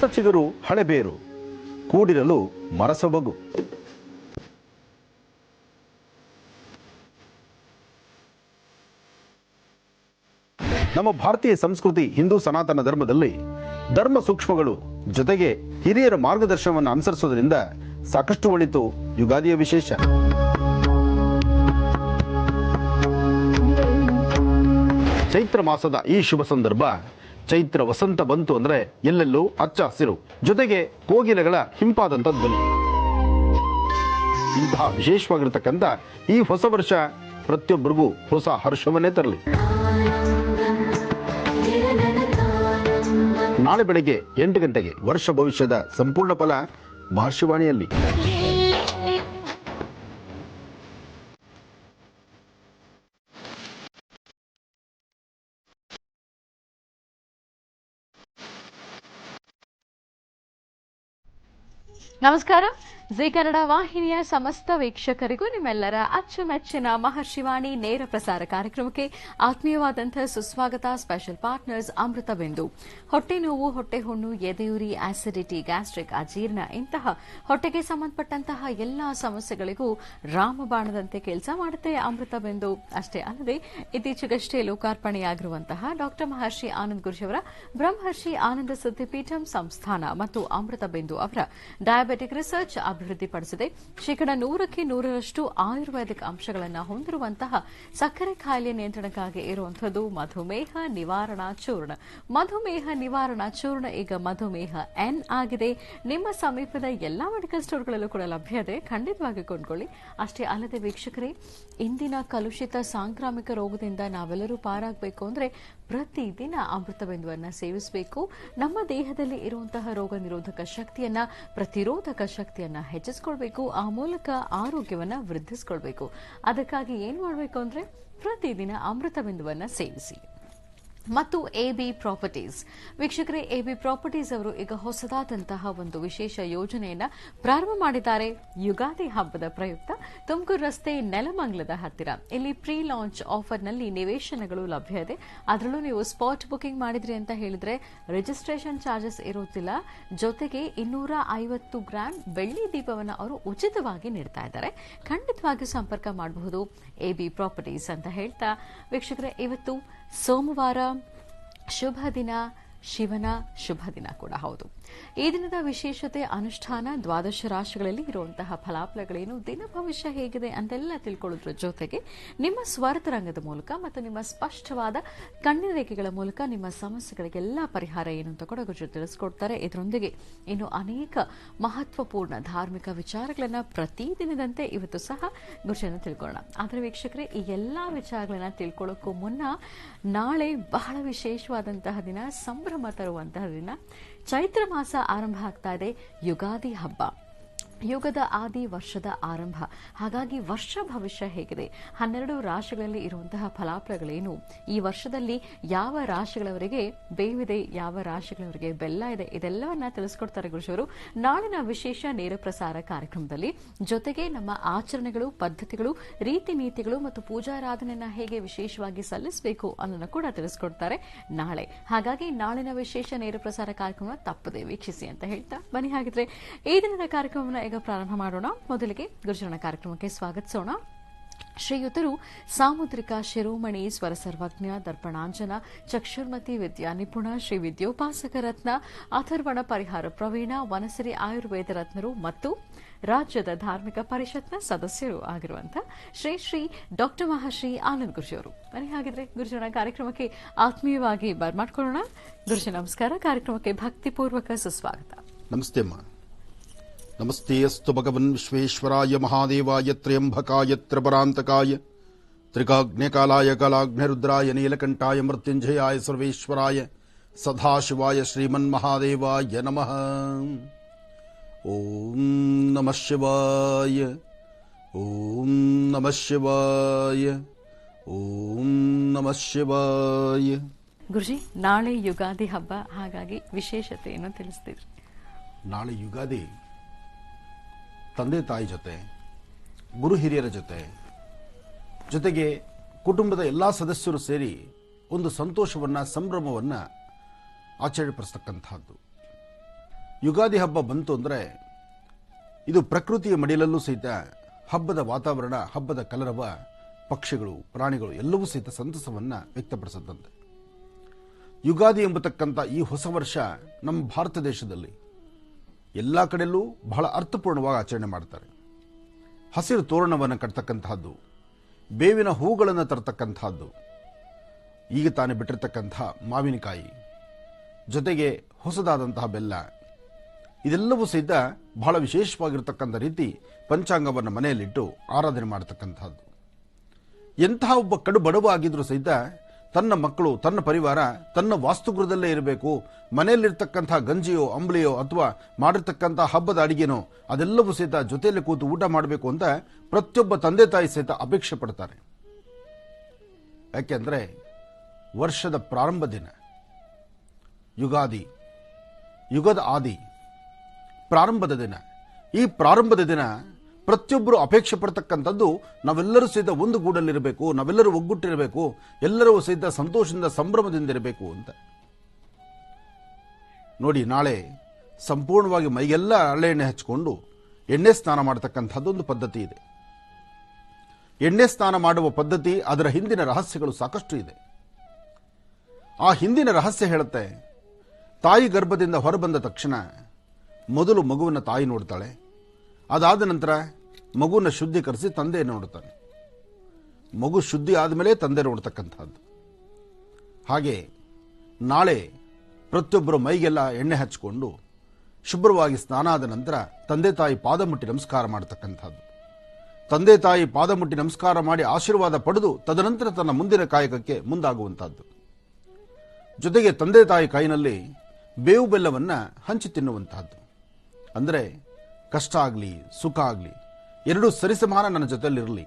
ಹೊಸ ಚಿಗುರು ಹಳೆಬೇರು, ಕೂಡಿರಲು ಮರಸೊಬಗು. ನಮ್ಮ ಭಾರತೀಯ ಸಂಸ್ಕೃತಿ ಹಿಂದೂ ಸನಾತನ ಧರ್ಮದಲ್ಲಿ ಧರ್ಮ ಸೂಕ್ಷ್ಮಗಳು ಜೊತೆಗೆ ಹಿರಿಯರ ಮಾರ್ಗದರ್ಶನವನ್ನು ಅನುಸರಿಸೋದ್ರಿಂದ ಸಾಕಷ್ಟು ಒಳಿತು ಯುಗಾದಿಯ ವಿಶೇಷ. ಚೈತ್ರ ಮಾಸದ ಈ ಶುಭ ಸಂದರ್ಭ, ಚೈತ್ರ ವಸಂತ ಬಂತು ಅಂದ್ರೆ ಎಲ್ಲೆಲ್ಲೂ ಹಚ್ಚ ಹಸಿರು, ಜೊತೆಗೆ ಕೋಗಿಲೆಗಳ ಹಿಂಪಾದಂತ ಧ್ವನಿ. ಇಂತಹ ವಿಶೇಷವಾಗಿರತಕ್ಕಂಥ ಈ ಹೊಸ ವರ್ಷ ಪ್ರತಿಯೊಬ್ಬರಿಗೂ ಹೊಸ ಹರ್ಷವನ್ನೇ ತರಲಿ. ನಾಳೆ ಬೆಳಗ್ಗೆ 8 ಗಂಟೆಗೆ ವರ್ಷ ಭವಿಷ್ಯದ ಸಂಪೂರ್ಣ ಫಲ ಮಹರ್ಷಿವಾಣಿಯಲ್ಲಿ. ನಮಸ್ಕಾರ. ಜಿ ಕನ್ನಡ ವಾಹಿನಿಯ ಸಮಸ್ತ ವೀಕ್ಷಕರಿಗೂ ನಿಮ್ಮೆಲ್ಲರ ಅಚ್ಚುಮೆಚ್ಚಿನ ಮಹರ್ಷಿವಾಣಿ ನೇರ ಪ್ರಸಾರ ಕಾರ್ಯಕ್ರಮಕ್ಕೆ ಆತ್ಮೀಯವಾದಂತಹ ಸುಸ್ವಾಗತ. ಸ್ಪೆಷಲ್ ಪಾರ್ಟ್ನರ್ಸ್ ಅಮೃತ ಬಿಂದು. ಹೊಟ್ಟೆ ನೋವು, ಹೊಟ್ಟೆ ಹುಣ್ಣು, ಎದೆಯುರಿ, ಆಸಿಡಿಟಿ, ಗ್ಯಾಸ್ಟ್ರಿಕ್, ಅಜೀರ್ಣ ಇಂತಹ ಹೊಟ್ಟೆಗೆ ಸಂಬಂಧಪಟ್ಟಂತಹ ಎಲ್ಲಾ ಸಮಸ್ಯೆಗಳಿಗೂ ರಾಮಬಾಣದಂತೆ ಕೆಲಸ ಮಾಡುತ್ತೆ ಅಮೃತ ಬಿಂದು. ಅಷ್ಟೇ ಅಲ್ಲದೆ ಇತ್ತೀಚೆಗಷ್ಟೇ ಲೋಕಾರ್ಪಣೆಯಾಗಿರುವಂತಹ ಡಾಕ್ಟರ್ ಮಹರ್ಷಿ ಆನಂದ್ ಗುರುಜಿಯವರ ಬ್ರಹ್ಮರ್ಷಿ ಆನಂದ ಸಿದ್ಧಿಪೀಠಂ ಸಂಸ್ಥಾನ ಮತ್ತು ಅಮೃತ ಬಿಂದು ಅವರ ಡಯಾಬೆಟಿಕ್ ರಿಸರ್ಚ್ ಅಭಿವೃದ್ಧಿಪಡಿಸಿದೆ. ಶೇಕಡ 100% ಆಯುರ್ವೇದಿಕ್ ಅಂಶಗಳನ್ನು ಹೊಂದಿರುವಂತಹ ಸಕ್ಕರೆ ಕಾಯಿಲೆ ನಿಯಂತ್ರಣಕ್ಕಾಗಿ ಇರುವಂತಹದ್ದು ಮಧುಮೇಹ ನಿವಾರಣಾ ಚೂರ್ಣ. ಮಧುಮೇಹ ನಿವಾರಣಾ ಚೂರ್ಣ ಈಗ ಮಧುಮೇಹ ಎನ್ ಆಗಿದೆ. ನಿಮ್ಮ ಸಮೀಪದ ಎಲ್ಲಾ ಮೆಡಿಕಲ್ ಸ್ಟೋರ್ಗಳಲ್ಲೂ ಕೂಡ ಲಭ್ಯ ಇದೆ, ಖಂಡಿತವಾಗಿ ಕೊಂಡ್ಕೊಳ್ಳಿ. ಅಷ್ಟೇ ಅಲ್ಲದೆ ವೀಕ್ಷಕರೇ, ಇಂದಿನ ಕಲುಷಿತ ಸಾಂಕ್ರಾಮಿಕ ರೋಗದಿಂದ ನಾವೆಲ್ಲರೂ ಪಾರಾಗಬೇಕು ಅಂದ್ರೆ ಪ್ರತಿದಿನ ಅಮೃತ ಬಿಂದುವನ್ನ ಸೇವಿಸಬೇಕು. ನಮ್ಮ ದೇಹದಲ್ಲಿ ಇರುವಂತಹ ರೋಗ ನಿರೋಧಕ ಶಕ್ತಿಯನ್ನ, ಪ್ರತಿರೋಧಕ ಶಕ್ತಿಯನ್ನ ಹೆಚ್ಚಿಸಿಕೊಳ್ಬೇಕು. ಆ ಮೂಲಕ ಆರೋಗ್ಯವನ್ನ ವೃದ್ಧಿಸಿಕೊಳ್ಬೇಕು. ಅದಕ್ಕಾಗಿ ಏನ್ ಮಾಡಬೇಕು ಅಂದ್ರೆ ಪ್ರತಿದಿನ ಅಮೃತ ಬಿಂದುವನ್ನ ಸೇವಿಸಿ. ಮತ್ತು ಎಬಿ ಪ್ರಾಪರ್ಟೀಸ್ ವೀಕ್ಷಕರೇ, ಎಬಿ ಪ್ರಾಪರ್ಟೀಸ್ ಅವರು ಈಗ ಹೊಸದಾದಂತಹ ಒಂದು ವಿಶೇಷ ಯೋಜನೆಯನ್ನ ಪ್ರಾರಂಭ ಮಾಡಿದ್ದಾರೆ. ಯುಗಾದಿ ಹಬ್ಬದ ಪ್ರಯುಕ್ತ ತುಮಕೂರು ರಸ್ತೆ ನೆಲಮಂಗಲದ ಹತ್ತಿರ ಇಲ್ಲಿ ಪ್ರೀ ಲಾಂಚ್ ಆಫರ್ನಲ್ಲಿ ನಿವೇಶನಗಳು ಲಭ್ಯ ಇದೆ. ಅದರಲ್ಲೂ ನೀವು ಸ್ಪಾಟ್ ಬುಕಿಂಗ್ ಮಾಡಿದ್ರಿ ಅಂತ ಹೇಳಿದ್ರೆ ರಿಜಿಸ್ಟ್ರೇಷನ್ ಚಾರ್ಜಸ್ ಇರುತ್ತಿಲ್ಲ. ಜೊತೆಗೆ 250 ಗ್ರಾಂ ಬೆಳ್ಳಿ ದೀಪವನ್ನು ಅವರು ಉಚಿತವಾಗಿ ನೀಡ್ತಾ ಇದ್ದಾರೆ. ಖಂಡಿತವಾಗಿ ಸಂಪರ್ಕ ಮಾಡಬಹುದು ಎಬಿ ಪ್ರಾಪರ್ಟೀಸ್ ಅಂತ ಹೇಳ್ತಾ ವೀಕ್ಷಕರೇ, ಇವತ್ತು ಸೋಮವಾರ, ಶುಭ ದಿನ, ಶಿವನ ಶುಭ ದಿನ ಕೂಡ ಹೌದು. ಈ ದಿನದ ವಿಶೇಷತೆ ಅನುಷ್ಠಾನ, ದ್ವಾದಶ ರಾಶಿಗಳಲ್ಲಿ ಇರುವಂತಹ ಫಲಾಫಲಗಳೇನು, ದಿನ ಭವಿಷ್ಯ ಹೇಗಿದೆ ಅಂತೆಲ್ಲ ತಿಳ್ಕೊಳ್ಳೋದ್ರ ಜೊತೆಗೆ ನಿಮ್ಮ ಸ್ವರತರಂಗದ ಮೂಲಕ ಮತ್ತು ನಿಮ್ಮ ಸ್ಪಷ್ಟವಾದ ಕಣ್ಣಿನ ರೇಖೆಗಳ ಮೂಲಕ ನಿಮ್ಮ ಸಮಸ್ಯೆಗಳಿಗೆಲ್ಲ ಪರಿಹಾರ ಏನು ಅಂತ ಕೂಡ ಗುರುಜಿ ತಿಳಿಸ್ಕೊಡ್ತಾರೆ. ಇದರೊಂದಿಗೆ ಇನ್ನು ಅನೇಕ ಮಹತ್ವಪೂರ್ಣ ಧಾರ್ಮಿಕ ವಿಚಾರಗಳನ್ನ ಪ್ರತಿದಿನದಂತೆ ಇವತ್ತು ಸಹ ಗುರುಜಿಯನ್ನು ತಿಳ್ಕೊಳ್ಳೋಣ. ಆದರೆ ವೀಕ್ಷಕರೇ, ಈ ಎಲ್ಲಾ ವಿಚಾರಗಳನ್ನ ತಿಳ್ಕೊಳ್ಳೋಕ್ಕೂ ಮುನ್ನ ನಾಳೆ ಬಹಳ ವಿಶೇಷವಾದಂತಹ ದಿನ, ಸಂಭ್ರಮ ತರುವಂತಹ ದಿನ. ಚೈತ್ರ ಮಾಸ ಆರಂಭ ಆಗ್ತಾ ಇದೆ, ಯುಗಾದಿ ಹಬ್ಬ. ಯುಗದ ಆದಿ, ವರ್ಷದ ಆರಂಭ. ಹಾಗಾಗಿ ವರ್ಷ ಭವಿಷ್ಯ ಹೇಗಿದೆ, 12 ರಾಶಿಗಳಲ್ಲಿ ಇರುವಂತಹ ಫಲಾಫಲಗಳೇನು, ಈ ವರ್ಷದಲ್ಲಿ ಯಾವ ರಾಶಿಗಳವರೆಗೆ ಬೇವಿದೆ, ಯಾವ ರಾಶಿಗಳವರೆಗೆ ಬೆಲ್ಲ ಇದೆ, ಇದೆಲ್ಲವನ್ನ ತಿಳಿಸ್ಕೊಡ್ತಾರೆ ಗುರುಜಿಯವರು ನಾಳಿನ ವಿಶೇಷ ನೇರ ಪ್ರಸಾರ ಕಾರ್ಯಕ್ರಮದಲ್ಲಿ. ಜೊತೆಗೆ ನಮ್ಮ ಆಚರಣೆಗಳು, ಪದ್ಧತಿಗಳು, ರೀತಿ ನೀತಿಗಳು ಮತ್ತು ಪೂಜಾರಾಧನೆಯನ್ನ ಹೇಗೆ ವಿಶೇಷವಾಗಿ ಸಲ್ಲಿಸಬೇಕು ಅನ್ನೋದನ್ನ ಕೂಡ ತಿಳಿಸ್ಕೊಡ್ತಾರೆ ನಾಳೆ. ಹಾಗಾಗಿ ನಾಳಿನ ವಿಶೇಷ ನೇರ ಪ್ರಸಾರ ಕಾರ್ಯಕ್ರಮ ತಪ್ಪದೆ ವೀಕ್ಷಿಸಿ ಅಂತ ಹೇಳ್ತಾ ಬನ್ನಿ. ಹಾಗಿದ್ರೆ ಈ ದಿನದ ಕಾರ್ಯಕ್ರಮವನ್ನು ಈಗ ಪ್ರಾರಂಭ ಮಾಡೋಣ. ಮೊದಲಿಗೆ ಗುರುಜನ ಕಾರ್ಯಕ್ರಮಕ್ಕೆ ಸ್ವಾಗತಿಸೋಣ. ಶ್ರೀಯುತರು ಸಾಮುದ್ರಿಕ ಶಿರೋಮಣಿ, ಸ್ವರ ಸರ್ವಜ್ಞ, ದರ್ಪಣಾಂಜನ, ಚಕ್ಷುರ್ಮತಿ, ವಿದ್ಯಾ ನಿಪುಣ, ಶ್ರೀ ವಿದ್ಯೋಪಾಸಕ ರತ್ನ, ಅಥರ್ವಣ ಪರಿಹಾರ ಪ್ರವೀಣ, ವನಸಿರಿ ಆಯುರ್ವೇದ ರತ್ನರು ಮತ್ತು ರಾಜ್ಯದ ಧಾರ್ಮಿಕ ಪರಿಷತ್ನ ಸದಸ್ಯರು ಆಗಿರುವಂತಹ ಶ್ರೀ ಶ್ರೀ ಡಾಕ್ಟರ್ ಮಹರ್ಷಿ ಆನಂದ್ ಗುರುಜಿಯವರು. ಬನ್ನಿ ಹಾಗಿದ್ರೆ ಗುರುಜನ ಕಾರ್ಯಕ್ರಮಕ್ಕೆ ಆತ್ಮೀಯವಾಗಿ ಬರ್ಮಾಡ್ಕೊಳ್ಳೋಣ. ಗುರುಜಿ ನಮಸ್ಕಾರ. ಕಾರ್ಯಕ್ರಮಕ್ಕೆ ಭಕ್ತಿಪೂರ್ವಕ ಸುಸ್ವಾಗತ. ನಮಸ್ತೆ ಅಮ್ಮ. ನಮಸ್ತೆ ಅಸ್ತು ಭಗವನ್ ವಿಶ್ವೇಶ್ವರಾಯ ಮಹಾದೇವಾಯ ತ್ರ್ಯಂಬಕಾಯ ತ್ರಿಪರಾಂತಕಾಯ ತ್ರಿಕಾಗ್ನೇಕಾಲಾಯ ಕಾಲಾಗ್ನಿರುದ್ರಾಯ ನೀಲಕಂಠಾಯ ಮೃತ್ಯುಂಜಯಾಯ ಸರ್ವೇಶ್ವರಾಯ ಸದಾಶಿವಾಯ ಶ್ರೀಮನ್ಮಹಾದೇವಾಯ ನಮಃ. ಓಂ ನಮಃ ಶಿವಾಯ, ಓಂ ನಮಃ ಶಿವಾಯ, ಓಂ ನಮಃ ಶಿವಾಯ. ಗುರುಜಿ, ನಾಳೆ ಯುಗಾದಿ ಹಬ್ಬ, ಹಾಗಾಗಿ ವಿಶೇಷತೆಯನ್ನು ತಿಳಿಸ್ತಿದ್ರಿ. ನಾಳೆ ಯುಗಾದಿ ತಂದೆ ತಾಯಿ ಜೊತೆ, ಗುರು ಹಿರಿಯರ ಜೊತೆಗೆ ಕುಟುಂಬದ ಎಲ್ಲಾ ಸದಸ್ಯರು ಸೇರಿ ಒಂದು ಸಂತೋಷವನ್ನ, ಸಂಭ್ರಮವನ್ನ ಆಚರಣೆಪಡಿಸತಕ್ಕಂಥದ್ದು. ಯುಗಾದಿ ಹಬ್ಬ ಬಂತು ಅಂದರೆ ಇದು ಪ್ರಕೃತಿಯ ಮಡಿಲಲ್ಲೂ ಸಹಿತ ಹಬ್ಬದ ವಾತಾವರಣ, ಹಬ್ಬದ ಕಲರವ, ಪಕ್ಷಿಗಳು, ಪ್ರಾಣಿಗಳು ಎಲ್ಲವೂ ಸಹಿತ ಸಂತಸವನ್ನು ವ್ಯಕ್ತಪಡಿಸುತ್ತಂತೆ. ಯುಗಾದಿ ಎಂಬತಕ್ಕಂಥ ಈ ಹೊಸ ವರ್ಷ ನಮ್ಮ ಭಾರತ ದೇಶದಲ್ಲಿ ಎಲ್ಲ ಕಡೆಯಲ್ಲೂ ಬಹಳ ಅರ್ಥಪೂರ್ಣವಾಗಿ ಆಚರಣೆ ಮಾಡ್ತಾರೆ. ಹಸಿರು ತೋರಣವನ್ನು ಕಟ್ತಕ್ಕಂತಹದ್ದು, ಬೇವಿನ ಹೂಗಳನ್ನು ತರತಕ್ಕಂತಹದ್ದು, ಈಗ ತಾನೇ ಬಿಟ್ಟಿರ್ತಕ್ಕಂಥ ಮಾವಿನಕಾಯಿ, ಜೊತೆಗೆ ಹೊಸದಾದಂತಹ ಬೆಲ್ಲ, ಇದೆಲ್ಲವೂ ಸಹಿತ ಬಹಳ ವಿಶೇಷವಾಗಿರ್ತಕ್ಕಂಥ ರೀತಿ ಪಂಚಾಂಗವನ್ನು ಮನೆಯಲ್ಲಿಟ್ಟು ಆರಾಧನೆ ಮಾಡತಕ್ಕಂತಹದ್ದು. ಎಂತಹ ಒಬ್ಬ ಕಡು ಬಡವ ಆಗಿದ್ರೂ ಸಹಿತ ತನ್ನ ಮಕ್ಕಳು, ತನ್ನ ಪರಿವಾರ ತನ್ನ ವಾಸ್ತುಗೃಹದಲ್ಲೇ ಇರಬೇಕು, ಮನೆಯಲ್ಲಿರ್ತಕ್ಕಂಥ ಗಂಜಿಯೋ ಅಂಬ್ಲಿಯೋ ಅಥವಾ ಮಾಡಿರ್ತಕ್ಕಂಥ ಹಬ್ಬದ ಅಡಿಗೆನೋ ಅದೆಲ್ಲವೂ ಸಹಿತ ಜೊತೆಯಲ್ಲಿ ಕೂತು ಊಟ ಮಾಡಬೇಕು ಅಂತ ಪ್ರತಿಯೊಬ್ಬ ತಂದೆ ತಾಯಿ ಸಹಿತ ಅಪೇಕ್ಷೆ ಪಡ್ತಾರೆ. ಯಾಕೆಂದ್ರೆ ವರ್ಷದ ಪ್ರಾರಂಭ ದಿನ ಯುಗಾದಿ, ಯುಗದ ಆದಿ, ಪ್ರಾರಂಭದ ದಿನ. ಈ ಪ್ರಾರಂಭದ ದಿನ ಪ್ರತಿಯೊಬ್ಬರು ಅಪೇಕ್ಷೆ ಪಡ್ತಕ್ಕಂಥದ್ದು ನಾವೆಲ್ಲರೂ ಸಹಿತ ಒಂದು ಗೂಡಲ್ಲಿರಬೇಕು, ನಾವೆಲ್ಲರೂ ಒಗ್ಗಟ್ಟಿರಬೇಕು, ಎಲ್ಲರೂ ಸಹಿತ ಸಂತೋಷದಿಂದ ಸಂಭ್ರಮದಿಂದ ಇರಬೇಕು ಅಂತ. ನೋಡಿ, ನಾಳೆ ಸಂಪೂರ್ಣವಾಗಿ ಮೈಗೆಲ್ಲ ಹರಳೆ ಎಣ್ಣೆ ಹಚ್ಚಿಕೊಂಡು ಎಣ್ಣೆ ಸ್ನಾನ ಮಾಡತಕ್ಕಂಥದ್ದೊಂದು ಪದ್ಧತಿ ಇದೆ. ಎಣ್ಣೆ ಸ್ನಾನ ಮಾಡುವ ಪದ್ಧತಿ, ಅದರ ಹಿಂದಿನ ರಹಸ್ಯಗಳು ಸಾಕಷ್ಟು ಇದೆ. ಆ ಹಿಂದಿನ ರಹಸ್ಯ ಹೇಳುತ್ತೆ, ತಾಯಿ ಗರ್ಭದಿಂದ ಹೊರಬಂದ ತಕ್ಷಣ ಮೊದಲು ಮಗುವನ್ನು ತಾಯಿ ನೋಡ್ತಾಳೆ, ಅದಾದ ನಂತರ ಮಗುವನ್ನ ಶುದ್ಧೀಕರಿಸಿ ತಂದೆಯನ್ನು ನೋಡ್ತಾನೆ. ಮಗು ಶುದ್ಧಿ ಆದಮೇಲೆ ತಂದೆ ನೋಡ್ತಕ್ಕಂಥದ್ದು. ಹಾಗೆ ನಾಳೆ ಪ್ರತಿಯೊಬ್ಬರು ಮೈಗೆಲ್ಲ ಎಣ್ಣೆ ಹಚ್ಚಿಕೊಂಡು ಶುಭ್ರವಾಗಿ ಸ್ನಾನ ಆದ ನಂತರ ತಂದೆ ತಾಯಿ ಪಾದ ಮುಟ್ಟಿ ನಮಸ್ಕಾರ ಮಾಡತಕ್ಕಂಥದ್ದು. ತಂದೆ ತಾಯಿ ಪಾದ ಮುಟ್ಟಿ ನಮಸ್ಕಾರ ಮಾಡಿ ಆಶೀರ್ವಾದ ಪಡೆದು ತದನಂತರ ತನ್ನ ಮುಂದಿನ ಕಾಯಕಕ್ಕೆ ಮುಂದಾಗುವಂತಹದ್ದು. ಜೊತೆಗೆ ತಂದೆ ತಾಯಿ ಕೈನಲ್ಲಿ ಬೇವು ಬೆಲ್ಲವನ್ನು ಹಂಚಿ ತಿನ್ನುವಂತಹದ್ದು. ಅಂದರೆ ಕಷ್ಟ ಆಗಲಿ ಸುಖ ಆಗಲಿ ಎರಡೂ ಸರಿಸಮಾನ ನನ್ನ ಜೊತೆಯಲ್ಲಿರಲಿ.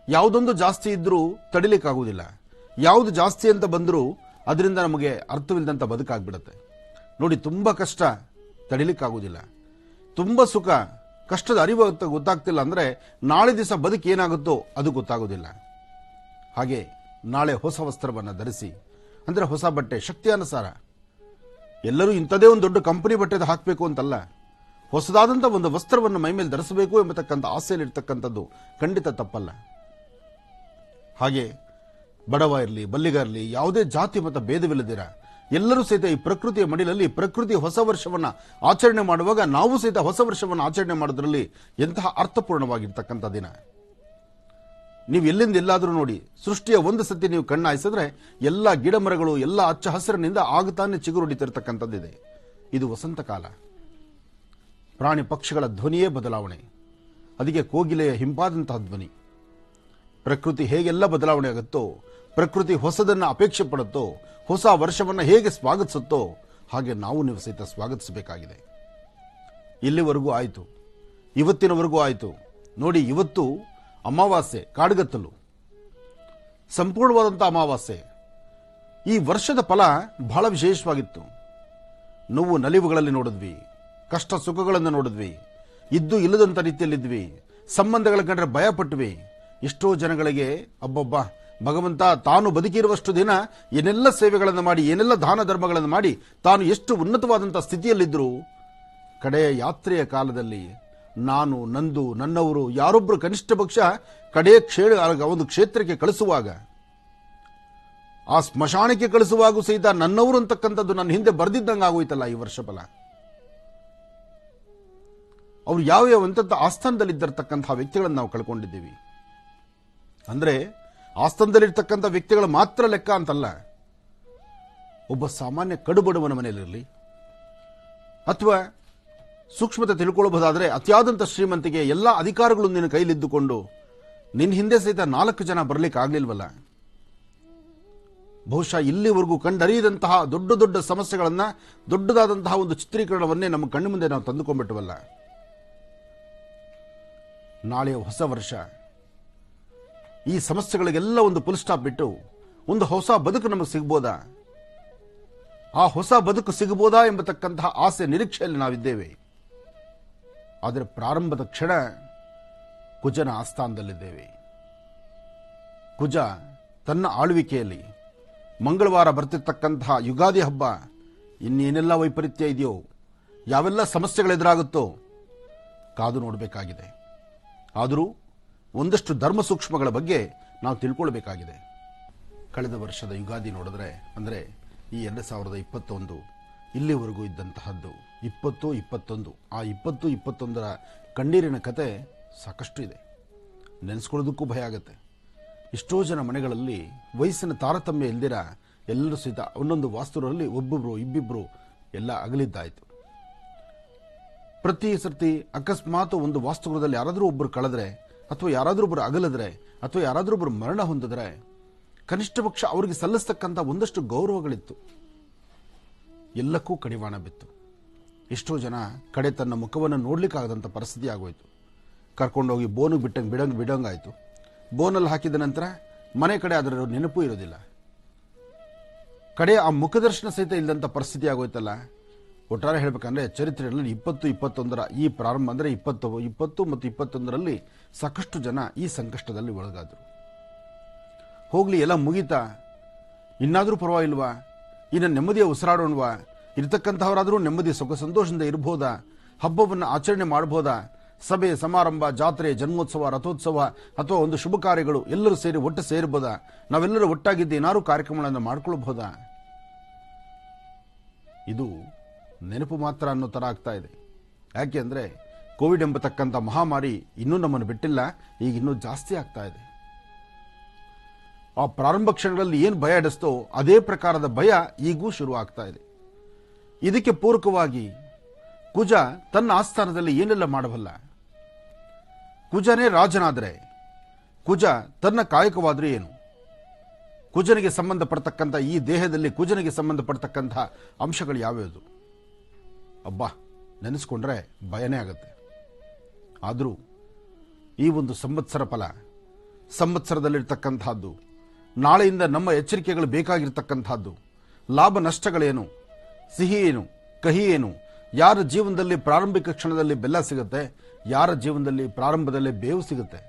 ಯಾವುದೊಂದು ಜಾಸ್ತಿ ಇದ್ರೂ ತಡಿಲಿಕ್ಕಾಗುವುದಿಲ್ಲ, ಯಾವುದು ಜಾಸ್ತಿ ಅಂತ ಬಂದರೂ ಅದರಿಂದ ನಮಗೆ ಅರ್ಥವಿಲ್ಲದಂಥ ಬದುಕಾಗ್ಬಿಡುತ್ತೆ. ನೋಡಿ, ತುಂಬ ಕಷ್ಟ ತಡಿಲಿಕ್ಕಾಗುವುದಿಲ್ಲ, ತುಂಬ ಸುಖ, ಕಷ್ಟದ ಅರಿವು ಗೊತ್ತಾಗ್ತಿಲ್ಲ ಅಂದರೆ ನಾಳೆ ದಿವಸ ಬದುಕು ಏನಾಗುತ್ತೋ ಅದು ಗೊತ್ತಾಗೋದಿಲ್ಲ. ಹಾಗೆ ನಾಳೆ ಹೊಸ ವಸ್ತ್ರವನ್ನು ಧರಿಸಿ, ಅಂದರೆ ಹೊಸ ಬಟ್ಟೆ, ಶಕ್ತಿಯಾನುಸಾರ. ಎಲ್ಲರೂ ಇಂಥದೇ ಒಂದು ದೊಡ್ಡ ಕಂಪನಿ ಬಟ್ಟೆದ ಹಾಕಬೇಕು ಅಂತಲ್ಲ, ಹೊಸದಾದಂಥ ಒಂದು ವಸ್ತ್ರವನ್ನು ಮೈಮೇಲೆ ಧರಿಸಬೇಕು ಎಂಬತಕ್ಕಂಥ ಆಸೆಯಲ್ಲಿರ್ತಕ್ಕಂಥದ್ದು ಖಂಡಿತ ತಪ್ಪಲ್ಲ. ಹಾಗೆ ಬಡವ ಇರಲಿ ಬಲ್ಲಿಗ ಇರಲಿ ಯಾವುದೇ ಜಾತಿ ಮತ ಭೇದವಿಲ್ಲದಿರ ಎಲ್ಲರೂ ಸಹಿತ ಈ ಪ್ರಕೃತಿಯ ಮಡಿಲಲ್ಲಿ ಪ್ರಕೃತಿ ಹೊಸ ವರ್ಷವನ್ನು ಆಚರಣೆ ಮಾಡುವಾಗ ನಾವು ಸಹಿತ ಹೊಸ ವರ್ಷವನ್ನು ಆಚರಣೆ ಮಾಡೋದ್ರಲ್ಲಿ ಎಂತಹ ಅರ್ಥಪೂರ್ಣವಾಗಿರ್ತಕ್ಕಂಥ ದಿನ. ನೀವು ಎಲ್ಲಿಂದ ಎಲ್ಲಾದರೂ ನೋಡಿ, ಸೃಷ್ಟಿಯ ಒಂದು ಸತಿ ನೀವು ಕಣ್ಣಾಯಿಸಿದ್ರೆ ಎಲ್ಲ ಗಿಡ ಮರಗಳು ಎಲ್ಲ ಹಚ್ಚ ಹಸಿರಿನಿಂದ ಆಗುತ್ತಾನೆ ಚಿಗುರೊಡಿತಿರ್ತಕ್ಕಂಥದ್ದಿದೆ. ಇದು ವಸಂತ ಕಾಲ. ಪ್ರಾಣಿ ಪಕ್ಷಿಗಳ ಧ್ವನಿಯೇ ಬದಲಾವಣೆ. ಅದಕ್ಕೆ ಕೋಗಿಲೆಯ ಹಿಂಪಾದಂತಹ ಧ್ವನಿ. ಪ್ರಕೃತಿ ಹೇಗೆಲ್ಲ ಬದಲಾವಣೆ ಆಗುತ್ತೋ, ಪ್ರಕೃತಿ ಹೊಸದನ್ನು ಅಪೇಕ್ಷೆ ಪಡುತ್ತೋ, ಹೊಸ ವರ್ಷವನ್ನು ಹೇಗೆ ಸ್ವಾಗತಿಸುತ್ತೋ ಹಾಗೆ ನಾವು ನೀವು ಸಹಿತ ಸ್ವಾಗತಿಸಬೇಕಾಗಿದೆ. ಇಲ್ಲಿವರೆಗೂ ಆಯಿತು, ಇವತ್ತಿನವರೆಗೂ ಆಯಿತು. ನೋಡಿ, ಇವತ್ತು ಅಮಾವಾಸ್ಯೆ, ಕಾಡ್ಗತ್ತಲು, ಸಂಪೂರ್ಣವಾದಂಥ ಅಮಾವಾಸ್ಯೆ. ಈ ವರ್ಷದ ಫಲ ಬಹಳ ವಿಶೇಷವಾಗಿತ್ತು. ನೋವು ನಲಿವುಗಳಲ್ಲಿ ನೋಡಿದ್ವಿ, ಕಷ್ಟ ಸುಖಗಳನ್ನು ನೋಡಿದ್ವಿ, ಇದ್ದು ಇಲ್ಲದಂಥ ರೀತಿಯಲ್ಲಿದ್ವಿ, ಸಂಬಂಧಗಳ ಕಂಡ್ರೆ ಭಯ ಪಟ್ವಿ. ಎಷ್ಟೋ ಜನಗಳಿಗೆ ಅಬ್ಬಬ್ಬ ಭಗವಂತ ತಾನು ಬದುಕಿರುವಷ್ಟು ದಿನ ಏನೆಲ್ಲ ಸೇವೆಗಳನ್ನು ಮಾಡಿ, ಏನೆಲ್ಲ ದಾನ ಧರ್ಮಗಳನ್ನು ಮಾಡಿ ತಾನು ಎಷ್ಟು ಉನ್ನತವಾದಂಥ ಸ್ಥಿತಿಯಲ್ಲಿದ್ದರೂ ಕಡೆಯ ಯಾತ್ರೆಯ ಕಾಲದಲ್ಲಿ ನಾನು, ನಂದು, ನನ್ನವರು ಯಾರೊಬ್ಬರು ಕನಿಷ್ಠ ಪಕ್ಷ ಕಡೆಯ ಒಂದು ಕ್ಷೇತ್ರಕ್ಕೆ ಕಳಿಸುವಾಗ, ಆ ಸ್ಮಶಾನಕ್ಕೆ ಕಳಿಸುವಾಗೂ ಸಹಿತ ನನ್ನವರು ಅಂತಕ್ಕಂಥದ್ದು ನನ್ನ ಹಿಂದೆ ಬರೆದಿದ್ದಂಗೆ ಆಗೋಯ್ತಲ್ಲ ಈ ವರ್ಷ ಫಲ. ಅವ್ರು ಯಾವ್ಯಾವ ಆಸ್ಥಾನದಲ್ಲಿದ್ದಿರ್ತಕ್ಕಂಥ ವ್ಯಕ್ತಿಗಳನ್ನು ನಾವು ಕಳ್ಕೊಂಡಿದ್ದೀವಿ. ಅಂದ್ರೆ ಆಸ್ಥಾನದಲ್ಲಿರ್ತಕ್ಕಂಥ ವ್ಯಕ್ತಿಗಳು ಮಾತ್ರ ಲೆಕ್ಕ ಅಂತಲ್ಲ. ಒಬ್ಬ ಸಾಮಾನ್ಯ ಕಡುಬಡವನ ಮನೆಯಲ್ಲಿರಲಿ ಅಥವಾ ಸೂಕ್ಷ್ಮತೆ ತಿಳ್ಕೊಳ್ಳಬಹುದಾದ್ರೆ ಅತಿಯಾದಂಥ ಶ್ರೀಮಂತಿಗೆ ಎಲ್ಲ ಅಧಿಕಾರಗಳು ನಿನ್ನ ಕೈಲಿದ್ದುಕೊಂಡು ನಿನ್ನ ಹಿಂದೆ ಸಹಿತ 4 ಜನ ಬರಲಿಕ್ಕೆ ಆಗ್ಲಿಲ್ವಲ್ಲ. ಬಹುಶಃ ಇಲ್ಲಿವರೆಗೂ ಕಂಡರಿಯದಂತಹ ದೊಡ್ಡ ದೊಡ್ಡ ಸಮಸ್ಯೆಗಳನ್ನ, ದೊಡ್ಡದಾದಂತಹ ಒಂದು ಚಿತ್ರೀಕರಣವನ್ನೇ ನಮ್ಮ ಕಣ್ಣು ಮುಂದೆ ನಾವು ತಂದುಕೊಂಡ್ಬಿಟ್ಟವಲ್ಲ. ನಾಳೆಯ ಹೊಸ ವರ್ಷ ಈ ಸಮಸ್ಯೆಗಳಿಗೆಲ್ಲ ಒಂದು ಫುಲ್ ಸ್ಟಾಪ್ ಬಿಟ್ಟು ಒಂದು ಹೊಸ ಬದುಕು ನಮಗೆ ಸಿಗ್ಬೋದಾ, ಆ ಹೊಸ ಬದುಕು ಸಿಗಬಹುದಾ ಎಂಬತಕ್ಕಂತಹ ಆಸೆ ನಿರೀಕ್ಷೆಯಲ್ಲಿ ನಾವಿದ್ದೇವೆ. ಆದರೆ ಪ್ರಾರಂಭದ ಕ್ಷಣ ಕುಜನ ಆಸ್ಥಾನದಲ್ಲಿದ್ದೇವೆ. ಕುಜ ತನ್ನ ಆಳ್ವಿಕೆಯಲ್ಲಿ ಮಂಗಳವಾರ ಬರ್ತಿರ್ತಕ್ಕಂತಹ ಯುಗಾದಿ ಹಬ್ಬ ಇನ್ನೇನೆಲ್ಲ ವೈಪರೀತ್ಯ ಇದೆಯೋ, ಯಾವೆಲ್ಲ ಸಮಸ್ಯೆಗಳೆದುರಾಗುತ್ತೋ ಕಾದು ನೋಡಬೇಕಾಗಿದೆ. ಆದರೂ ಒಂದಷ್ಟು ಧರ್ಮ ಸೂಕ್ಷ್ಮಗಳ ಬಗ್ಗೆ ನಾವು ತಿಳ್ಕೊಳ್ಬೇಕಾಗಿದೆ. ಕಳೆದ ವರ್ಷದ ಯುಗಾದಿ ನೋಡಿದ್ರೆ, ಅಂದರೆ ಈ 2021 ಇಲ್ಲಿವರೆಗೂ ಇದ್ದಂತಹದ್ದು 20-21, ಆ 20-21ರ ಕಣ್ಣೀರಿನ ಕತೆ ಸಾಕಷ್ಟು ಇದೆ. ನೆನೆಸ್ಕೊಳ್ಳೋದಕ್ಕೂ ಭಯ ಆಗುತ್ತೆ. ಎಷ್ಟೋ ಜನ ಮನೆಗಳಲ್ಲಿ ವಯಸ್ಸಿನ ತಾರತಮ್ಯ ಇಲ್ದಿರ ಎಲ್ಲರೂ ಸಹಿತ ಒಂದೊಂದು ವಾಸ್ತುರಲ್ಲಿ ಒಬ್ಬೊಬ್ರು ಇಬ್ಬಿಬ್ರು ಎಲ್ಲ ಅಗಲಿದ್ದಾಯಿತು. ಪ್ರತಿ ಸರ್ತಿ ಅಕಸ್ಮಾತ್ ಒಂದು ವಾಸ್ತುಗೃಹದಲ್ಲಿ ಯಾರಾದರೂ ಒಬ್ಬರು ಕಳೆದ್ರೆ, ಅಥವಾ ಯಾರಾದರೂ ಒಬ್ಬರು ಅಗಲಿದ್ರೆ, ಅಥವಾ ಯಾರಾದರೂ ಒಬ್ಬರು ಮರಣ ಹೊಂದಿದ್ರೆ ಕನಿಷ್ಠ ಪಕ್ಷ ಅವರಿಗೆ ಸಲ್ಲಿಸ್ತಕ್ಕಂಥ ಒಂದಷ್ಟು ಗೌರವಗಳಿತ್ತು. ಎಲ್ಲಕ್ಕೂ ಕಡಿವಾಣ ಬಿತ್ತು. ಎಷ್ಟೋ ಜನ ಕಡೆ ತನ್ನ ಮುಖವನ್ನು ನೋಡ್ಲಿಕ್ಕಾಗದಂಥ ಪರಿಸ್ಥಿತಿ ಆಗೋಯ್ತು. ಕರ್ಕೊಂಡೋಗಿ ಬೋನಿಗೆ ಬಿಡಂಗಾಯ್ತು. ಬೋನಲ್ಲಿ ಹಾಕಿದ ನಂತರ ಮನೆ ಕಡೆ ಅದರ ನೆನಪು ಇರೋದಿಲ್ಲ. ಕಡೆ ಆ ಮುಖದರ್ಶನ ಸಹಿತ ಇಲ್ಲದಂಥ ಪರಿಸ್ಥಿತಿ ಆಗೋಯ್ತಲ್ಲ. ಒಟ್ಟಾರೆ ಹೇಳಬೇಕಂದ್ರೆ ಚರಿತ್ರೆಯಲ್ಲಿ 20-21ರ ಈ ಪ್ರಾರಂಭ ಅಂದರೆ 20 ಮತ್ತು 21ರಲ್ಲಿ ಸಾಕಷ್ಟು ಜನ ಈ ಸಂಕಷ್ಟದಲ್ಲಿ ಒಳಗಾದರು. ಹೋಗ್ಲಿ, ಎಲ್ಲ ಮುಗೀತಾ, ಇನ್ನಾದರೂ ಪರವಾಗಿಲ್ವಾ, ಇನ್ನು ನೆಮ್ಮದಿಯ ಉಸಿರಾಡೋಣವಾ, ಇರ್ತಕ್ಕಂಥವರಾದರೂ ನೆಮ್ಮದಿ ಸುಖ ಸಂತೋಷದಿಂದ ಇರಬಹುದಾ, ಹಬ್ಬವನ್ನು ಆಚರಣೆ ಮಾಡಬಹುದಾ, ಸಭೆ ಸಮಾರಂಭ ಜಾತ್ರೆ ಜನ್ಮೋತ್ಸವ ರಥೋತ್ಸವ ಅಥವಾ ಒಂದು ಶುಭ ಕಾರ್ಯಗಳು ಎಲ್ಲರೂ ಸೇರಿ ಒಟ್ಟು ಸೇರಬಹುದಾ, ನಾವೆಲ್ಲರೂ ಒಟ್ಟಾಗಿದ್ದು ಏನಾದರೂ ಕಾರ್ಯಕ್ರಮಗಳನ್ನು ಮಾಡ್ಕೊಳ್ಬಹುದಾ? ಇದು ನೆನಪು ಮಾತ್ರ ಅನ್ನೋ ಥರ ಆಗ್ತಾ ಇದೆ. ಯಾಕೆ ಅಂದರೆ ಕೋವಿಡ್ ಎಂಬತಕ್ಕಂಥ ಮಹಾಮಾರಿ ಇನ್ನೂ ನಮ್ಮನ್ನು ಬಿಟ್ಟಿಲ್ಲ, ಈಗ ಇನ್ನೂ ಜಾಸ್ತಿ ಆಗ್ತಾ ಇದೆ. ಆ ಪ್ರಾರಂಭ ಕ್ಷಣಗಳಲ್ಲಿ ಏನು ಭಯ ಹಿಡಿಸ್ತೋ ಅದೇ ಪ್ರಕಾರದ ಭಯ ಈಗೂ ಶುರು ಆಗ್ತಾ ಇದೆ. ಇದಕ್ಕೆ ಪೂರಕವಾಗಿ ಕುಜ ತನ್ನ ಆಸ್ಥಾನದಲ್ಲಿ ಏನೆಲ್ಲ ಮಾಡಬಲ್ಲ? ಕುಜನೇ ರಾಜನಾದರೆ ಕುಜ ತನ್ನ ಕಾಯಕವಾದರೂ ಏನು? ಕುಜನಿಗೆ ಸಂಬಂಧಪಡ್ತಕ್ಕಂಥ ಈ ದೇಹದಲ್ಲಿ ಕುಜನಿಗೆ ಸಂಬಂಧಪಡ್ತಕ್ಕಂಥ ಅಂಶಗಳು ಯಾವ್ಯಾವುದು? ಅಬ್ಬಾ, ನೆನೆಸ್ಕೊಂಡ್ರೆ ಭಯನೇ ಆಗುತ್ತೆ. ಆದರೂ ಈ ಒಂದು ಸಂವತ್ಸರ ಫಲ, ಸಂವತ್ಸರದಲ್ಲಿರ್ತಕ್ಕಂಥದ್ದು, ನಾಳೆಯಿಂದ ನಮ್ಮ ಎಚ್ಚರಿಕೆಗಳು ಬೇಕಾಗಿರ್ತಕ್ಕಂಥದ್ದು, ಲಾಭ ನಷ್ಟಗಳೇನು, ಸಿಹಿ ಏನು, ಕಹಿ ಏನು, ಯಾರ ಜೀವನದಲ್ಲಿ ಪ್ರಾರಂಭಿಕ ಕ್ಷಣದಲ್ಲಿ ಬೆಲ್ಲ ಸಿಗುತ್ತೆ, ಯಾರ ಜೀವನದಲ್ಲಿ ಪ್ರಾರಂಭದಲ್ಲೇ ಬೇವು ಸಿಗುತ್ತೆ.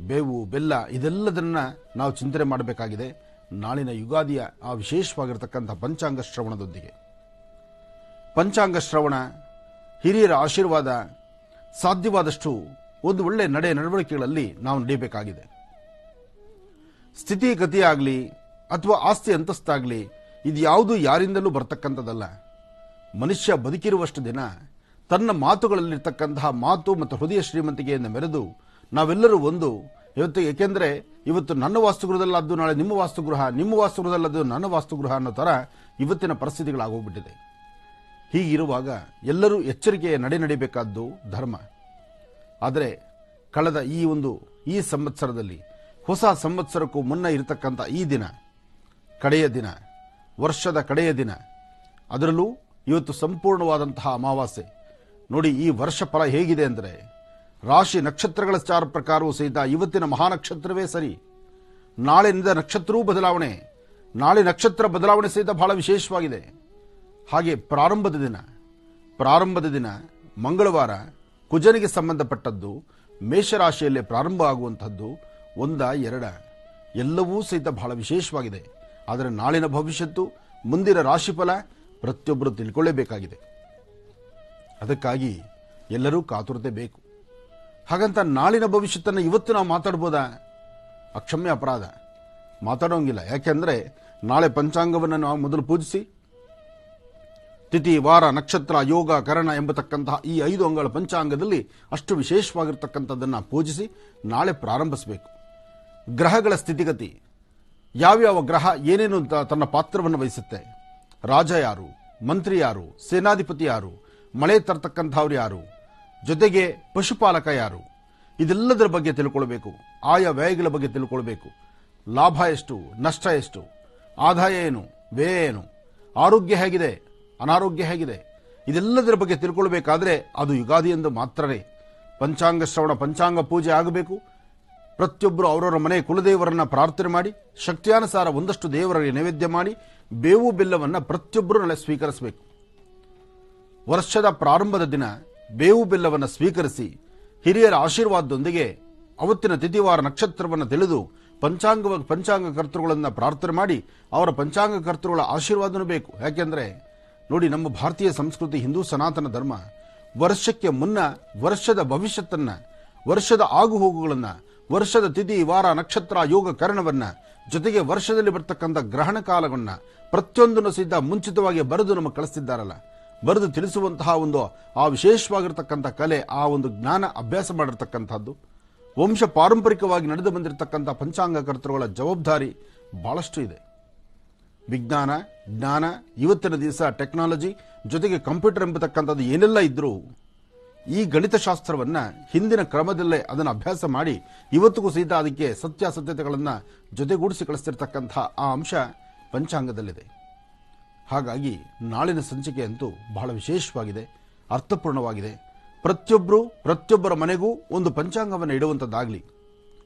ಬೇವು ಬೆಲ್ಲ ಇದೆಲ್ಲದನ್ನ ನಾವು ಚಿಂತನೆ ಮಾಡಬೇಕಾಗಿದೆ ನಾಳಿನ ಯುಗಾದಿಯ ಆ ವಿಶೇಷವಾಗಿರ್ತಕ್ಕಂಥ ಪಂಚಾಂಗ ಶ್ರವಣದೊಂದಿಗೆ. ಪಂಚಾಂಗ ಶ್ರವಣ, ಹಿರಿಯರ ಆಶೀರ್ವಾದ, ಸಾಧ್ಯವಾದಷ್ಟು ಒಂದು ಒಳ್ಳೆ ನಡವಳಿಕೆಗಳಲ್ಲಿ ನಾವು ನಡೆಯಬೇಕಾಗಿದೆ. ಸ್ಥಿತಿಗತಿಯಾಗಲಿ ಅಥವಾ ಆಸ್ತಿ ಅಂತಸ್ತಾಗಲಿ ಇದು ಯಾವುದು ಯಾರಿಂದಲೂ ಬರ್ತಕ್ಕಂಥದ್ದಲ್ಲ. ಮನುಷ್ಯ ಬದುಕಿರುವಷ್ಟು ದಿನ ತನ್ನ ಮಾತುಗಳಲ್ಲಿರ್ತಕ್ಕಂತಹ ಮಾತು ಮತ್ತು ಹೃದಯ ಶ್ರೀಮಂತಿಕೆಯನ್ನು ಮೆರೆದು ನಾವೆಲ್ಲರೂ ಒಂದು ಇವತ್ತು, ಏಕೆಂದರೆ ಇವತ್ತು ನನ್ನ ವಾಸ್ತುಗೃಹದಲ್ಲದ್ದು ನಾಳೆ ನಿಮ್ಮ ವಾಸ್ತುಗೃಹ, ನಿಮ್ಮ ವಾಸ್ತುಗೃಹದಲ್ಲದ್ದು ನನ್ನ ವಾಸ್ತುಗೃಹ ಅನ್ನೋ ಥರ ಇವತ್ತಿನ ಪರಿಸ್ಥಿತಿಗಳಾಗೋಗ್ಬಿಟ್ಟಿದೆ. ಹೀಗಿರುವಾಗ ಎಲ್ಲರೂ ಎಚ್ಚರಿಕೆಯ ನಡಿಬೇಕಾದ್ದು ಧರ್ಮ. ಆದರೆ ಕಳೆದ ಈ ಸಂವತ್ಸರದಲ್ಲಿ ಹೊಸ ಸಂವತ್ಸರಕ್ಕೂ ಮುನ್ನ ಇರತಕ್ಕಂಥ ಈ ದಿನ, ಕಡೆಯ ದಿನ, ವರ್ಷದ ಕಡೆಯ ದಿನ, ಅದರಲ್ಲೂ ಇವತ್ತು ಸಂಪೂರ್ಣವಾದಂತಹ ಅಮಾವಾಸ್ಯೆ. ನೋಡಿ, ಈ ವರ್ಷ ಫಲ ಹೇಗಿದೆ ಅಂದರೆ ರಾಶಿ ನಕ್ಷತ್ರಗಳ ಚಾರ ಪ್ರಕಾರವೂ ಸಹಿತ ಇವತ್ತಿನ ಮಹಾನಕ್ಷತ್ರವೇ ಸರಿ. ನಾಳೆಯಿಂದ ನಕ್ಷತ್ರವೂ ಬದಲಾವಣೆ, ನಾಳೆ ನಕ್ಷತ್ರ ಬದಲಾವಣೆ ಸಹಿತ ಬಹಳ ವಿಶೇಷವಾಗಿದೆ. ಹಾಗೆ ಪ್ರಾರಂಭದ ದಿನ ಮಂಗಳವಾರ ಕುಜನಿಗೆ ಸಂಬಂಧಪಟ್ಟದ್ದು ಮೇಷರಾಶಿಯಲ್ಲೇ ಪ್ರಾರಂಭ ಆಗುವಂಥದ್ದು 1-2 ಎಲ್ಲವೂ ಸಹಿತ ಬಹಳ ವಿಶೇಷವಾಗಿದೆ. ಆದರೆ ನಾಳಿನ ಭವಿಷ್ಯತ್ತು, ಮುಂದಿನ ರಾಶಿಫಲ ಪ್ರತಿಯೊಬ್ಬರು ತಿಳ್ಕೊಳ್ಳೇಬೇಕಾಗಿದೆ. ಅದಕ್ಕಾಗಿ ಎಲ್ಲರೂ ಕಾತುರತೆ ಬೇಕು. ಹಾಗಂತ ನಾಳಿನ ಭವಿಷ್ಯತ್ತನ್ನು ಇವತ್ತು ನಾವು ಮಾತಾಡ್ಬೋದಾ? ಅಕ್ಷಮ್ಯ ಅಪರಾಧ, ಮಾತಾಡೋಂಗಿಲ್ಲ. ಯಾಕೆಂದರೆ ನಾಳೆ ಪಂಚಾಂಗವನ್ನು ನಾವು ಮೊದಲು ಪೂಜಿಸಿ, ತಿಥಿ ವಾರ ನಕ್ಷತ್ರ ಯೋಗ ಕರಣ ಎಂಬತಕ್ಕಂತಹ ಈ 5 ಅಂಗಳ ಪಂಚಾಂಗದಲ್ಲಿ ಅಷ್ಟು ವಿಶೇಷವಾಗಿರ್ತಕ್ಕಂಥದ್ದನ್ನು ಪೂಜಿಸಿ ನಾಳೆ ಪ್ರಾರಂಭಿಸಬೇಕು. ಗ್ರಹಗಳ ಸ್ಥಿತಿಗತಿ, ಯಾವ್ಯಾವ ಗ್ರಹ ಏನೇನು ತನ್ನ ಪಾತ್ರವನ್ನು ವಹಿಸುತ್ತೆ, ರಾಜ ಯಾರು, ಮಂತ್ರಿ ಯಾರು, ಸೇನಾಧಿಪತಿ ಯಾರು, ಮಳೆ ತರ್ತಕ್ಕಂಥವ್ರು ಯಾರು, ಜೊತೆಗೆ ಪಶುಪಾಲಕ ಯಾರು, ಇದೆಲ್ಲದರ ಬಗ್ಗೆ ತಿಳ್ಕೊಳ್ಬೇಕು. ಆಯಾ ವ್ಯಯಗಳ ಬಗ್ಗೆ ತಿಳ್ಕೊಳ್ಬೇಕು. ಲಾಭ ಎಷ್ಟು, ನಷ್ಟ ಎಷ್ಟು, ಆದಾಯ ಏನು, ವ್ಯಯ ಏನು, ಆರೋಗ್ಯ ಹೇಗಿದೆ, ಅನಾರೋಗ್ಯ ಹೇಗಿದೆ, ಇದೆಲ್ಲದರ ಬಗ್ಗೆ ತಿಳ್ಕೊಳ್ಬೇಕಾದ್ರೆ ಅದು ಯುಗಾದಿ ಎಂದು ಮಾತ್ರವೇ. ಪಂಚಾಂಗ ಶ್ರವಣ, ಪಂಚಾಂಗ ಪೂಜೆ ಆಗಬೇಕು. ಪ್ರತಿಯೊಬ್ಬರು ಅವರವರ ಮನೆ ಕುಲದೇವರನ್ನ ಪ್ರಾರ್ಥನೆ ಮಾಡಿ, ಶಕ್ತಿಯಾನುಸಾರ ಒಂದಷ್ಟು ದೇವರಿಗೆ ನೈವೇದ್ಯ ಮಾಡಿ, ಬೇವು ಬೆಲ್ಲವನ್ನು ಪ್ರತಿಯೊಬ್ಬರು ನಾಳೆ ಸ್ವೀಕರಿಸಬೇಕು. ವರ್ಷದ ಪ್ರಾರಂಭದ ದಿನ ಬೇವು ಬೆಲ್ಲವನ್ನು ಸ್ವೀಕರಿಸಿ ಹಿರಿಯರ ಆಶೀರ್ವಾದದೊಂದಿಗೆ ಅವತ್ತಿನ ತಿಥಿವಾರ ನಕ್ಷತ್ರವನ್ನು ತಿಳಿದು ಪಂಚಾಂಗ ಕರ್ತೃಗಳನ್ನು ಪ್ರಾರ್ಥನೆ ಮಾಡಿ ಅವರ ಪಂಚಾಂಗ ಕರ್ತೃಗಳ ಆಶೀರ್ವಾದನೂ ಬೇಕು. ಯಾಕೆಂದರೆ ನೋಡಿ, ನಮ್ಮ ಭಾರತೀಯ ಸಂಸ್ಕೃತಿ, ಹಿಂದೂ ಸನಾತನ ಧರ್ಮ ವರ್ಷಕ್ಕೆ ಮುನ್ನ ವರ್ಷದ ಭವಿಷ್ಯತ್ತನ್ನ, ವರ್ಷದ ಆಗುಹೋಗುಗಳನ್ನ, ವರ್ಷದ ತಿಥಿ ವಾರ ನಕ್ಷತ್ರ ಯೋಗ ಕರಣವನ್ನ, ಜೊತೆಗೆ ವರ್ಷದಲ್ಲಿ ಬರ್ತಕ್ಕಂಥ ಗ್ರಹಣ ಕಾಲವನ್ನ ಪ್ರತಿಯೊಂದನ್ನು ಸಹಿತ ಮುಂಚಿತವಾಗಿ ಬರೆದು ನಮಗೆ ಕಳಿಸ್ತಿದ್ದಾರಲ್ಲ. ಬರೆದು ತಿಳಿಸುವಂತಹ ಒಂದು ಆ ವಿಶೇಷವಾಗಿರ್ತಕ್ಕಂಥ ಕಲೆ, ಆ ಒಂದು ಜ್ಞಾನ ಅಭ್ಯಾಸ ಮಾಡಿರ್ತಕ್ಕಂಥದ್ದು ವಂಶ ಪಾರಂಪರಿಕವಾಗಿ ನಡೆದು ಬಂದಿರತಕ್ಕಂಥ ಪಂಚಾಂಗ ಕರ್ತೃಗಳ ಜವಾಬ್ದಾರಿ ಬಹಳಷ್ಟು ಇದೆ. ವಿಜ್ಞಾನ, ಜ್ಞಾನ, ಇವತ್ತಿನ ದಿವಸ ಟೆಕ್ನಾಲಜಿ, ಜೊತೆಗೆ ಕಂಪ್ಯೂಟರ್ ಎಂಬತಕ್ಕಂಥದ್ದು ಏನೆಲ್ಲ ಇದ್ರೂ ಈ ಗಣಿತಶಾಸ್ತ್ರವನ್ನ ಹಿಂದಿನ ಕ್ರಮದಲ್ಲೇ ಅದನ್ನು ಅಭ್ಯಾಸ ಮಾಡಿ ಇವತ್ತಿಗೂ ಸಹಿತ ಅದಕ್ಕೆ ಸತ್ಯಾಸತ್ಯತೆಗಳನ್ನು ಜೊತೆಗೂಡಿಸಿ ಕಳಿಸ್ತಿರ್ತಕ್ಕಂಥ ಆ ಅಂಶ ಪಂಚಾಂಗದಲ್ಲಿದೆ. ಹಾಗಾಗಿ ನಾಳಿನ ಸಂಚಿಕೆ ಅಂತೂ ಬಹಳ ವಿಶೇಷವಾಗಿದೆ, ಅರ್ಥಪೂರ್ಣವಾಗಿದೆ. ಪ್ರತಿಯೊಬ್ಬರ ಮನೆಗೂ ಒಂದು ಪಂಚಾಂಗವನ್ನು ಇಡುವಂಥದ್ದಾಗಲಿ.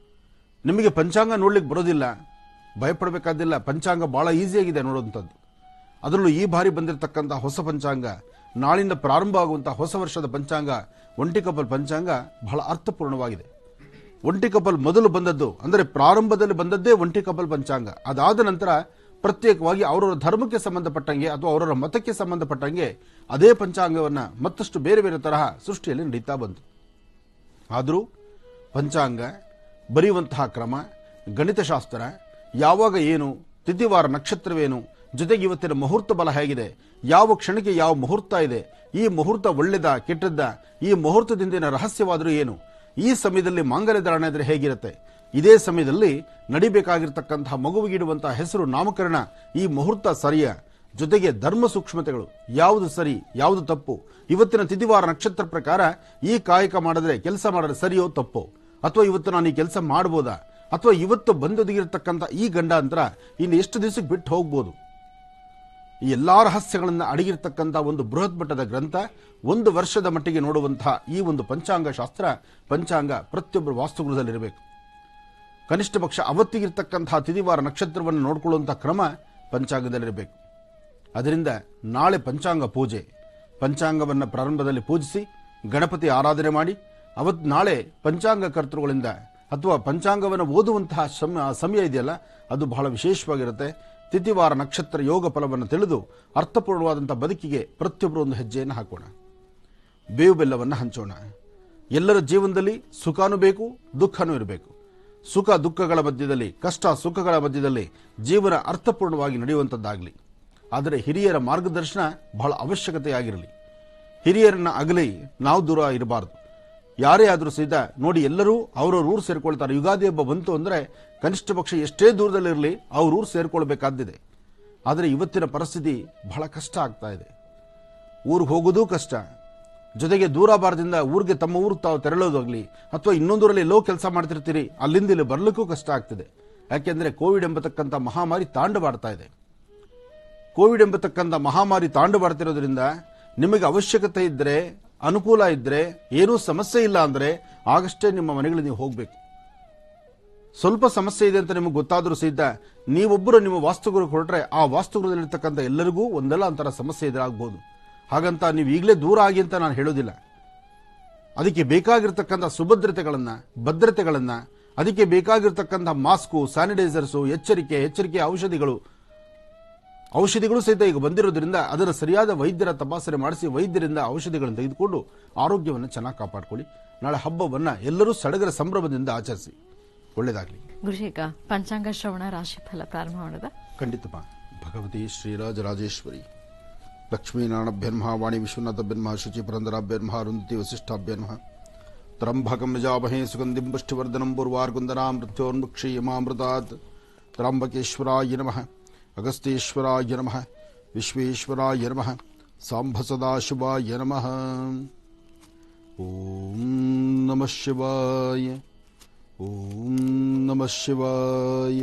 ನಿಮಗೆ ಪಂಚಾಂಗ ನೋಡ್ಲಿಕ್ಕೆ ಬರೋದಿಲ್ಲ, ಭಯಪಡಬೇಕಾದಿಲ್ಲ. ಪಂಚಾಂಗ ಬಹಳ ಈಸಿಯಾಗಿದೆ ನೋಡುವಂಥದ್ದು. ಅದರಲ್ಲೂ ಈ ಬಾರಿ ಬಂದಿರತಕ್ಕಂಥ ಹೊಸ ಪಂಚಾಂಗ, ನಾಳಿಂದ ಪ್ರಾರಂಭ ಆಗುವಂತಹ ಹೊಸ ವರ್ಷದ ಪಂಚಾಂಗ, ಒಂಟಿಕಪಲ್ ಪಂಚಾಂಗ ಬಹಳ ಅರ್ಥಪೂರ್ಣವಾಗಿದೆ. ಒಂಟಿಕಪಲ್ ಮೊದಲು ಬಂದದ್ದು, ಅಂದರೆ ಪ್ರಾರಂಭದಲ್ಲಿ ಬಂದದ್ದೇ ಒಂಟಿಕಪಲ್ ಪಂಚಾಂಗ. ಅದಾದ ನಂತರ ಪ್ರತ್ಯೇಕವಾಗಿ ಅವರವರ ಧರ್ಮಕ್ಕೆ ಸಂಬಂಧಪಟ್ಟಂಗೆ ಅಥವಾ ಅವರವರ ಮತಕ್ಕೆ ಸಂಬಂಧಪಟ್ಟಂಗೆ ಅದೇ ಪಂಚಾಂಗವನ್ನು ಮತ್ತಷ್ಟು ಬೇರೆ ಬೇರೆ ತರಹ ಸೃಷ್ಟಿಯಲ್ಲಿ ನಡೀತಾ ಬಂತು. ಆದರೂ ಪಂಚಾಂಗ, ಬರೆಯುವಂತಹ ಕ್ರಮ, ಗಣಿತಶಾಸ್ತ್ರ, ಯಾವಾಗ ಏನು, ತಿಥಿವಾರ ನಕ್ಷತ್ರವೇನು, ಜೊತೆಗೆ ಇವತ್ತಿನ ಮುಹೂರ್ತ ಬಲ ಹೇಗಿದೆ, ಯಾವ ಕ್ಷಣಕ್ಕೆ ಯಾವ ಮುಹೂರ್ತ ಇದೆ, ಈ ಮುಹೂರ್ತ ಒಳ್ಳೆದ ಕೆಟ್ಟದ್ದ, ಈ ಮುಹೂರ್ತದಿಂದಿನ ರಹಸ್ಯವಾದರೂ ಏನು, ಈ ಸಮಯದಲ್ಲಿ ಮಾಂಗಲ್ಯ ಧಾರಣೆ ಆದರೆ ಹೇಗಿರುತ್ತೆ, ಇದೇ ಸಮಯದಲ್ಲಿ ನಡಿಬೇಕಾಗಿರ್ತಕ್ಕಂತಹ ಮಗುವಿಗಿಡುವಂತಹ ಹೆಸರು ನಾಮಕರಣ, ಈ ಮುಹೂರ್ತ ಸರಿಯ, ಜೊತೆಗೆ ಧರ್ಮ ಸೂಕ್ಷ್ಮತೆಗಳು, ಯಾವುದು ಸರಿ ಯಾವುದು ತಪ್ಪು, ಇವತ್ತಿನ ತಿಥಿವಾರ ನಕ್ಷತ್ರ ಪ್ರಕಾರ ಈ ಕಾಯಕ ಮಾಡಿದ್ರೆ, ಕೆಲಸ ಮಾಡಿದ್ರೆ ಸರಿಯೋ ತಪ್ಪೋ, ಅಥವಾ ಇವತ್ತು ನಾನು ಈ ಕೆಲಸ ಮಾಡಬಹುದಾ, ಅಥವಾ ಇವತ್ತು ಬಂದೊದಗಿರತಕ್ಕಂಥ ಈ ಗಂಡಾಂತರ ಇನ್ನು ಎಷ್ಟು ದಿವಸಕ್ಕೆ ಬಿಟ್ಟು ಹೋಗ್ಬೋದು, ಈ ಎಲ್ಲಾ ರಹಸ್ಯಗಳನ್ನು ಅಡಗಿರ್ತಕ್ಕಂಥ ಒಂದು ಬೃಹತ್ ಮಟ್ಟದ ಗ್ರಂಥ, ಒಂದು ವರ್ಷದ ಮಟ್ಟಿಗೆ ನೋಡುವಂತಹ ಈ ಒಂದು ಪಂಚಾಂಗ ಶಾಸ್ತ್ರ, ಪಂಚಾಂಗ ಪ್ರತಿಯೊಬ್ಬರು ವಾಸ್ತುಗೃಹದಲ್ಲಿರಬೇಕು. ಕನಿಷ್ಠ ಪಕ್ಷ ಅವತ್ತಿಗಿರ್ತಕ್ಕಂತಹ ತಿಥಿವಾರ ನಕ್ಷತ್ರವನ್ನು ನೋಡಿಕೊಳ್ಳುವಂತಹ ಕ್ರಮ ಪಂಚಾಂಗದಲ್ಲಿರಬೇಕು. ಅದರಿಂದ ನಾಳೆ ಪಂಚಾಂಗ ಪೂಜೆ, ಪಂಚಾಂಗವನ್ನು ಪ್ರಾರಂಭದಲ್ಲಿ ಪೂಜಿಸಿ ಗಣಪತಿ ಆರಾಧನೆ ಮಾಡಿ, ನಾಳೆ ಪಂಚಾಂಗ ಕರ್ತೃಗಳಿಂದ ಅಥವಾ ಪಂಚಾಂಗವನ್ನು ಓದುವಂತಹ ಸಮಯ ಇದೆಯಲ್ಲ, ಅದು ಬಹಳ ವಿಶೇಷವಾಗಿರುತ್ತೆ. ತಿಥಿವಾರ ನಕ್ಷತ್ರ ಯೋಗ ಫಲವನ್ನು ತಿಳಿದು ಅರ್ಥಪೂರ್ಣವಾದಂಥ ಬದುಕಿಗೆ ಪ್ರತಿಯೊಬ್ಬರು ಒಂದು ಹೆಜ್ಜೆಯನ್ನು ಹಾಕೋಣ, ಬೇವು ಬೆಲ್ಲವನ್ನು ಹಂಚೋಣ. ಎಲ್ಲರ ಜೀವನದಲ್ಲಿ ಸುಖನೂ ಬೇಕು, ದುಃಖನೂ ಇರಬೇಕು. ಸುಖ ದುಃಖಗಳ ಮಧ್ಯದಲ್ಲಿ, ಕಷ್ಟ ಸುಖಗಳ ಮಧ್ಯದಲ್ಲಿ ಜೀವನ ಅರ್ಥಪೂರ್ಣವಾಗಿ ನಡೆಯುವಂಥದ್ದಾಗಲಿ. ಆದರೆ ಹಿರಿಯರ ಮಾರ್ಗದರ್ಶನ ಬಹಳ ಅವಶ್ಯಕತೆಯಾಗಿರಲಿ. ಹಿರಿಯರನ್ನ ಅಗಲಿ ನಾವು ದೂರ ಇರಬಾರದು. ಯಾರೇ ಆದರೂ ಸಹಿತ ನೋಡಿ, ಎಲ್ಲರೂ ಅವರವ್ರ ಊರು ಸೇರ್ಕೊಳ್ತಾರೆ. ಯುಗಾದಿ ಹಬ್ಬ ಬಂತು ಅಂದರೆ ಕನಿಷ್ಠ ಪಕ್ಷ ಎಷ್ಟೇ ದೂರದಲ್ಲಿರಲಿ ಅವ್ರ ಊರು ಸೇರ್ಕೊಳ್ಬೇಕಾದ್ದಿದೆ. ಆದರೆ ಇವತ್ತಿನ ಪರಿಸ್ಥಿತಿ ಬಹಳ ಕಷ್ಟ ಆಗ್ತಾ ಇದೆ. ಊರಿಗೆ ಹೋಗೋದೂ ಕಷ್ಟ, ಜೊತೆಗೆ ದೂರಾಭಾರದಿಂದ ಊರಿಗೆ ತಮ್ಮ ಊರಿಗೆ ತಾವು ತೆರಳೋದಾಗಲಿ ಅಥವಾ ಇನ್ನೊಂದೂರಲ್ಲಿ ಎಲ್ಲೋ ಕೆಲಸ ಮಾಡ್ತಿರ್ತೀರಿ, ಅಲ್ಲಿಂದ ಇಲ್ಲಿ ಬರಲಿಕ್ಕೂ ಕಷ್ಟ ಆಗ್ತಿದೆ. ಯಾಕೆಂದರೆ ಕೋವಿಡ್ ಎಂಬತಕ್ಕಂಥ ಮಹಾಮಾರಿ ತಾಂಡವಾಡ್ತಾ ಇದೆ. ಕೋವಿಡ್ ಎಂಬತಕ್ಕಂಥ ಮಹಾಮಾರಿ ತಾಂಡವಾಡ್ತಿರೋದ್ರಿಂದ ನಿಮಗೆ ಅವಶ್ಯಕತೆ ಇದ್ದರೆ, ಅನುಕೂಲ ಇದ್ದರೆ, ಏನೂ ಸಮಸ್ಯೆ ಇಲ್ಲ ಅಂದರೆ ಆಗಷ್ಟೇ ನಿಮ್ಮ ಮನೆಗಳಿಗೆ ನೀವು ಹೋಗಬೇಕು. ಸ್ವಲ್ಪ ಸಮಸ್ಯೆ ಇದೆ ಅಂತ ನಿಮಗೆ ಗೊತ್ತಾದರೂ ಸಹಿತ ನೀವೊಬ್ಬರು ನಿಮ್ಮ ವಾಸ್ತುಗೃಹಕ್ಕೆ ಹೊರಟ್ರೆ ಆ ವಾಸ್ತುಗೃಹದಲ್ಲಿರ್ತಕ್ಕಂಥ ಎಲ್ಲರಿಗೂ ಒಂದಲ್ಲ ಒಂಥರ ಸಮಸ್ಯೆ ಎದುರಾಗಬಹುದು. ಹಾಗಂತ ನೀವು ಈಗಲೇ ದೂರ ಆಗಿ ಅಂತ ನಾನು ಹೇಳೋದಿಲ್ಲ. ಅದಕ್ಕೆ ಬೇಕಾಗಿರ್ತಕ್ಕಂಥ ಸುಭದ್ರತೆಗಳನ್ನು, ಭದ್ರತೆಗಳನ್ನು, ಅದಕ್ಕೆ ಬೇಕಾಗಿರ್ತಕ್ಕಂಥ ಮಾಸ್ಕು, ಸ್ಯಾನಿಟೈಸರ್ಸು, ಎಚ್ಚರಿಕೆ ಔಷಧಿಗಳು ಸಹಿತ ಈಗ ಬಂದಿರೋದ್ರಿಂದ ಅದರ ಸರಿಯಾದ ವೈದ್ಯರ ತಪಾಸಣೆ ಮಾಡಿಸಿ ವೈದ್ಯರಿಂದ ಔಷಧಿಗಳನ್ನು ತೆಗೆದುಕೊಂಡು ಆರೋಗ್ಯವನ್ನು ಚೆನ್ನಾಗಿ ಕಾಪಾಡಿಕೊಳ್ಳಿ. ನಾಳೆ ಹಬ್ಬವನ್ನು ಎಲ್ಲರೂ ಸಡಗರ ಸಂಭ್ರಮದಿಂದ ಆಚರಿಸಿ. ಒಳ್ಳೆಯದಾಗಲಿ. ಗುರುಶೇಖ, ಪಂಚಾಂಗ ಶ್ರವಣ ರಾಶಿಫಲ ಪ್ರಾರಂಭ ಮಾಡೋದ? ಖಂಡಿತಪ್ಪ. ಭಗವತಿ ಶ್ರೀರಾಜರಾಜೇಶ್ವರಿ ಲಕ್ಷ್ಮೀನಾರಾಯಣಭ್ಯನ್ಮಃ ವಾಣಿ ವಿಶ್ವನಾಥಭ್ಯನ್ಮಃ ಶುಚಿ ಪುರಂದರಾಭ್ಯನ್ಮಃ ಅರುಂಧತಿ ವಸಿಷ್ಠಾಭ್ಯನ್ಮಃ ತ್ರಂಬಕಂ ಯಜಾಮಹೇ ಸುಗಂಧಿಂ ಪುಷ್ಟಿವರ್ಧನಂ ಪೂರ್ವಾರ್ಗುಂದನಾಂ ಮೃತ್ಯೋರ್ಮುಕ್ಷೀಯಮಾಮೃತಾತ್ ತ್ರಂಬಕೇಶ್ವರಾಯ ನಮಃ, ಅಗಸ್ತ್ಯೇಶ್ವರಾಯ ನಮಃ, ವಿಶ್ವೇಶ್ವರಾಯ ನಮಃ, ಸಾಂಬ ಸದಾಶಿವಾಯ ನಮಃ. ಓಂ ನಮಃ ಶಿವಾಯ, ಓಂ ನಮಃ ಶಿವಾಯ.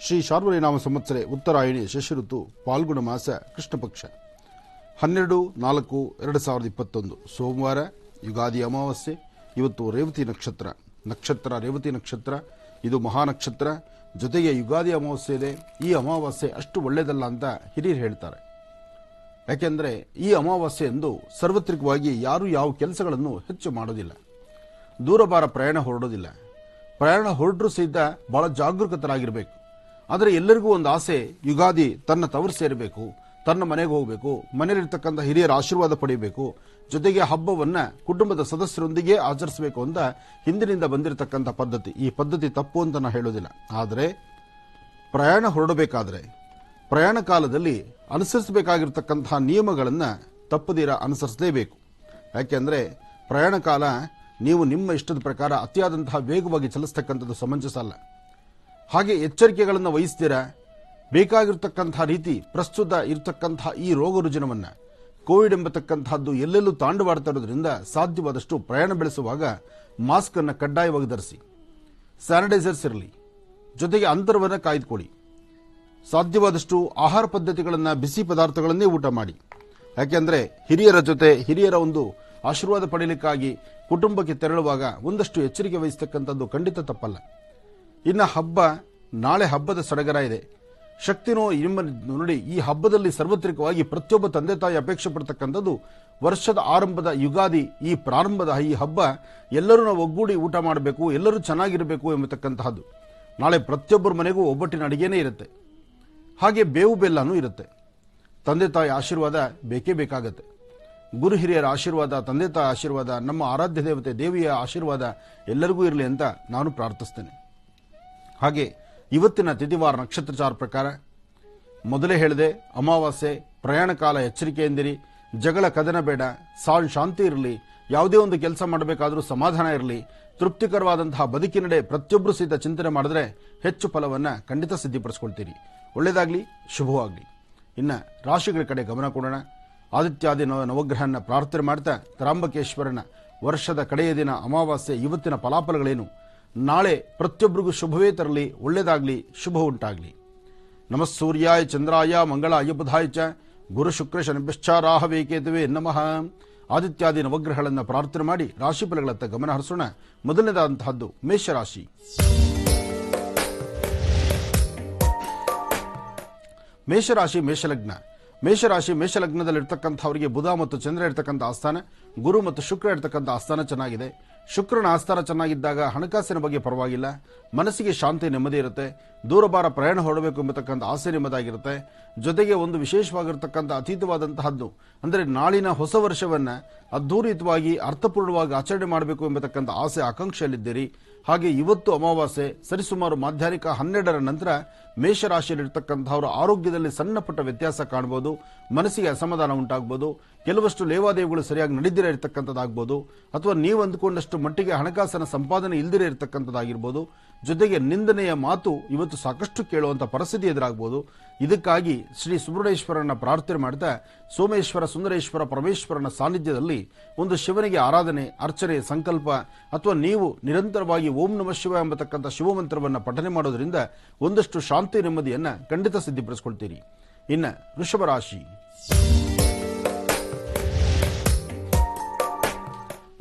ಶ್ರೀ ಶಾರ್ವರಿ ನಾಮ ಸಂವತ್ಸರೆ ಉತ್ತರಾಯಣಿ ಶಶಿ ಋತು ಪಾಲ್ಗುಣ ಮಾಸ ಕೃಷ್ಣ ಪಕ್ಷ 12/4/2021 ಸೋಮವಾರ, ಯುಗಾದಿ ಅಮಾವಾಸ್ಯೆ. ಇವತ್ತು ರೇವತಿ ನಕ್ಷತ್ರ ರೇವತಿ ನಕ್ಷತ್ರ, ಇದು ಮಹಾನಕ್ಷತ್ರ. ಜೊತೆಗೆ ಯುಗಾದಿ ಅಮಾವಾಸ್ಯೆ ಇದೆ. ಈ ಅಮಾವಾಸ್ಯೆ ಅಷ್ಟು ಒಳ್ಳೆಯದಲ್ಲ ಅಂತ ಹಿರಿಯರು ಹೇಳ್ತಾರೆ. ಯಾಕೆಂದರೆ ಈ ಅಮಾವಾಸ್ಯೆ ಎಂದು ಸಾರ್ವತ್ರಿಕವಾಗಿ ಯಾರು ಯಾವ ಕೆಲಸಗಳನ್ನು ಹೆಚ್ಚು ಮಾಡೋದಿಲ್ಲ, ದೂರಭಾರ ಪ್ರಯಾಣ ಹೊರಡೋದಿಲ್ಲ. ಪ್ರಯಾಣ ಹೊರಡ್ರೂ ಸಹಿತ ಬಹಳ ಜಾಗರೂಕತರಾಗಿರಬೇಕು. ಆದರೆ ಎಲ್ಲರಿಗೂ ಒಂದು ಆಸೆ, ಯುಗಾದಿ ತನ್ನ ತವರು ಸೇರಬೇಕು, ತನ್ನ ಮನೆಗೆ ಹೋಗಬೇಕು, ಮನೆಯಲ್ಲಿರ್ತಕ್ಕಂಥ ಹಿರಿಯರ ಆಶೀರ್ವಾದ ಪಡೆಯಬೇಕು, ಜೊತೆಗೆ ಹಬ್ಬವನ್ನ ಕುಟುಂಬದ ಸದಸ್ಯರೊಂದಿಗೆ ಆಚರಿಸಬೇಕು ಅಂತ ಹಿಂದಿನಿಂದ ಬಂದಿರತಕ್ಕಂಥ ಪದ್ಧತಿ. ಈ ಪದ್ಧತಿ ತಪ್ಪು ಅಂತ ನಾನು ಹೇಳೋದಿಲ್ಲ. ಆದರೆ ಪ್ರಯಾಣ ಹೊರಡಬೇಕಾದ್ರೆ ಪ್ರಯಾಣ ಕಾಲದಲ್ಲಿ ಅನುಸರಿಸಬೇಕಾಗಿರ್ತಕ್ಕಂತಹ ನಿಯಮಗಳನ್ನು ತಪ್ಪದಿರ ಅನುಸರಿಸಲೇಬೇಕು. ಯಾಕೆಂದರೆ ಪ್ರಯಾಣ ಕಾಲ ನೀವು ನಿಮ್ಮ ಇಷ್ಟದ ಪ್ರಕಾರ ಅತಿಯಾದಂತಹ ವೇಗವಾಗಿ ಚಲಿಸ್ತಕ್ಕಂಥದ್ದು ಸಮಂಜಸ ಅಲ್ಲ. ಹಾಗೆ ಎಚ್ಚರಿಕೆಗಳನ್ನು ವಹಿಸ್ತೀರ ಬೇಕಾಗಿರ್ತಕ್ಕಂಥ ರೀತಿ ಪ್ರಸ್ತುತ ಇರತಕ್ಕಂತಹ ಈ ರೋಗ ರುಜಿನವನ್ನು ಕೋವಿಡ್ ಎಂಬತಕ್ಕಂತಹದ್ದು ಎಲ್ಲೆಲ್ಲೂ ತಾಂಡವಾಡ್ತಾ ಇರೋದ್ರಿಂದ ಸಾಧ್ಯವಾದಷ್ಟು ಪ್ರಯಾಣ ಬೆಳೆಸುವಾಗ ಮಾಸ್ಕ್ ಅನ್ನು ಕಡ್ಡಾಯವಾಗಿ ಧರಿಸಿ, ಸ್ಯಾನಿಟೈಸರ್ಸ್ ಇರಲಿ, ಜೊತೆಗೆ ಅಂತರವನ್ನು ಕಾಯ್ದುಕೊಳ್ಳಿ. ಸಾಧ್ಯವಾದಷ್ಟು ಆಹಾರ ಪದ್ಧತಿಗಳನ್ನು, ಬಿಸಿ ಪದಾರ್ಥಗಳನ್ನೇ ಊಟ ಮಾಡಿ. ಯಾಕೆಂದರೆ ಹಿರಿಯರ ಜೊತೆ ಹಿರಿಯರ ಒಂದು ಆಶೀರ್ವಾದ ಪಡೆಯಲಿಕ್ಕಾಗಿ ಕುಟುಂಬಕ್ಕೆ ತೆರಳುವಾಗ ಒಂದಷ್ಟು ಎಚ್ಚರಿಕೆ ವಹಿಸತಕ್ಕಂಥದ್ದು ಖಂಡಿತ ತಪ್ಪಲ್ಲ. ಇನ್ನು ಹಬ್ಬ, ನಾಳೆ ಹಬ್ಬದ ಸಡಗರ ಇದೆ. ಶಕ್ತಿನೋ ನಿಮ್ಮ ನೋಡಿ, ಈ ಹಬ್ಬದಲ್ಲಿ ಸಾರ್ವತ್ರಿಕವಾಗಿ ಪ್ರತಿಯೊಬ್ಬ ತಂದೆ ತಾಯಿ ಅಪೇಕ್ಷೆ ಪಡ್ತಕ್ಕಂಥದ್ದು ವರ್ಷದ ಆರಂಭದ ಯುಗಾದಿ, ಈ ಪ್ರಾರಂಭದ ಈ ಹಬ್ಬ ಎಲ್ಲರೂ ನಾವು ಒಗ್ಗೂಡಿ ಊಟ ಮಾಡಬೇಕು, ಎಲ್ಲರೂ ಚೆನ್ನಾಗಿರಬೇಕು ಎಂಬತಕ್ಕಂತಹದ್ದು. ನಾಳೆ ಪ್ರತಿಯೊಬ್ಬರ ಮನೆಗೂ ಒಬ್ಬಟ್ಟಿನ ಅಡಿಗೆನೇ ಇರುತ್ತೆ, ಹಾಗೆ ಬೇವು ಬೆಲ್ಲನೂ ಇರುತ್ತೆ. ತಂದೆ ತಾಯಿ ಆಶೀರ್ವಾದ ಬೇಕೇ ಬೇಕಾಗತ್ತೆ. ಗುರು ಹಿರಿಯರ ಆಶೀರ್ವಾದ, ತಂದೆ ತಾಯಿ ಆಶೀರ್ವಾದ, ನಮ್ಮ ಆರಾಧ್ಯ ದೇವತೆ ದೇವಿಯ ಆಶೀರ್ವಾದ ಎಲ್ಲರಿಗೂ ಇರಲಿ ಅಂತ ನಾನು ಪ್ರಾರ್ಥಿಸ್ತೇನೆ. ಹಾಗೆ ಇವತ್ತಿನ ತಿಥಿವಾರ ನಕ್ಷತ್ರಚಾರ ಪ್ರಕಾರ ಮೊದಲೇ ಹೇಳಿದೆ, ಅಮಾವಾಸ್ಯೆ, ಪ್ರಯಾಣ ಕಾಲ ಎಚ್ಚರಿಕೆಯಿಂದಿರಿ, ಜಗಳ ಕದನ ಬೇಡ, ಶಾಂತಿ ಇರಲಿ, ಯಾವುದೇ ಒಂದು ಕೆಲಸ ಮಾಡಬೇಕಾದ್ರೂ ಸಮಾಧಾನ ಇರಲಿ, ತೃಪ್ತಿಕರವಾದಂತಹ ಬದುಕಿನಡೆ ಪ್ರತಿಯೊಬ್ಬರು ಸಹಿತ ಚಿಂತನೆ ಮಾಡಿದ್ರೆ ಹೆಚ್ಚು ಫಲವನ್ನು ಖಂಡಿತ ಸಿದ್ಧಿಪಡಿಸ್ಕೊಳ್ತೀರಿ. ಒಳ್ಳೆಯದಾಗಲಿ, ಶುಭವಾಗಲಿ. ಇನ್ನು ರಾಶಿಗಳ ಕಡೆ ಗಮನ ಕೊಡೋಣ. ಆದಿತ್ಯಾದಿ ನವಗ್ರಹನ ಪ್ರಾರ್ಥನೆ ಮಾಡ್ತಾ ತ್ರಾಂಬಕೇಶ್ವರನ ವರ್ಷದ ಕಡೆಯ ದಿನ ಅಮಾವಾಸ್ಯೆ ಇವತ್ತಿನ ಫಲಾಫಲಗಳೇನು, ನಾಳೆ ಪ್ರತಿಯೊಬ್ಬರಿಗೂ ಶುಭವೇ ತರಲಿ, ಒಳ್ಳೆಯದಾಗಲಿ, ಶುಭ ಉಂಟಾಗಲಿ. ನಮಃ ಸೂರ್ಯಾಯ ಚಂದ್ರಾಯ ಮಂಗಳಾಯ ಬುಧಾಯ ಚ ಗುರು ಶುಕ್ರ ಶನಿಭ್ಯಶ್ಚ ರಾಹವೇ ಕೇತುವೆ ನಮಃ. ಆದಿತ್ಯಾದಿ ನವಗ್ರಹಗಳನ್ನು ಪ್ರಾರ್ಥನೆ ಮಾಡಿ ರಾಶಿ ಫಲಗಳತ್ತ ಗಮನ ಹರಿಸೋಣ. ಮೊದಲನೇದಾದಂತಹದ್ದು ಮೇಷರಾಶಿ. ಮೇಷರಾಶಿ ಮೇಷಲಗ್ನ. ಮೇಷರಾಶಿ ಮೇಷಲಗ್ನದಲ್ಲಿರ್ತಕ್ಕಂಥವರಿಗೆ ಬುಧ ಮತ್ತು ಚಂದ್ರ ಇರ್ತಕ್ಕಂಥ ಆಸ್ಥಾನ, ಗುರು ಮತ್ತು ಶುಕ್ರ ಇರ್ತಕ್ಕಂಥ ಆಸ್ಥಾನ ಚೆನ್ನಾಗಿದೆ. ಶುಕ್ರನ ಆಸ್ಥಾನ ಚೆನ್ನಾಗಿದ್ದಾಗ ಹಣಕಾಸಿನ ಬಗ್ಗೆ ಪರವಾಗಿಲ್ಲ, ಮನಸ್ಸಿಗೆ ಶಾಂತಿ ನೆಮ್ಮದಿ ಇರುತ್ತೆ. ದೂರಬಾರ ಪ್ರಯಾಣ ಹೊರಡಬೇಕು ಎಂಬತಕ್ಕಂಥ ಆಸೆ ನಿಮ್ಮದಾಗಿರುತ್ತೆ. ಜೊತೆಗೆ ಒಂದು ವಿಶೇಷವಾಗಿರ್ತಕ್ಕಂಥ ಅತೀತವಾದಂತಹದ್ದು ಅಂದರೆ ನಾಳಿನ ಹೊಸ ವರ್ಷವನ್ನ ಅದ್ಧೂರಿತವಾಗಿ ಅರ್ಥಪೂರ್ಣವಾಗಿ ಆಚರಣೆ ಮಾಡಬೇಕು ಎಂಬತಕ್ಕಂಥ ಆಸೆ ಆಕಾಂಕ್ಷೆಯಲ್ಲಿದ್ದೀರಿ. ಹಾಗೆ ಇವತ್ತು ಅಮಾವಾಸ್ಯೆ ಸರಿಸುಮಾರು ಮಧ್ಯಾಹ್ನಿಕ 12ರ ನಂತರ ಮೇಷರಾಶಿಯಲ್ಲಿರ್ತಕ್ಕಂಥವರ ಆರೋಗ್ಯದಲ್ಲಿ ಸಣ್ಣ ಪುಟ್ಟ ವ್ಯತ್ಯಾಸ ಕಾಣಬಹುದು. ಮನಸ್ಸಿಗೆ ಅಸಮಾಧಾನ ಉಂಟಾಗಬಹುದು, ಕೆಲವಷ್ಟು ಲೇವಾದೇವಿಗಳು ಸರಿಯಾಗಿ ನಡೆದಿರ ಇರತಕ್ಕಂಥದ್ದಾಗಬಹುದು, ಅಥವಾ ನೀವು ಅಂದುಕೊಂಡಷ್ಟು ಮಟ್ಟಿಗೆ ಹಣಕಾಸಿನ ಸಂಪಾದನೆ ಇಲ್ದಿರೇ ಇರತಕ್ಕಂಥದ್ದಾಗಿರ್ಬೋದು. ಜೊತೆಗೆ ನಿಂದನೆಯ ಮಾತು ಇವತ್ತು ಸಾಕಷ್ಟು ಕೇಳುವಂಥ ಪರಿಸ್ಥಿತಿ ಎದುರಾಗಬಹುದು. ಇದಕ್ಕಾಗಿ ಶ್ರೀ ಸುಬ್ರಹ್ಮಣ್ಯೇಶ್ವರನ ಪ್ರಾರ್ಥನೆ ಮಾಡ್ತಾ ಸೋಮೇಶ್ವರ, ಸುಂದರೇಶ್ವರ, ಪರಮೇಶ್ವರನ ಸಾನ್ನಿಧ್ಯದಲ್ಲಿ ಒಂದು ಶಿವನಿಗೆ ಆರಾಧನೆ, ಅರ್ಚನೆ, ಸಂಕಲ್ಪ ಅಥವಾ ನೀವು ನಿರಂತರವಾಗಿ ಓಂ ನಮಃ ಶಿವ ಎಂಬತಕ್ಕಂಥ ಶಿವಮಂತ್ರವನ್ನು ಪಠನೆ ಮಾಡೋದ್ರಿಂದ ಒಂದಷ್ಟು ಶಾಂತಿ ನೆಮ್ಮದಿಯನ್ನ ಖಂಡಿತ ಸಿದ್ಧಿಪಡಿಸಿಕೊಳ್ತೀರಿ. ಇನ್ನು ವೃಷಭ ರಾಶಿ.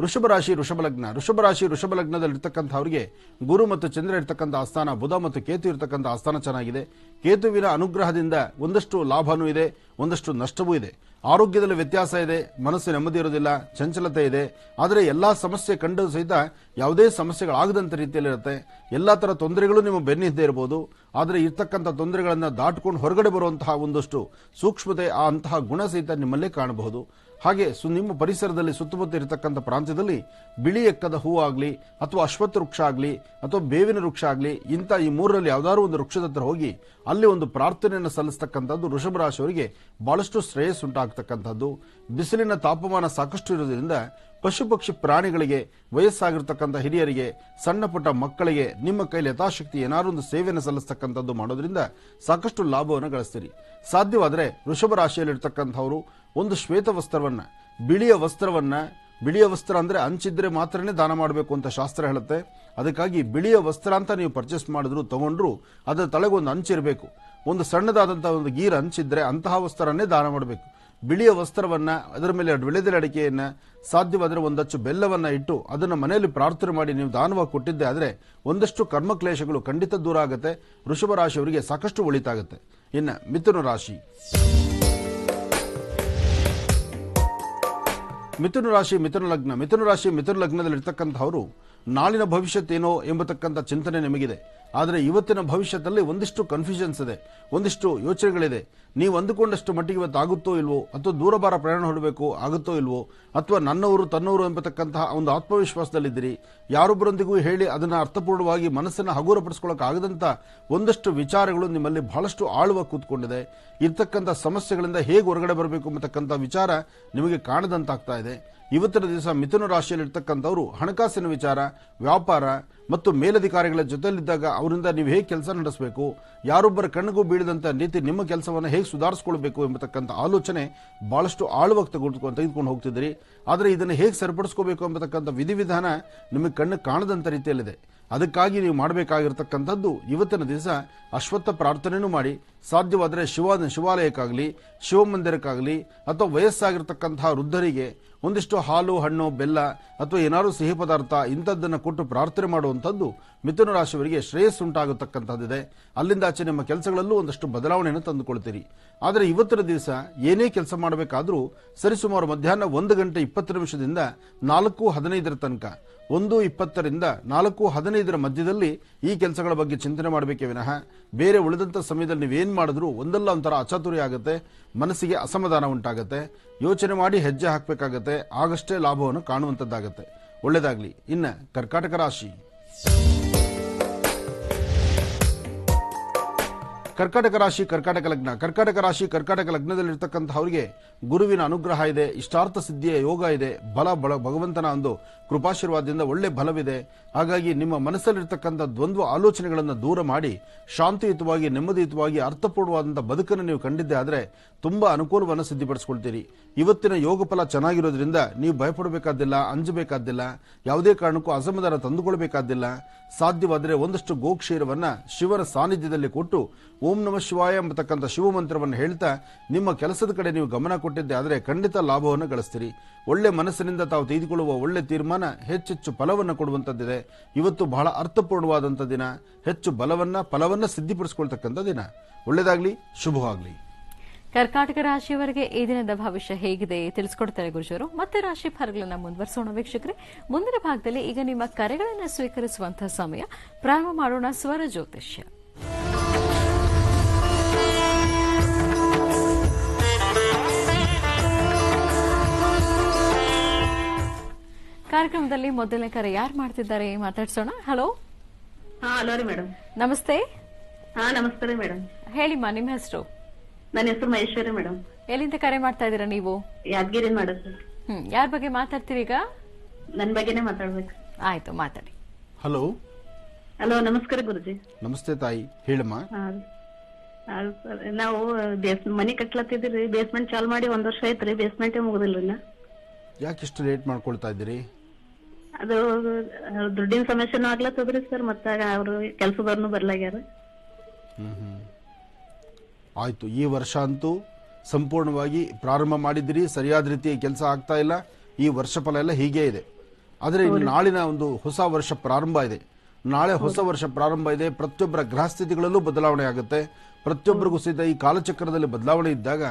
ವೃಷಭ ರಾಶಿ ವೃಷಭ ಲಗ್ನದಲ್ಲಿರ್ತಕ್ಕಂಥವರಿಗೆ ಗುರು ಮತ್ತು ಚಂದ್ರ ಇರ್ತಕ್ಕಂಥ ಆಸ್ಥಾನ, ಬುಧ ಮತ್ತು ಕೇತು ಇರ್ತಕ್ಕಂಥ ಆಸ್ಥಾನ ಚೆನ್ನಾಗಿದೆ. ಕೇತುವಿನ ಅನುಗ್ರಹದಿಂದ ಒಂದಷ್ಟು ಲಾಭನೂ ಇದೆ, ಒಂದಷ್ಟು ನಷ್ಟವೂ ಇದೆ. ಆರೋಗ್ಯದಲ್ಲಿ ವ್ಯತ್ಯಾಸ ಇದೆ, ಮನಸ್ಸು ನೆಮ್ಮದಿ ಇರೋದಿಲ್ಲ, ಚಂಚಲತೆ ಇದೆ. ಆದರೆ ಎಲ್ಲಾ ಸಮಸ್ಯೆ ಕಂಡು ಸಹಿತ ಯಾವುದೇ ಸಮಸ್ಯೆಗಳಾಗದಂತ ರೀತಿಯಲ್ಲಿರುತ್ತೆ. ಎಲ್ಲಾ ತರ ತೊಂದರೆಗಳು ನಿಮ್ಮ ಬೆನ್ನಿದ್ದೇ ಇರಬಹುದು. ಆದರೆ ಇರ್ತಕ್ಕಂಥ ತೊಂದರೆಗಳನ್ನು ದಾಟ್ಕೊಂಡು ಹೊರಗಡೆ ಬರುವಂತಹ ಒಂದಷ್ಟು ಸೂಕ್ಷ್ಮತೆ, ಆ ಅಂತಹ ಗುಣ ಸಹಿತ ನಿಮ್ಮಲ್ಲೇ ಕಾಣಬಹುದು. ಹಾಗೆ ನಿಮ್ಮ ಪರಿಸರದಲ್ಲಿ ಸುತ್ತಮುತ್ತ ಇರತಕ್ಕಂಥ ಪ್ರಾಂತ್ಯದಲ್ಲಿ ಬಿಳಿ ಎಕ್ಕದ ಹೂ ಆಗಲಿ, ಅಥವಾ ಅಶ್ವತ್ಥ ವೃಕ್ಷ ಆಗಲಿ, ಅಥವಾ ಬೇವಿನ ವೃಕ್ಷ ಆಗಲಿ, ಇಂಥ ಈ ಮೂರರಲ್ಲಿ ಯಾವ್ದಾದ್ರು ಒಂದು ವೃಕ್ಷದ ಹತ್ರ ಹೋಗಿ ಅಲ್ಲಿ ಒಂದು ಪ್ರಾರ್ಥನೆಯನ್ನು ಸಲ್ಲಿಸ್ತಕ್ಕಂಥದ್ದು ವೃಷಭ ರಾಶಿಯವರಿಗೆ ಬಹಳಷ್ಟು ಶ್ರೇಯಸ್ ಉಂಟಾಗ್ತಕ್ಕಂಥದ್ದು. ಬಿಸಿಲಿನ ತಾಪಮಾನ ಸಾಕಷ್ಟು ಇರೋದ್ರಿಂದ ಪಶು ಪಕ್ಷಿ ಪ್ರಾಣಿಗಳಿಗೆ, ವಯಸ್ಸಾಗಿರ್ತಕ್ಕಂಥ ಹಿರಿಯರಿಗೆ, ಸಣ್ಣ ಪುಟ್ಟ ಮಕ್ಕಳಿಗೆ ನಿಮ್ಮ ಕೈಲಿ ಯಥಾಶಕ್ತಿ ಏನಾದ್ರು ಒಂದು ಸೇವೆಯನ್ನು ಸಲ್ಲಿಸ್ತಕ್ಕಂಥದ್ದು ಮಾಡೋದ್ರಿಂದ ಸಾಕಷ್ಟು ಲಾಭವನ್ನು ಗಳಿಸ್ತೀರಿ. ಸಾಧ್ಯವಾದರೆ ವೃಷಭ ರಾಶಿಯಲ್ಲಿರ್ತಕ್ಕಂಥವರು ಒಂದು ಶ್ವೇತ ವಸ್ತ್ರವನ್ನ, ಬಿಳಿಯ ವಸ್ತ್ರ ಅಂದ್ರೆ ಅಂಚಿದ್ರೆ ಮಾತ್ರನೇ ದಾನ ಮಾಡಬೇಕು ಅಂತ ಶಾಸ್ತ್ರ ಹೇಳುತ್ತೆ. ಅದಕ್ಕಾಗಿ ಬಿಳಿಯ ವಸ್ತ್ರ ಅಂತ ನೀವು ಪರ್ಚೇಸ್ ಮಾಡಿದ್ರು, ತಗೊಂಡ್ರು, ಅದರ ತಲೆಗೆ ಒಂದು ಅಂಚಿರಬೇಕು. ಒಂದು ಸಣ್ಣದಾದಂತಹ ಒಂದು ಗೀರ ಅಂಚಿದ್ರೆ ಅಂತಹ ವಸ್ತ್ರನೇ ದಾನ ಮಾಡಬೇಕು. ಬಿಳಿಯ ವಸ್ತ್ರವನ್ನ, ಅದರ ಮೇಲೆ ವಿಳೆದೆಲೆ ಅಡಿಕೆಯನ್ನ, ಸಾಧ್ಯವಾದರೆ ಒಂದಚ್ಚು ಬೆಲ್ಲವನ್ನ ಇಟ್ಟು ಅದನ್ನು ಮನೆಯಲ್ಲಿ ಪ್ರಾರ್ಥನೆ ಮಾಡಿ ನೀವು ದಾನವಾಗಿ ಕೊಟ್ಟಿದ್ದೆ ಆದರೆ ಒಂದಷ್ಟು ಕರ್ಮಕ್ಲೇಶಗಳು ಖಂಡಿತ ದೂರ ಆಗುತ್ತೆ. ವೃಷಭ ರಾಶಿಯವರಿಗೆ ಸಾಕಷ್ಟು ಒಳಿತಾಗುತ್ತೆ. ಇನ್ನು ಮಿಥುನ ರಾಶಿ. ಮಿಥುನ ಲಗ್ನದಲ್ಲಿ ಇರ್ತಕ್ಕಂಥವರು ನಾಳಿನ ಭವಿಷ್ಯತ್ತೇನೋ ಎಂಬತಕ್ಕಂಥ ಚಿಂತನೆ ನಿಮಗಿದೆ. ಆದರೆ ಇವತ್ತಿನ ಭವಿಷ್ಯದಲ್ಲಿ ಒಂದಿಷ್ಟು ಕನ್ಫ್ಯೂಷನ್ಸ್ ಇದೆ, ಒಂದಿಷ್ಟು ಯೋಚನೆಗಳಿದೆ. ನೀವು ಅಂದುಕೊಂಡಷ್ಟು ಮಟ್ಟಿಗೆ ಇವತ್ತು ಆಗುತ್ತೋ ಇಲ್ವೋ, ಅಥವಾ ದೂರಭಾರ ಪ್ರಯಾಣ ಹೊರಡಬೇಕು ಆಗುತ್ತೋ ಇಲ್ವೋ, ಅಥವಾ ನನ್ನವರು ತನ್ನವರು ಎಂಬತಕ್ಕಂತಹ ಒಂದು ಆತ್ಮವಿಶ್ವಾಸದಲ್ಲಿದ್ದೀರಿ. ಯಾರೊಬ್ಬರೊಂದಿಗೂ ಹೇಳಿ ಅದನ್ನು ಅರ್ಥಪೂರ್ಣವಾಗಿ ಮನಸ್ಸನ್ನು ಹಗುರಪಡಿಸ್ಕೊಳ್ಳೋಕ್ಕಾಗದಂಥ ಒಂದಷ್ಟು ವಿಚಾರಗಳು ನಿಮ್ಮಲ್ಲಿ ಬಹಳಷ್ಟು ಆಳವಾಗಿ ಕೂತ್ಕೊಂಡಿದೆ. ಇರ್ತಕ್ಕಂಥ ಸಮಸ್ಯೆಗಳಿಂದ ಹೇಗೆ ಹೊರಗಡೆ ಬರಬೇಕು ಎಂಬತಕ್ಕಂಥ ವಿಚಾರ ನಿಮಗೆ ಕಾಣದಂತಾಗ್ತಾ ಇದೆ. ಇವತ್ತಿನ ದಿವಸ ಮಿಥುನ ರಾಶಿಯಲ್ಲಿರ್ತಕ್ಕಂಥವರು ಹಣಕಾಸಿನ ವಿಚಾರ, ವ್ಯಾಪಾರ ಮತ್ತು ಮೇಲಧಿಕಾರಿಗಳ ಜೊತೆಯಲ್ಲಿದ್ದಾಗ ಅವರಿಂದ ನೀವು ಹೇಗೆ ಕೆಲಸ ನಡೆಸಬೇಕು, ಯಾರೊಬ್ಬರ ಕಣ್ಣಿಗೂ ಬೀಳದಂತ ರೀತಿ ನಿಮ್ಮ ಕೆಲಸವನ್ನು ಹೇಗೆ ಸುಧಾರಿಸಿಕೊಳ್ಬೇಕು ಎಂಬತಕ್ಕಂಥ ಆಲೋಚನೆ ಬಹಳಷ್ಟು ಆಳವಾಗಿ ತೆಗೆದುಕೊಂಡು ಹೋಗ್ತಿದ್ದೀರಿ. ಆದರೆ ಇದನ್ನು ಹೇಗೆ ಸರಿಪಡಿಸ್ಕೋಬೇಕು ಎಂಬತಕ್ಕಂಥ ವಿಧಿವಿಧಾನ ನಿಮಗೆ ಕಣ್ಣು ಕಾಣದಂತ ರೀತಿಯಲ್ಲಿದೆ. ಅದಕ್ಕಾಗಿ ನೀವು ಮಾಡಬೇಕಾಗಿರ್ತಕ್ಕಂಥದ್ದು ಇವತ್ತಿನ ದಿವಸ ಅಶ್ವತ್ಥ ಪ್ರಾರ್ಥನೆಯೂ ಮಾಡಿ, ಸಾಧ್ಯವಾದರೆ ಶಿವಾಲಯಕ್ಕಾಗಲಿ ಶಿವಮಂದಿರಕ್ಕಾಗಲಿ ಅಥವಾ ವಯಸ್ಸಾಗಿರ್ತಕ್ಕಂತಹ ವೃದ್ಧರಿಗೆ ಒಂದಿಷ್ಟು ಹಾಲು, ಹಣ್ಣು, ಬೆಲ್ಲ ಅಥವಾ ಏನಾದರೂ ಸಿಹಿ ಪದಾರ್ಥ ಇಂಥದ್ದನ್ನು ಕೊಟ್ಟು ಪ್ರಾರ್ಥನೆ ಮಾಡುವಂಥದ್ದು ಮಿಥುನ ರಾಶಿಯವರಿಗೆ ಶ್ರೇಯಸ್ಸುಂಟಾಗತಕ್ಕಂಥದ್ದಿದೆ. ಅಲ್ಲಿಂದಾಚೆ ನಿಮ್ಮ ಕೆಲಸಗಳಲ್ಲೂ ಒಂದಷ್ಟು ಬದಲಾವಣೆಯನ್ನು ತಂದುಕೊಳ್ತೀರಿ. ಆದರೆ ಇವತ್ತಿನ ದಿವಸ ಏನೇ ಕೆಲಸ ಮಾಡಬೇಕಾದರೂ ಸರಿಸುಮಾರು ಮಧ್ಯಾಹ್ನ 1:20 4:15 ತನಕ, 1:20 4:15 ಮಧ್ಯದಲ್ಲಿ ಈ ಕೆಲಸಗಳ ಬಗ್ಗೆ ಚಿಂತನೆ ಮಾಡಬೇಕೇ ವಿನಃ ಬೇರೆ ಉಳಿದಂಥ ಸಮಯದಲ್ಲಿ ನೀವೇನು ಮಾಡಿದ್ರೂ ಒಂದಲ್ಲ ಒಂಥರ ಅಚಾತುರ್ಯ ಆಗುತ್ತೆ, ಮನಸ್ಸಿಗೆ ಅಸಮಾಧಾನ ಉಂಟಾಗುತ್ತೆ, ಯೋಚನೆ ಮಾಡಿ ಹೆಜ್ಜೆ ಹಾಕಬೇಕಾಗತ್ತೆ, ಆಗಷ್ಟೇ ಲಾಭವನ್ನು ಕಾಣುವಂಥದ್ದಾಗತ್ತೆ. ಒಳ್ಳೆಯದಾಗಲಿ. ಇನ್ನು ಕರ್ಕಾಟಕ ರಾಶಿ. ಕರ್ಕಾಟಕ ರಾಶಿ, ಕರ್ಕಾಟಕ ಲಗ್ನ. ಕರ್ಕಾಟಕ ರಾಶಿ, ಕರ್ಕಾಟಕ ಲಗ್ನದಲ್ಲಿರ್ತಕ್ಕಂಥವರಿಗೆ ಗುರುವಿನ ಅನುಗ್ರಹ ಇದೆ, ಇಷ್ಟಾರ್ಥ ಸಿದ್ಧಿಯ ಯೋಗ ಇದೆ, ಭಗವಂತನ ಒಂದು ಕೃಪಾಶೀರ್ವಾದದಿಂದ ಒಳ್ಳೆ ಬಲವಿದೆ. ಹಾಗಾಗಿ ನಿಮ್ಮ ಮನಸ್ಸಲ್ಲಿರ್ತಕ್ಕಂಥ ದ್ವಂದ್ವ ಆಲೋಚನೆಗಳನ್ನು ದೂರ ಮಾಡಿ ಶಾಂತಿಯುತವಾಗಿ, ನೆಮ್ಮದಿಯುತವಾಗಿ, ಅರ್ಥಪೂರ್ಣವಾದಂಥ ಬದುಕನ್ನು ನೀವು ಕಂಡಿದ್ದೆ ಆದರೆ ತುಂಬಾ ಅನುಕೂಲವನ್ನು ಸಿದ್ಧಿಪಡಿಸಿಕೊಳ್ತೀರಿ. ಇವತ್ತಿನ ಯೋಗ ಫಲ ಚೆನ್ನಾಗಿರೋದ್ರಿಂದ ನೀವು ಭಯಪಡಬೇಕಾದ್ದಿಲ್ಲ, ಅಂಜಬೇಕಾದ್ದಿಲ್ಲ, ಯಾವುದೇ ಕಾರಣಕ್ಕೂ ಅಸಮಾಧಾನ ತಂದುಕೊಳ್ಬೇಕಾದ್ದಿಲ್ಲ. ಸಾಧ್ಯವಾದರೆ ಒಂದಷ್ಟು ಗೋಕ್ಷೀರವನ್ನ ಶಿವನ ಸಾನ್ನಿಧ್ಯದಲ್ಲಿ ಕೊಟ್ಟು ಓಂ ನಮಃ ಶಿವಾಯ ಎಂಬತಕ್ಕಂಥ ಶಿವಮಂತ್ರವನ್ನು ಹೇಳ್ತಾ ನಿಮ್ಮ ಕೆಲಸದ ಕಡೆ ನೀವು ಗಮನ ಕೊಟ್ಟಿದ್ದೆ ಆದರೆ ಖಂಡಿತ ಲಾಭವನ್ನು ಗಳಿಸ್ತೀರಿ. ಒಳ್ಳೆ ಮನಸ್ಸಿನಿಂದ ತಾವು ತೆಗೆದುಕೊಳ್ಳುವ ಒಳ್ಳೆ ತೀರ್ಮಾನ ಹೆಚ್ಚೆಚ್ಚು ಫಲವನ್ನು ಕೊಡುವಂಥದ್ದಿದೆ. ಇವತ್ತು ಬಹಳ ಅರ್ಥಪೂರ್ಣವಾದಂಥ ದಿನ, ಹೆಚ್ಚು ಫಲವನ್ನ ಸಿದ್ಧಿಪಡಿಸಿಕೊಳ್ತಕ್ಕಂಥ ದಿನ. ಒಳ್ಳೆಯದಾಗಲಿ, ಶುಭವಾಗಲಿ. ಕರ್ಕಾಟಕ ರಾಶಿಯವರಿಗೆ ಈ ದಿನದ ಭವಿಷ್ಯ ಹೇಗಿದೆ ತಿಳಿಸ್ಕೊಡ್ತಾರೆ ಗುರುಜರು. ಮತ್ತೆ ರಾಶಿ ಫಲಗಳನ್ನ ಮುಂದುವರಿಸೋಣ ವೀಕ್ಷಕರೇ. ಮುಂದಿನ ಭಾಗದಲ್ಲಿ ಈಗ ನಿಮ್ಮ ಕರೆಗಳನ್ನು ಸ್ವೀಕರಿಸುವಂತಹ ಸಮಯ. ಪ್ರಾರಂಭ ಮಾಡೋಣ ಸ್ವರ ಜ್ಯೋತಿಷ್ಯ. ಕಾರ್ಯಕ್ರಮದಲ್ಲಿ ಮೊದಲನೇ ಕರೆ ಯಾರು ಮಾಡ್ತಿದ್ದಾರೆ ಮಾತಾಡ್ಸೋಣ. ಹಲೋ. ಹಲೋ ರೀ ಮೇಡಮ್. ನಮಸ್ತೆ. ನಮಸ್ತೆ ರೀ ಮೇಡಮ್. ಹೇಳಿಮ್ಮ, ನಿಮ್ಮ ಹೆಸರು? ನನ್ನ ಹೆಸರು ಮಹೇಶ್ವರಿ ಮೇಡಮ್. ಎಲ್ಲಿಂದ ಕರೆ ಮಾಡ್ತಾ ಇದ್ದೀರಾ ನೀವು? ಯಾದಗಿರಿ ಮಾಡೋದು. ಯಾರ ಬಗ್ಗೆ ಮಾತಾಡ್ತೀರಿ ಈಗ? ನನ್ ಬಗ್ಗೆನೇ ಮಾತಾಡ್ಬೇಕು. ಆಯ್ತು, ಮಾತಾಡಿ. ಹಲೋ. ಹಲೋ, ನಮಸ್ಕಾರ ಗುರುಜಿ. ನಮಸ್ತೆ ತಾಯಿ, ಹೇಳಮ್ಮ. ನಾವು ಮನಿ ಕಟ್ಲತ್ತಿದ್ರಿ, ಬೇಸ್ಮೆಂಟ್ ಚಾಲ್ ಮಾಡಿ 1 ವರ್ಷ ಆಯ್ತ್ರಿ, ಬೇಸ್ಮೆಂಟೇ ಮುಗುದಿಲ್ಲ. ಯಾಕಿಷ್ಟು ಲೇಟ್ ಮಾಡ್ಕೊಳ್ತಾ ಇದ್ದೀರಿ? ಅದು ದುಡ್ಡಿನ ಸಮಸ್ಯೆನೂ ಆಗ್ಲತ್ತದ್ರಿ ಸರ್, ಮತ್ತ ಅವ್ರು ಕೆಲ್ಸದವ್ರನ್ನು ಬರ್ಲಾಗ್ಯಾರ. ಆಯ್ತು, ಈ ವರ್ಷ ಅಂತೂ ಸಂಪೂರ್ಣವಾಗಿ ಪ್ರಾರಂಭ ಮಾಡಿದಿರಿ, ಸರಿಯಾದ ರೀತಿಯ ಕೆಲಸ ಆಗ್ತಾ ಇಲ್ಲ. ಈ ವರ್ಷ ಫಲ ಎಲ್ಲ ಹೀಗೆ ಇದೆ. ಆದರೆ ನಾಳಿನ ಒಂದು ಹೊಸ ವರ್ಷ ಪ್ರಾರಂಭ ಇದೆ. ನಾಳೆ ಹೊಸ ವರ್ಷ ಪ್ರಾರಂಭ ಇದೆ. ಪ್ರತಿಯೊಬ್ಬರ ಗ್ರಹಸ್ಥಿತಿಗಳಲ್ಲೂ ಬದಲಾವಣೆ ಆಗುತ್ತೆ. ಪ್ರತಿಯೊಬ್ಬರಿಗೂ ಸಹಿತ ಈ ಕಾಲಚಕ್ರದಲ್ಲಿ ಬದಲಾವಣೆ ಇದ್ದಾಗ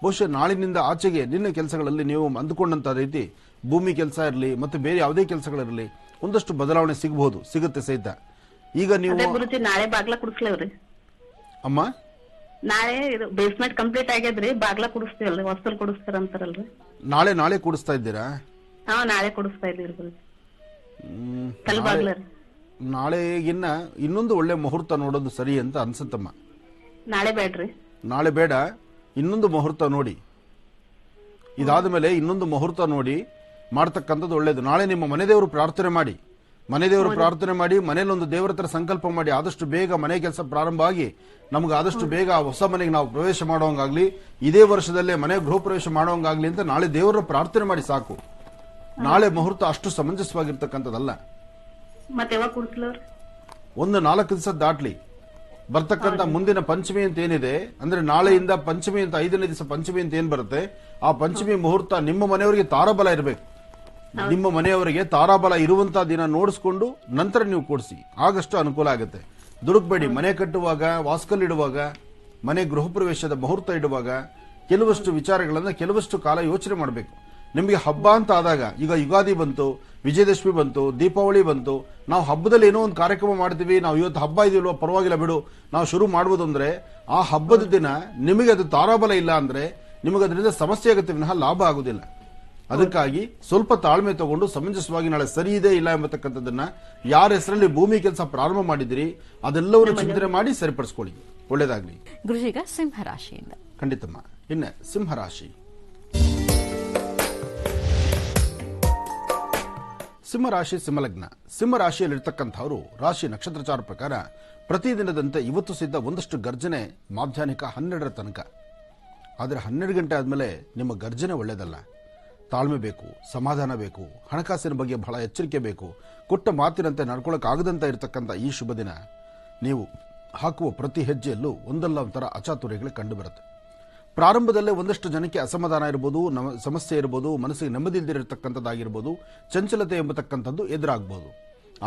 ಬಹುಶಃ ನಾಳಿನಿಂದ ಆಚೆಗೆ ನಿನ್ನ ಕೆಲಸಗಳಲ್ಲಿ ನೀವು ಅಂದುಕೊಂಡಂತ ರೀತಿ ಭೂಮಿ ಕೆಲಸ ಇರಲಿ ಮತ್ತು ಬೇರೆ ಯಾವುದೇ ಕೆಲಸಗಳಿರಲಿ ಒಂದಷ್ಟು ಬದಲಾವಣೆ ಸಿಗುತ್ತೆ ಸಹಿತ. ಈಗ ನೀವು ನಾಳೆ ಬಾಗ್ಲ ಕುಡಿಸ್ಲೇವ್ರಿ ಅಮ್ಮ? ನಾಳೆ ಬೇಸ್ಮೆಂಟ್ ಕಂಪ್ಲೀಟ್ ಆಗ್ಯದ್ರಿ, ಬಾಗ್ಲ ಕುಡಿಸ್ತೀವಲ್ರಿ, ಹೊಸ್ತಲ್ ಕುಡಿಸ್ತಾರ ಅಂತಾರಲ್ರಿ. ನಾಳೆ ಕುಡಿಸ್ತಾ ಇದ್ದೀರಾ? ನಾಳೆ ಕುಡಿಸ್ತಾ ಇದ್ದೀವಿ. ನಾಳೆಗಿನ್ನ ಇನ್ನೊಂದು ಒಳ್ಳೆ ಮುಹೂರ್ತ ನೋಡೋದು ಸರಿ ಅಂತ ಅನ್ಸುತ್ತಮ್ಮ. ನಾಳೆ ಬೇಡ್ರಿ. ನಾಳೆ ಬೇಡ, ಇನ್ನೊಂದು ಮುಹೂರ್ತ ನೋಡಿ. ಇದಾದ ಮೇಲೆ ಇನ್ನೊಂದು ಮುಹೂರ್ತ ನೋಡಿ ಮಾಡ್ತಕ್ಕಂಥದ್ದು ಒಳ್ಳೇದು. ನಾಳೆ ನಿಮ್ಮ ಮನೆದೇವರು ಪ್ರಾರ್ಥನೆ ಮಾಡಿ, ಮನೇಲಿ ಒಂದು ದೇವರ ಹತ್ರ ಸಂಕಲ್ಪ ಮಾಡಿ ಆದಷ್ಟು ಬೇಗ ಮನೆ ಕೆಲಸ ಪ್ರಾರಂಭ ಆಗಿ ನಮ್ಗೆ ಆದಷ್ಟು ಬೇಗ ಹೊಸ ಮನೆಗೆ ನಾವು ಪ್ರವೇಶ ಮಾಡೋಂಗಾಗ್ಲಿ, ಇದೇ ವರ್ಷದಲ್ಲೇ ಮನೆ ಗೃಹ ಪ್ರವೇಶ ಮಾಡೋಂಗಾಗ್ಲಿ ಅಂತ ನಾಳೆ ದೇವರ ಪ್ರಾರ್ಥನೆ ಮಾಡಿ ಸಾಕು. ನಾಳೆ ಮುಹೂರ್ತ ಅಷ್ಟು ಸಮಂಜಸವಾಗಿರ್ತಕ್ಕಂಥದ್ದಲ್ಲ. ಒಂದು 4 ದಿವಸ ದಾಟ್ಲಿ ಬರ್ತಕ್ಕಂಥ ಮುಂದಿನ ಪಂಚಮಿ ಅಂತ ಏನಿದೆ ಅಂದ್ರೆ ನಾಳೆಯಿಂದ ಪಂಚಮಿ ಅಂತ 5ನೇ ದಿವಸ ಪಂಚಮಿ ಅಂತ ಏನ್ ಬರುತ್ತೆ, ಆ ಪಂಚಮಿ ಮುಹೂರ್ತ ನಿಮ್ಮ ಮನೆಯವರಿಗೆ ತಾರಾಬಲ ಇರಬೇಕು. ನಿಮ್ಮ ಮನೆಯವರಿಗೆ ತಾರಾಬಲ ಇರುವಂತಹ ದಿನ ನೋಡಿಸ್ಕೊಂಡು ನಂತರ ನೀವು ಕೂಡಿಸಿ, ಆಗಷ್ಟು ಅನುಕೂಲ ಆಗುತ್ತೆ. ದುಡುಕ್ಬೇಡಿ. ಮನೆ ಕಟ್ಟುವಾಗ, ವಾಸ್ಕಲ್ ಇಡುವಾಗ, ಮನೆ ಗೃಹ ಪ್ರವೇಶದ ಮುಹೂರ್ತ ಇಡುವಾಗ ಕೆಲವಷ್ಟು ವಿಚಾರಗಳನ್ನ ಕೆಲವಷ್ಟು ಕಾಲ ಯೋಚನೆ ಮಾಡಬೇಕು. ನಿಮಗೆ ಹಬ್ಬ ಅಂತ ಆದಾಗ, ಈಗ ಯುಗಾದಿ ಬಂತು, ವಿಜಯದಶಮಿ ಬಂತು, ದೀಪಾವಳಿ ಬಂತು, ನಾವು ಹಬ್ಬದಲ್ಲಿ ಏನೋ ಒಂದು ಕಾರ್ಯಕ್ರಮ ಮಾಡ್ತೀವಿ, ನಾವು ಇವತ್ತು ಹಬ್ಬ ಇದೆಯಲ್ವ ಪರವಾಗಿಲ್ಲ ಬಿಡು ನಾವು ಶುರು ಮಾಡುವುದು ಅಂದ್ರೆ, ಆ ಹಬ್ಬದ ದಿನ ನಿಮಗೆ ಅದು ತಾರಾಬಲ ಇಲ್ಲ ಅಂದ್ರೆ ನಿಮಗೆ ಅದರಿಂದ ಸಮಸ್ಯೆ ಆಗುತ್ತೆ ವಿನಃ ಲಾಭ ಆಗುದಿಲ್ಲ. ಅದಕ್ಕಾಗಿ ಸ್ವಲ್ಪ ತಾಳ್ಮೆ ತಗೊಂಡು ಸಮಂಜಸವಾಗಿ ನಾಳೆ ಸರಿ ಇದೆ ಇಲ್ಲ ಎಂಬತಕ್ಕಂಥದ್ದನ್ನ, ಯಾರ ಹೆಸರಲ್ಲಿ ಭೂಮಿ ಕೆಲಸ ಪ್ರಾರಂಭ ಮಾಡಿದಿರಿ ಅದೆಲ್ಲವನ್ನು ಚಿಂತನೆ ಮಾಡಿ ಸರಿಪಡಿಸ್ಕೊಳ್ಳಿ. ಒಳ್ಳೇದಾಗ್ಲಿ. ಗುರುಜಿಗ ಸಿಂಹರಾಶಿಯಿಂದ. ಖಂಡಿತಮ್ಮ. ಇನ್ನು ಸಿಂಹರಾಶಿ. ಸಿಂಹರಾಶಿ, ಸಿಂಹಲಗ್ನ. ಸಿಂಹರಾಶಿಯಲ್ಲಿರ್ತಕ್ಕಂಥವರು ರಾಶಿ ನಕ್ಷತ್ರಚಾರ ಪ್ರಕಾರ ಪ್ರತಿದಿನದಂತೆ ಇವತ್ತು ಸಿದ್ಧ ಒಂದಷ್ಟು ಗರ್ಜನೆ ಮಾಧ್ಯಾಹ್ನಿಕ 12ರ ತನಕ. ಆದರೆ 12 ಗಂಟೆ ಆದಮೇಲೆ ನಿಮ್ಮ ಗರ್ಜನೆ ಒಳ್ಳೆಯದಲ್ಲ. ತಾಳ್ಮೆ ಬೇಕು, ಸಮಾಧಾನ ಬೇಕು, ಹಣಕಾಸಿನ ಬಗ್ಗೆ ಬಹಳ ಎಚ್ಚರಿಕೆ ಬೇಕು. ಕೊಟ್ಟ ಮಾತಿನಂತೆ ನಡ್ಕೊಳ್ಳೋಕ್ಕಾಗದಂತೆ ಇರತಕ್ಕಂಥ ಈ ಶುಭ ದಿನ ನೀವು ಹಾಕುವ ಪ್ರತಿ ಹೆಜ್ಜೆಯಲ್ಲೂ ಒಂದಲ್ಲ ಒಂಥರ ಅಚಾತುರ್ಯಗಳು ಕಂಡುಬರುತ್ತೆ. ಪ್ರಾರಂಭದಲ್ಲೇ ಒಂದಷ್ಟು ಜನಕ್ಕೆ ಅಸಮಾಧಾನ ಇರ್ಬೋದು, ಸಮಸ್ಯೆ ಇರ್ಬೋದು, ಮನಸ್ಸಿಗೆ ನೆಮ್ಮದಿ ಇಲ್ದಿರತಕ್ಕಂಥದ್ದಾಗಿರ್ಬೋದು, ಚಂಚಲತೆ ಎಂಬತಕ್ಕಂಥದ್ದು ಎದುರಾಗಬಹುದು.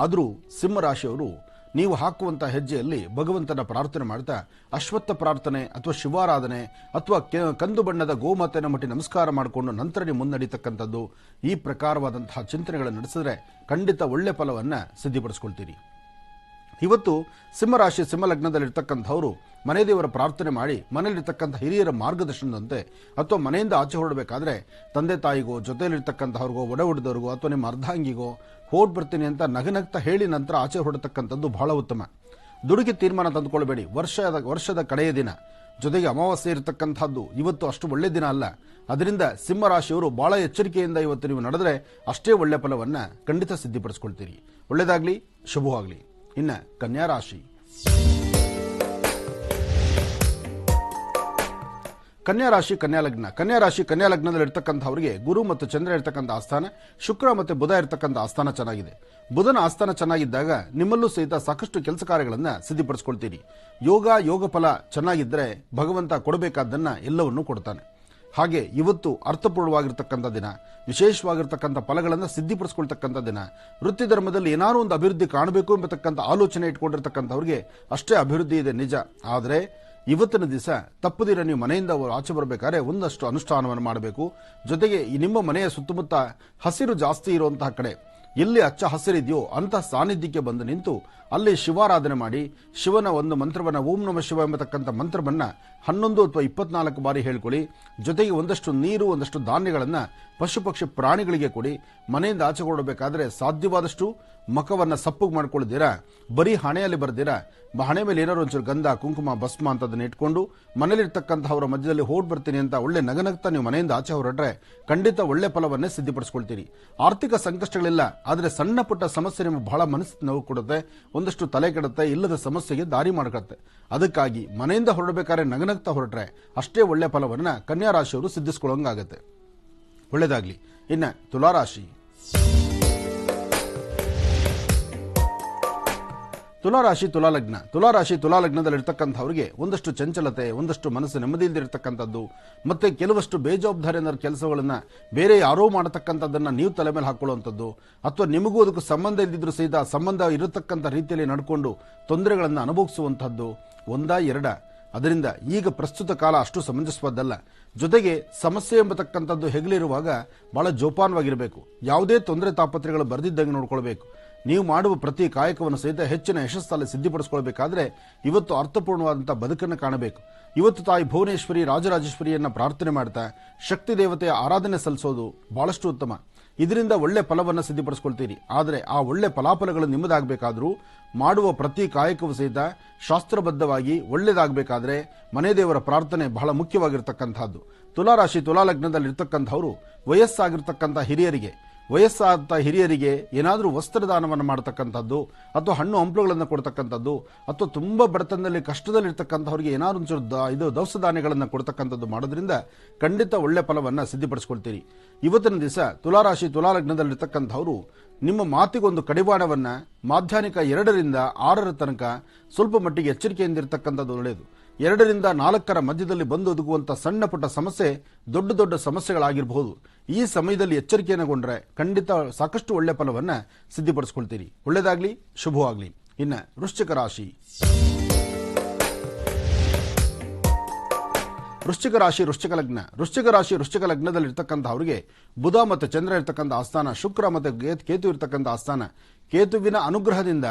ಆದರೂ ಸಿಂಹರಾಶಿಯವರು ನೀವು ಹಾಕುವಂಥ ಹೆಜ್ಜೆಯಲ್ಲಿ ಭಗವಂತನ ಪ್ರಾರ್ಥನೆ ಮಾಡ್ತಾ ಅಶ್ವತ್ಥ ಪ್ರಾರ್ಥನೆ ಅಥವಾ ಶಿವಾರಾಧನೆ ಅಥವಾ ಕಂದು ಬಣ್ಣದ ಗೋಮಾತೆಯನ್ನು ಮುಟ್ಟಿ ನಮಸ್ಕಾರ ಮಾಡಿಕೊಂಡು ನಂತರ ನೀವು ಮುನ್ನಡೀತಕ್ಕಂಥದ್ದು, ಈ ಪ್ರಕಾರವಾದಂತಹ ಚಿಂತನೆಗಳನ್ನು ನಡೆಸಿದ್ರೆ ಖಂಡಿತ ಒಳ್ಳೆ ಫಲವನ್ನು ಸಿದ್ಧಿಪಡಿಸ್ಕೊಳ್ತೀರಿ. ಇವತ್ತು ಸಿಂಹರಾಶಿ ಸಿಂಹಲಗ್ನದಲ್ಲಿರ್ತಕ್ಕಂಥವರು ಮನೆ ದೇವರ ಪ್ರಾರ್ಥನೆ ಮಾಡಿ ಮನೆಯಲ್ಲಿರ್ತಕ್ಕಂಥ ಹಿರಿಯರ ಮಾರ್ಗದರ್ಶನದಂತೆ ಅಥವಾ ಮನೆಯಿಂದ ಆಚೆ ಹೊರಡಬೇಕಾದ್ರೆ ತಂದೆ ತಾಯಿಗೋ ಜೊತೆಯಲ್ಲಿರ್ತಕ್ಕಂಥವ್ರಿಗೋ ಒಡ ಹುಟ್ಟಿದವ್ರಿಗೋ ಅಥವಾ ನಿಮ್ಮ ಅರ್ಧಾಂಗಿಗೋ ಹೋಗಿ ಬರ್ತೀನಿ ಅಂತ ನಗನಗ್ತಾ ಹೇಳಿ ನಂತರ ಆಚೆ ಹೊರಡತಕ್ಕಂಥದ್ದು ಬಹಳ ಉತ್ತಮ. ದುಡುಕಿ ತೀರ್ಮಾನ ತಂದುಕೊಳ್ಬೇಡಿ. ವರ್ಷದ ಕಡೆಯ ದಿನ, ಜೊತೆಗೆ ಅಮಾವಾಸ್ಯೆ ಇರತಕ್ಕಂಥದ್ದು ಇವತ್ತು ಅಷ್ಟು ಒಳ್ಳೆ ದಿನ ಅಲ್ಲ. ಅದರಿಂದ ಸಿಂಹರಾಶಿಯವರು ಬಹಳ ಎಚ್ಚರಿಕೆಯಿಂದ ಇವತ್ತು ನೀವು ನಡೆದ್ರೆ ಅಷ್ಟೇ ಒಳ್ಳೆ ಫಲವನ್ನ ಖಂಡಿತ ಸಿದ್ಧಿಪಡಿಸ್ಕೊಳ್ತೀರಿ. ಒಳ್ಳೆಯದಾಗ್ಲಿ, ಶುಭವಾಗ್ಲಿ. ಇನ್ನು ಕನ್ಯಾ ರಾಶಿ. ಕನ್ಯಾ ರಾಶಿ, ಕನ್ಯಾ ಲಗ್ನ. ಕನ್ಯಾ ರಾಶಿ, ಕನ್ಯಾ ಲಗ್ನದಲ್ಲಿ ಇರ್ತಕ್ಕಂಥವರಿಗೆ ಗುರು ಮತ್ತು ಚಂದ್ರ ಇರ್ತಕ್ಕಂಥ ಆಸ್ಥಾನ, ಶುಕ್ರ ಮತ್ತು ಬುಧ ಇರ್ತಕ್ಕಂಥ ಆಸ್ಥಾನ ಚೆನ್ನಾಗಿದೆ. ಬುಧನ ಆಸ್ಥಾನ ಚೆನ್ನಾಗಿದ್ದಾಗ ನಿಮ್ಮಲ್ಲೂ ಸಹಿತ ಸಾಕಷ್ಟು ಕೆಲಸ ಕಾರ್ಯಗಳನ್ನು ಸಿದ್ಧಿಪಡಿಸ್ಕೊಳ್ತೀರಿ. ಯೋಗ ಫಲ ಚೆನ್ನಾಗಿದ್ದರೆ ಭಗವಂತ ಕೊಡಬೇಕಾದ್ದನ್ನ ಎಲ್ಲವನ್ನೂ ಕೊಡ್ತಾನೆ. ಹಾಗೆ ಇವತ್ತು ಅರ್ಥಪೂರ್ಣವಾಗಿರ್ತಕ್ಕಂಥ ದಿನ, ವಿಶೇಷವಾಗಿರ್ತಕ್ಕಂಥ ಫಲಗಳನ್ನು ಸಿದ್ಧಿಪಡಿಸ್ಕೊಳ್ತಕ್ಕಂಥ ದಿನ. ವೃತ್ತಿ ಧರ್ಮದಲ್ಲಿ ಏನಾದರೂ ಒಂದು ಅಭಿವೃದ್ಧಿ ಕಾಣಬೇಕು ಎಂಬತಕ್ಕಂಥ ಆಲೋಚನೆ ಇಟ್ಕೊಂಡಿರ್ತಕ್ಕಂಥವ್ರಿಗೆ ಅಷ್ಟೇ ಅಭಿವೃದ್ಧಿ ಇದೆ ನಿಜ. ಆದರೆ ಇವತ್ತಿನ ದಿವಸ ತಪ್ಪದಿರ ನೀವು ಮನೆಯಿಂದ ಆಚೆ ಬರಬೇಕಾದ್ರೆ ಒಂದಷ್ಟು ಅನುಷ್ಠಾನವನ್ನು ಮಾಡಬೇಕು. ಜೊತೆಗೆ ನಿಮ್ಮ ಮನೆಯ ಸುತ್ತಮುತ್ತ ಹಸಿರು ಜಾಸ್ತಿ ಇರುವಂತಹ ಕಡೆ, ಎಲ್ಲಿ ಹಚ್ಚ ಹಸಿರಿದೆಯೋ ಅಂತಹ ಸಾನ್ನಿಧ್ಯಕ್ಕೆ ಬಂದು ನಿಂತು ಅಲ್ಲಿ ಶಿವಾರಾಧನೆ ಮಾಡಿ ಶಿವನ ಒಂದು ಮಂತ್ರವನ್ನ, ಓಂ ನಮಃ ಶಿವ ಎಂಬತಕ್ಕಂಥ ಮಂತ್ರವನ್ನ 11 ಅಥವಾ 24 ಬಾರಿ ಹೇಳ್ಕೊಳ್ಳಿ. ಜೊತೆಗೆ ಒಂದಷ್ಟು ನೀರು, ಒಂದಷ್ಟು ಧಾನ್ಯಗಳನ್ನ ಪಶು ಪಕ್ಷಿ ಪ್ರಾಣಿಗಳಿಗೆ ಕೊಡಿ. ಮನೆಯಿಂದ ಆಚೆ ಹೊರಡಬೇಕಾದ್ರೆ ಸಾಧ್ಯವಾದಷ್ಟು ಮುಖವನ್ನ ಸಪ್ಪಗೆ ಮಾಡ್ಕೊಳ್ದಿರಾ, ಬರೀ ಹಣೆಯಲ್ಲಿ ಬರ್ದಿರಾ, ಹಣೆ ಮೇಲೆ ಏನಾದ್ರು ಒಂಚೂರು ಗಂಧ, ಕುಂಕುಮ, ಭಸ್ಮ ಅಂತದನ್ನ ಇಟ್ಕೊಂಡು ಮನೇಲಿರ್ತಕ್ಕಂಥವರ ಮಧ್ಯದಲ್ಲಿ ಹೋಗಿ ಬರ್ತೀನಿ ಅಂತ ಒಳ್ಳೆ ನಗನಗ್ತಾ ನೀವು ಮನೆಯಿಂದ ಆಚೆ ಹೊರಟ್ರೆ ಖಂಡಿತ ಒಳ್ಳೆ ಫಲವನ್ನೇ ಸಿದ್ಧಿಪಡಿಸ್ಕೊಳ್ತೀರಿ. ಆರ್ಥಿಕ ಸಂಕಷ್ಟಗಳಿಲ್ಲ, ಆದರೆ ಸಣ್ಣ ಪುಟ್ಟ ಸಮಸ್ಯೆ ನಿಮಗೆ ಬಹಳ ಮನಸ್ಸು ನೋವು ಕೊಡುತ್ತೆ, ಒಂದಷ್ಟು ತಲೆ ಕೆಡುತ್ತೆ, ಇಲ್ಲದ ಸಮಸ್ಯೆಗೆ ದಾರಿ ಮಾಡ್ಕೊಳುತ್ತೆ. ಅದಕ್ಕಾಗಿ ಮನೆಯಿಂದ ಹೊರಡಬೇಕಾದ್ರೆ ನಗನಗ್ತಾ ಹೊರಟ್ರೆ ಅಷ್ಟೇ ಒಳ್ಳೆ ಫಲವನ್ನ ಕನ್ಯಾ ರಾಶಿಯವರು ಸಿದ್ಧಿಸ್ಕೊಳ್ಳೋಂಗಾಗತ್ತೆ. ಒಳ್ಳೆಯದಾಗ್ಲಿ. ಇನ್ನು ತುಲಾರಾಶಿ. ತುಲಾರಾಶಿ, ತುಲಾಲಗ್ನ. ತುಲಾರಾಶಿ, ತುಲಾಲಗ್ನದಲ್ಲಿರ್ತಕ್ಕಂಥವ್ರಿಗೆ ಒಂದಷ್ಟು ಚಂಚಲತೆ, ಒಂದಷ್ಟು ಮನಸ್ಸು ನೆಮ್ಮದಿ ಇಲ್ದಿರತಕ್ಕಂಥದ್ದು, ಮತ್ತೆ ಕೆಲವಷ್ಟು ಬೇಜವಾಬ್ದಾರಿಯ ಕೆಲಸಗಳನ್ನ ಬೇರೆ ಯಾರೋ ಮಾಡತಕ್ಕಂಥದ್ದನ್ನ ನೀವು ತಲೆ ಮೇಲೆ ಹಾಕೊಳ್ಳುವಂಥದ್ದು, ಅಥವಾ ನಿಮಗೂ ಅದಕ್ಕೂ ಸಂಬಂಧ ಇದ್ದಿದ್ರು ಸಹಿತ ಸಂಬಂಧ ಇರತಕ್ಕಂಥ ರೀತಿಯಲ್ಲಿ ನಡ್ಕೊಂಡು ತೊಂದರೆಗಳನ್ನು ಅನುಭವಿಸುವಂತಹದ್ದು ಒಂದ ಎರಡ. ಅದರಿಂದ ಈಗ ಪ್ರಸ್ತುತ ಕಾಲ ಅಷ್ಟು ಸಮಂಜಸವಾದಲ್ಲ. ಜೊತೆಗೆ ಸಮಸ್ಯೆ ಎಂಬತಕ್ಕಂಥದ್ದು ಹೆಗಲಿರುವಾಗ ಬಹಳ ಜೋಪಾನವಾಗಿರಬೇಕು. ಯಾವುದೇ ತೊಂದರೆ ತಾಪತ್ರೆಗಳು ಬರೆದಿದ್ದಂಗೆ ನೋಡ್ಕೊಳ್ಬೇಕು. ನೀವು ಮಾಡುವ ಪ್ರತಿ ಕಾಯಕವನ್ನು ಸಹಿತ ಹೆಚ್ಚಿನ ಯಶಸ್ಸಲ್ಲಿ ಸಿದ್ಧಿಪಡಿಸಿಕೊಳ್ಬೇಕಾದ್ರೆ ಇವತ್ತು ಅರ್ಥಪೂರ್ಣವಾದಂತಹ ಬದುಕನ್ನು ಕಾಣಬೇಕು. ಇವತ್ತು ತಾಯಿ ಭುವನೇಶ್ವರಿ, ರಾಜರಾಜೇಶ್ವರಿಯನ್ನ ಪ್ರಾರ್ಥನೆ ಮಾಡ್ತಾ ಶಕ್ತಿ ದೇವತೆಯ ಆರಾಧನೆ ಸಲ್ಲಿಸೋದು ಬಹಳಷ್ಟು ಉತ್ತಮ. ಇದರಿಂದ ಒಳ್ಳೆ ಫಲವನ್ನು ಸಿದ್ಧಿಪಡಿಸ್ಕೊಳ್ತೀರಿ. ಆದರೆ ಆ ಒಳ್ಳೆ ಫಲಾಫಲಗಳು ನಿಮ್ಮದಾಗಬೇಕಾದ್ರೂ ಮಾಡುವ ಪ್ರತಿ ಕಾಯಕವೂ ಸಹಿತ ಶಾಸ್ತ್ರಬದ್ಧವಾಗಿ ಒಳ್ಳೆಯದಾಗಬೇಕಾದ್ರೆ ಮನೆ ದೇವರ ಪ್ರಾರ್ಥನೆ ಬಹಳ ಮುಖ್ಯವಾಗಿರ್ತಕ್ಕಂಥದ್ದು. ತುಲಾರಾಶಿ, ತುಲಾಲಗ್ನದಲ್ಲಿರ್ತಕ್ಕಂಥವರು ವಯಸ್ಸಾಗಿರ್ತಕ್ಕಂಥ ಹಿರಿಯರಿಗೆ ಏನಾದರೂ ವಸ್ತ್ರದಾನವನ್ನು ಮಾಡತಕ್ಕಂಥದ್ದು, ಅಥವಾ ಹಣ್ಣು ಹಂಪಲುಗಳನ್ನು ಕೊಡ್ತಕ್ಕಂಥದ್ದು, ಅಥವಾ ತುಂಬಾ ಬಡತನದಲ್ಲಿ ಕಷ್ಟದಲ್ಲಿರ್ತಕ್ಕಂಥವ್ರಿಗೆ ಏನಾದ್ರು ಒಂಚೂರು ದವಸ ಧಾನ್ಯಗಳನ್ನು ಕೊಡ್ತಕ್ಕಂಥದ್ದು ಮಾಡೋದ್ರಿಂದ ಖಂಡಿತ ಒಳ್ಳೆ ಫಲವನ್ನು ಸಿದ್ಧಿಪಡಿಸ್ಕೊಳ್ತೀರಿ. ಇವತ್ತಿನ ದಿವಸ ತುಲಾರಾಶಿ, ತುಲಾಲಗ್ನದಲ್ಲಿರ್ತಕ್ಕಂಥವರು ನಿಮ್ಮ ಮಾತಿಗೊಂದು ಕಡಿವಾಣವನ್ನ ಮಾಧ್ಯಾಹ್ನಿಕ 2ರಿಂದ 6ರ ತನಕ ಸ್ವಲ್ಪ ಮಟ್ಟಿಗೆ ಎಚ್ಚರಿಕೆಯಿಂದ ಇರತಕ್ಕಂಥದ್ದು ಒಳ್ಳೆಯದು. 2ರಿಂದ 4ರ ಮಧ್ಯದಲ್ಲಿ ಬಂದು ಒದಗುವಂಥ ಸಣ್ಣ ಪುಟ್ಟ ಸಮಸ್ಯೆ ದೊಡ್ಡ ದೊಡ್ಡ ಸಮಸ್ಯೆಗಳಾಗಿರಬಹುದು. ಈ ಸಮಯದಲ್ಲಿ ಎಚ್ಚರಿಕೆಯನ್ನಗೊಂಡ್ರೆ ಖಂಡಿತ ಸಾಕಷ್ಟು ಒಳ್ಳೆ ಫಲವನ್ನ ಸಿದ್ಧಿಪಡಿಸ್ಕೊಳ್ತೀರಿ. ಒಳ್ಳೆಯದಾಗ್ಲಿ, ಶುಭವಾಗ್ಲಿ. ಇನ್ನು ವೃಶ್ಚಿಕ ರಾಶಿ. ವೃಶ್ಚಿಕ ರಾಶಿ ವೃಶ್ಚಿಕ ಲಗ್ನ. ವೃಶ್ಚಿಕ ರಾಶಿ ವೃಶ್ಚಿಕ ಲಗ್ನದಲ್ಲಿರ್ತಕ್ಕಂಥ ಅವರಿಗೆ ಬುಧ ಮತ್ತು ಚಂದ್ರ ಇರ್ತಕ್ಕಂಥ ಆಸ್ಥಾನ, ಶುಕ್ರ ಮತ್ತು ಕೇತು ಇರ್ತಕ್ಕಂಥ ಆಸ್ಥಾನ. ಕೇತುವಿನ ಅನುಗ್ರಹದಿಂದ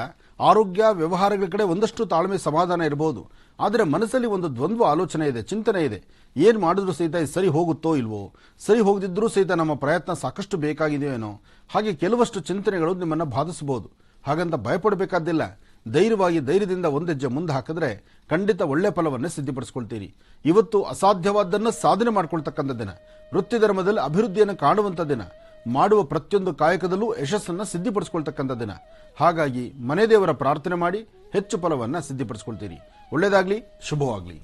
ಆರೋಗ್ಯ ವ್ಯವಹಾರಗಳ ಕಡೆ ಒಂದಷ್ಟು ತಾಳ್ಮೆ ಸಮಾಧಾನ ಇರಬಹುದು. ಆದರೆ ಮನಸ್ಸಲ್ಲಿ ಒಂದು ದ್ವಂದ್ವ ಆಲೋಚನೆ ಇದೆ, ಚಿಂತನೆ ಇದೆ. ಏನು ಮಾಡಿದ್ರೂ ಸಹಿತ ಇದು ಸರಿ ಹೋಗುತ್ತೋ ಇಲ್ವೋ, ಸರಿ ಹೋಗದಿದ್ರೂ ಸಹಿತ ನಮ್ಮ ಪ್ರಯತ್ನ ಸಾಕಷ್ಟು ಬೇಕಾಗಿದೆಯೇನೋ, ಹಾಗೆ ಕೆಲವಷ್ಟು ಚಿಂತನೆಗಳು ನಿಮ್ಮನ್ನು ಬಾಧಿಸಬಹುದು. ಹಾಗಂತ ಭಯಪಡಬೇಕಾದ್ದಿಲ್ಲ. ಧೈರ್ಯದಿಂದ ಒಂದೆಜ್ಜೆ ಮುಂದೆ ಹಾಕಿದ್ರೆ ಖಂಡಿತ ಒಳ್ಳೆ ಫಲವನ್ನು ಸಿದ್ಧಿಪಡಿಸ್ಕೊಳ್ತೀರಿ. ಇವತ್ತು ಅಸಾಧ್ಯವಾದ್ದನ್ನು ಸಾಧನೆ ಮಾಡ್ಕೊಳ್ತಕ್ಕಂಥ ದಿನ. ವೃತ್ತಿ ಧರ್ಮದಲ್ಲಿ ಅಭಿವೃದ್ಧಿಯನ್ನು ಕಾಣುವಂಥ ದಿನ. ಮಾಡುವ ಪ್ರತಿಯೊಂದು ಕಾಯಕದಲ್ಲೂ ಯಶಸ್ಸನ್ನು ಸಿದ್ಧಿಪಡಿಸ್ಕೊಳ್ತಕ್ಕಂಥ ದಿನ. ಹಾಗಾಗಿ ಮನೆ ದೇವರ ಪ್ರಾರ್ಥನೆ ಮಾಡಿ ಹೆಚ್ಚು ಫಲವನ್ನು ಸಿದ್ಧಿಪಡಿಸ್ಕೊಳ್ತೀರಿ. ಒಳ್ಳೆಯದಾಗ್ಲಿ, ಶುಭವಾಗ್ಲಿ.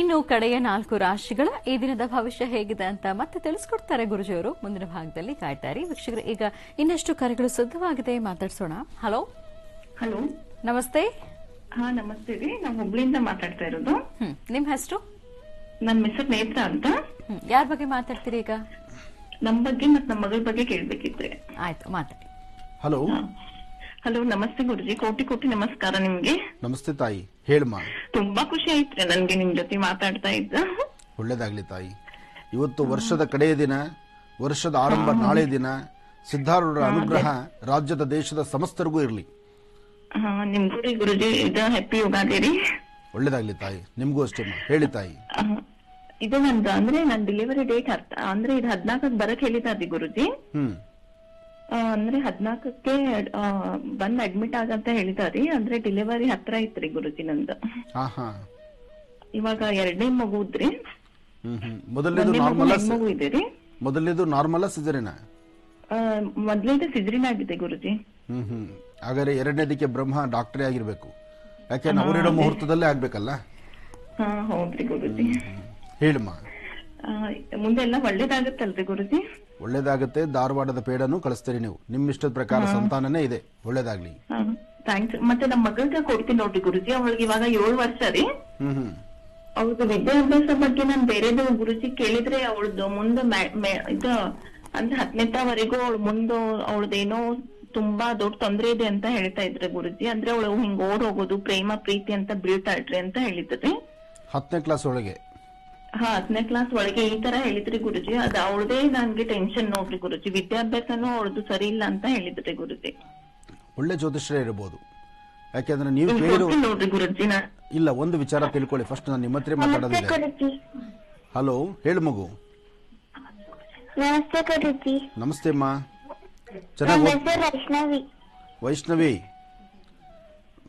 ಇನ್ನು ಕಡೆಯ 4 ರಾಶಿಗಳ ಈ ದಿನದ ಭವಿಷ್ಯ ಹೇಗಿದೆ ಅಂತ ಮತ್ತೆ ತಿಳಿಸ್ಕೊಡ್ತಾರೆ ಗುರುಜಿಯವರು. ಮುಂದಿನ ಭಾಗದಲ್ಲಿ ಕಾಯ್ತಾರಿ ವೀಕ್ಷಕರು. ಈಗ ಇನ್ನಷ್ಟು ಕರೆಗಳು ಸಿದ್ಧವಾಗಿದೆ, ಮಾತಾಡ್ಸೋಣ. ಹಲೋ ಹಲೋ, ನಮಸ್ತೆ. ಹಾ ನಮಸ್ತೆ ರೀ. ನಾವು ಹುಬ್ಳಿಯಿಂದ ಮಾತಾಡ್ತಾ ಇರೋದು. ನಿಮ್ ಹೆಸರು? ನನ್ನ ಹೆಸರು ನೇತ್ರ ಅಂತ. ಯಾರ ಬಗ್ಗೆ ಮಾತಾಡ್ತೀರಿ ಈಗ? ನಮ್ ಬಗ್ಗೆ ಮತ್ ನಮ್ಮ ಮಗಳ ಬಗ್ಗೆ ಕೇಳ್ಬೇಕಿದ್ರೆ. ಆಯ್ತು, ಮಾತಾಡಿ. ಹಲೋ. ಹಲೋ, ನಮಸ್ತೆ ಗುರುಜಿ. ಕೋಟಿ ಕೋಟಿ ನಮಸ್ಕಾರ ನಿಮ್ಗೆ. ನಮಸ್ತೆ ತಾಯಿ, ಹೇಳಮ್ಮ. ತುಂಬಾ ಖುಷಿ ಆಯ್ತ್ರಿ ನನ್ಗೆ ನಿಮ್ ಜೊತೆ ಮಾತಾಡ್ತಾ ಇದ್ದ. ಒಳ್ಳೇದಾಗ್ಲಿ ತಾಯಿ. ಇವತ್ತು ವರ್ಷದ ಕಡೆಯ ದಿನ, ವರ್ಷದ ಆರಂಭ ನಾಳೆ ದಿನ. ಸಿದ್ಧಾರೂಢರ ಅನುಗ್ರಹ ರಾಜ್ಯದ ದೇಶದ ಸಮಸ್ತರಿಗೂ ಇರಲಿ. ನಿಮ್ಗೂ ರೀ ಗುರುಜಿ, ಇದು ಹ್ಯಾಪಿ ಯುಗಾದಿ ರೀ. ಒಳ್ಳೇದಾಗ್ಲಿ ತಾಯಿ, ನಿಮ್ಗೂ ಅಷ್ಟೇ. ಹೇಳಿ ತಾಯಿ. ಇದು ನಂದು ಅಂದ್ರೆ ನನ್ ಡೆಲಿವರಿ ಡೇಟ್ ಅಂದ್ರೆ ಇದು 14ಕ್ಕೆ ಬರಕ್ ಹೇಳಿದಾರ್ರಿ ಗುರುಜಿ. ಅಂದ್ರೆ 14ಕ್ಕೆ ಬಂದ್ ಅಡ್ಮಿಟ್ ಆಗಂತ ಹೇಳಿದಾರಿ. ಅಂದ್ರೆ ಡೆಲಿವರಿ ಹತ್ರ ಐತ್ರಿ ಗುರುಜಿ ನಂದು. ಇವಾಗ 2ನೇ ಮಗುದ್ರಿ. ಮೊದಲನೇದು ಮಗು ಇದೆ ರೀ. ಮೊದಲನೇದು ನಾರ್ಮಲ್ ಸಿಜರಿನ? ಮೊದಲನೇದು ಸಿಜರಿನ್ ಆಗಿದೆ ಗುರುಜಿ. ಹಾಗಾದ್ರೆ 2ನೇದಕ್ಕೆ ಬ್ರಹ್ಮ ಡಾಕ್ಟರೇ ಆಗಿರ್ಬೇಕು. ಯಾಕೆ ಅವರಿಡೋ ಮುಹೂರ್ತದಲ್ಲೇ ಆಗ್ಬೇಕಲ್ಲ. ಹೌದ್ರಿ ಗುರುಜಿ. ಹೇಳಮ್ಮ. ಮುಂದೆಲ್ಲ ಒಳ್ಳೇದಾಗತ್ತಲ್ರಿ ಗುರುಜಿ? ಒಳ್ಳೇದಾಗತ್ತೆ. ಧಾರವಾಡದ ಪೇಡನು ಕಳಿಸ್ತೀರಿ ನೀವು. ನಿಮ್ಮ ಇಷ್ಟದ ಪ್ರಕಾರ ಸಂತಾನನೇ ಇದೆ. ಒಳ್ಳೇದಾಗ್ಲಿ. ಥ್ಯಾಂಕ್ಸ್. ಮತ್ತೆ ನಮ್ಮ ಮಗಳ್ಗೆ ಕೊಡ್ತೀನಿ ನೋಡ್ರಿ ಗುರುಜಿ. ಅವಳಿಗೆ ಇವಾಗ 7 ವರ್ಷ ರೀ. ಅವ್ರದ್ದು ವಿದ್ಯಾಭ್ಯಾಸ ಬಗ್ಗೆ ನಾನು ಬೇರೆದು ಗುರುಜಿ ಕೇಳಿದ್ರೆ ಅವಳದು ಮುಂದೆ ಇದು ಅಂದ್ರೆ 10ನೇವರೆಗೂ ಅವಳು ಮುಂದೆ ಅವಳದೇನೋ ತುಂಬಾ ದೊಡ್ಡ ತೊಂದ್ರೆ ಇದೆ ಅಂತ ಹೇಳ್ತಾ ಇದ್ರೆ ಗುರುಜಿ. ಅಂದ್ರೆ ಅವಳು ಹಿಂಗ್ ಓಡ್ ಹೋಗೋದು, ಪ್ರೇಮ ಪ್ರೀತಿ ಅಂತ ಬೀಳ್ತಾಳ್ರಿ ಅಂತ ಹೇಳಿದ್ರಿ. 10ನೇ ಕ್ಲಾಸ್ ಒಳಗೆ? 10ನೇ ಕ್ಲಾಸ್ ಒಳಗೆ ಈ ತರ ಹೇಳಿದ್ರಿ ಗುರುಜಿ. ಅದ್ ಅವಳದೇ ನನ್ಗೆ ಟೆನ್ಷನ್ ನೋಡ್ರಿ ಗುರುಜಿ. ವಿದ್ಯಾಭ್ಯಾಸನೂ ಅವಳದು ಸರಿ ಇಲ್ಲ ಅಂತ ಹೇಳಿದ್ರಿ ಗುರುಜಿ. ಒಳ್ಳೆ ಜ್ಯೋತಿಷ್ಯರೇ ಇರಬಹುದು. ಯಾಕೆಂದ್ರೆ ನೀವು ಕೇಳಿರೋ ನೋಡ್ರಿ ಗುರುಜಿ. ಇಲ್ಲ, ಒಂದು ವಿಚಾರ ತಿಳ್ಕೊಳ್ಳಿ ಫಸ್ಟ್. ನಾನು ನಿಮ್ಮ ಹತ್ರ ಮಾತಾಡೋದಿದೆ. ಹಲೋ, ಹೇಳು ಮಗು. ನಮಸ್ತೆ ಗುರುಜಿ. ನಮಸ್ತೆ ಅಮ್ಮ. ಚೆನ್ನಾಗಿ.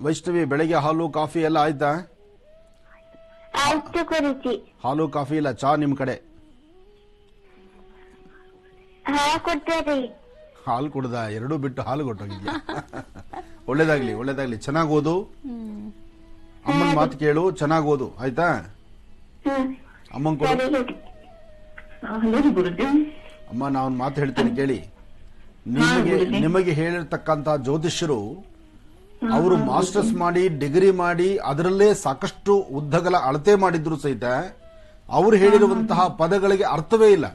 ವೈಷ್ಣವಿ, ಬೆಳಗ್ಗೆ ಹಾಲು ಕಾಫಿ ಎಲ್ಲ ಆಯ್ತಾ? ಆಯ್ತು ಗುರುಜಿ. ಹಾಲು ಕಾಫಿ ಇಲ್ಲ, ಚಾ ನಿಮ್ ಕಡೆ? ಹಾಲು ಕುಡ್ದ? ಎರಡೂ ಬಿಟ್ಟು ಹಾಲು ಕೊಟ್ಟೋಗಿದ್ಯಾ? ಒಳ್ಳೇದಾಗ್ಲಿ, ಒಳ್ಳೇದಾಗ್ಲಿ. ಚೆನ್ನಾಗಿ ಓದು. ಅಮ್ಮನ ಮಾತು ಕೇಳು, ಚೆನ್ನಾಗಿ ಓದು, ಆಯ್ತಾ? ಅಮ್ಮನ್ ಕೊಡು. ಅಮ್ಮ, ನಾವೊಂದು ಮಾತು ಹೇಳ್ತೀನಿ ಕೇಳಿ. ನಿಮಗೆ ಹೇಳಿರ್ತಕ್ಕಂತ ಜ್ಯೋತಿಷ್ಯರು ಅವರು ಮಾಸ್ಟರ್ಸ್ ಮಾಡಿ, ಡಿಗ್ರಿ ಮಾಡಿ, ಅದರಲ್ಲೇ ಸಾಕಷ್ಟು ಉದ್ದಗಲ ಅಳತೆ ಮಾಡಿದ್ರು ಸಹಿತ ಅವರು ಹೇಳಿರುವಂತಹ ಪದಗಳಿಗೆ ಅರ್ಥವೇ ಇಲ್ಲ.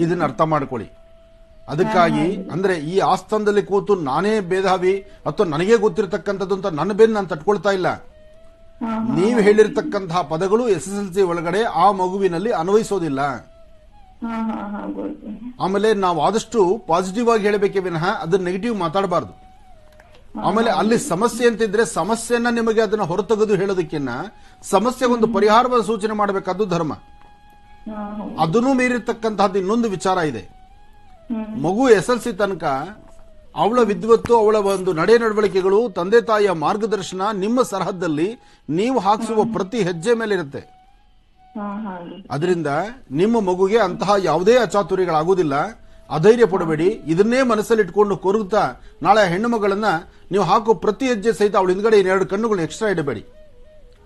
ಇದನ್ನ ಅರ್ಥ ಮಾಡ್ಕೊಳ್ಳಿ. ಅದಕ್ಕಾಗಿ ಅಂದ್ರೆ ಈ ಆಸ್ಥಾನದಲ್ಲಿ ಕೂತು ನಾನೇ ಬೇಧಾವಿ ಅಥವಾ ನನಗೆ ಗೊತ್ತಿರತಕ್ಕಂಥದ್ದು ಅಂತ ನನ್ನ ಬೆನ್ನು ನಾನು ತಟ್ಕೊಳ್ತಾ ಇಲ್ಲ. ನೀವು ಹೇಳಿರ್ತಕ್ಕಂತಹ ಪದಗಳು SSLC ಒಳಗಡೆ ಆ ಮಗುವಿನಲ್ಲಿ ಅನ್ವಯಿಸೋದಿಲ್ಲ. ಆಮೇಲೆ ನಾವು ಆದಷ್ಟು ಪಾಸಿಟಿವ್ ಆಗಿ ಹೇಳಬೇಕೇ ವಿನಃ ಅದನ್ನ ನೆಗೆಟಿವ್ ಮಾತಾಡಬಾರ್ದು. ಆಮೇಲೆ ಅಲ್ಲಿ ಸಮಸ್ಯೆ ಅಂತಿದ್ರೆ ಸಮಸ್ಯೆಯನ್ನ ನಿಮಗೆ ಅದನ್ನ ಹೊರತೆಗೆದು ಹೇಳೋದಕ್ಕಿನ್ನ ಸಮಸ್ಯೆಗೊಂದು ಪರಿಹಾರವಾದ ಸೂಚನೆ ಮಾಡಬೇಕಾದ್ದು ಧರ್ಮ. ಅದನ್ನು ಮೀರಿರ್ತಕ್ಕಂತಹದ್ದು ಇನ್ನೊಂದು ವಿಚಾರ ಇದೆ. ಮಗು SSLC ತನಕ ಅವಳ ವಿದ್ವತ್ತು, ಅವಳ ಒಂದು ನಡೆ ನಡವಳಿಕೆಗಳು, ತಂದೆ ತಾಯಿಯ ಮಾರ್ಗದರ್ಶನ ನಿಮ್ಮ ಸರಹದ್ದಲ್ಲಿ ನೀವು ಹಾಕಿಸುವ ಪ್ರತಿ ಹೆಜ್ಜೆ ಮೇಲೆ ಇರುತ್ತೆ. ಅದರಿಂದ ನಿಮ್ಮ ಮಗುಗೆ ಅಂತಹ ಯಾವುದೇ ಅಚಾತುರ್ಯಗಳಾಗುವುದಿಲ್ಲ. ಅಧೈರ್ಯ ಪಡಬೇಡಿ. ಇದನ್ನೇ ಮನಸ್ಸಲ್ಲಿಟ್ಕೊಂಡು ಕೊರಗುತ್ತಾ ನಾಳೆ ಹೆಣ್ಣು ಮಗಳನ್ನ ನೀವು ಹಾಕೋ ಪ್ರತಿ ಹೆಜ್ಜೆ ಸಹಿತ ಅವಳ ಹಿಂದ್ಗಡೆ 2 ಕಣ್ಣುಗಳು ಎಕ್ಸ್ಟ್ರಾ ಇಡಬೇಡಿ.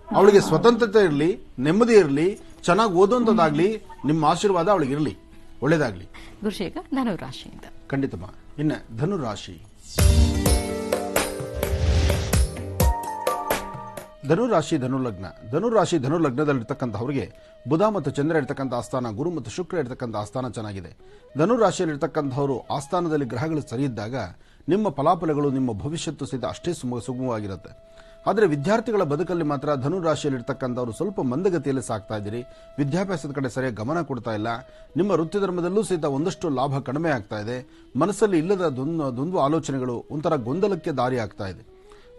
ಅವಳಿಗೆ ಸ್ವತಂತ್ರತೆ ಇರಲಿ, ನೆಮ್ಮದಿ ಇರಲಿ, ಚೆನ್ನಾಗಿ ಓದುವಂತದ್ದಾಗ್ಲಿ. ನಿಮ್ಮ ಆಶೀರ್ವಾದ ಅವಳಿಗೆ ಇರಲಿ. ಒಳ್ಳೇದಾಗ್ಲಿ. ಗುರುಶೇಖ, ಧನುರಾಶಿಯಿಂದ. ಖಂಡಿತಮ್ಮ. ಇನ್ನ ಧನುರಾಶಿ. ಧನುರಾಶಿ ಧನುಲಗ್ನ. ಧನುರಾಶಿ ಧನುಲಗ್ನದಲ್ಲಿರ್ತಕ್ಕಂಥವ್ರಿಗೆ ಬುಧ ಮತ್ತು ಚಂದ್ರ ಇರ್ತಕ್ಕಂಥ ಆಸ್ಥಾನ, ಗುರು ಮತ್ತು ಶುಕ್ರ ಇರ್ತಕ್ಕಂಥ ಆಸ್ಥಾನ ಚೆನ್ನಾಗಿದೆ. ಧನುರಾಶಿಯಲ್ಲಿರ್ತಕ್ಕಂಥವರು ಆಸ್ಥಾನದಲ್ಲಿ ಗ್ರಹಗಳು ಸರಿ ಇದ್ದಾಗ ನಿಮ್ಮ ಫಲಾಫಲಗಳು, ನಿಮ್ಮ ಭವಿಷ್ಯತ್ತು ಸಹಿತ ಅಷ್ಟೇ ಸುಗಮವಾಗಿರುತ್ತೆ. ಆದರೆ ವಿದ್ಯಾರ್ಥಿಗಳ ಬದುಕಲ್ಲಿ ಮಾತ್ರ ಧನುರಾಶಿಯಲ್ಲಿರ್ತಕ್ಕಂಥವ್ರು ಸ್ವಲ್ಪ ಮಂದಗತಿಯಲ್ಲಿ ಸಾಕ್ತಾ ಇದ್ದೀರಿ. ವಿದ್ಯಾಭ್ಯಾಸದ ಕಡೆ ಸರಿಯಾಗಿ ಗಮನ ಕೊಡ್ತಾ ಇಲ್ಲ. ನಿಮ್ಮ ವೃತ್ತಿ ಧರ್ಮದಲ್ಲೂ ಸಹಿತ ಒಂದಷ್ಟು ಲಾಭ ಕಡಿಮೆ ಆಗ್ತಾ ಇದೆ. ಮನಸ್ಸಲ್ಲಿ ಇಲ್ಲದ ದ್ವಂದ್ವ ಆಲೋಚನೆಗಳು ಒಂಥರ ಗೊಂದಲಕ್ಕೆ ದಾರಿ ಆಗ್ತಾ ಇದೆ.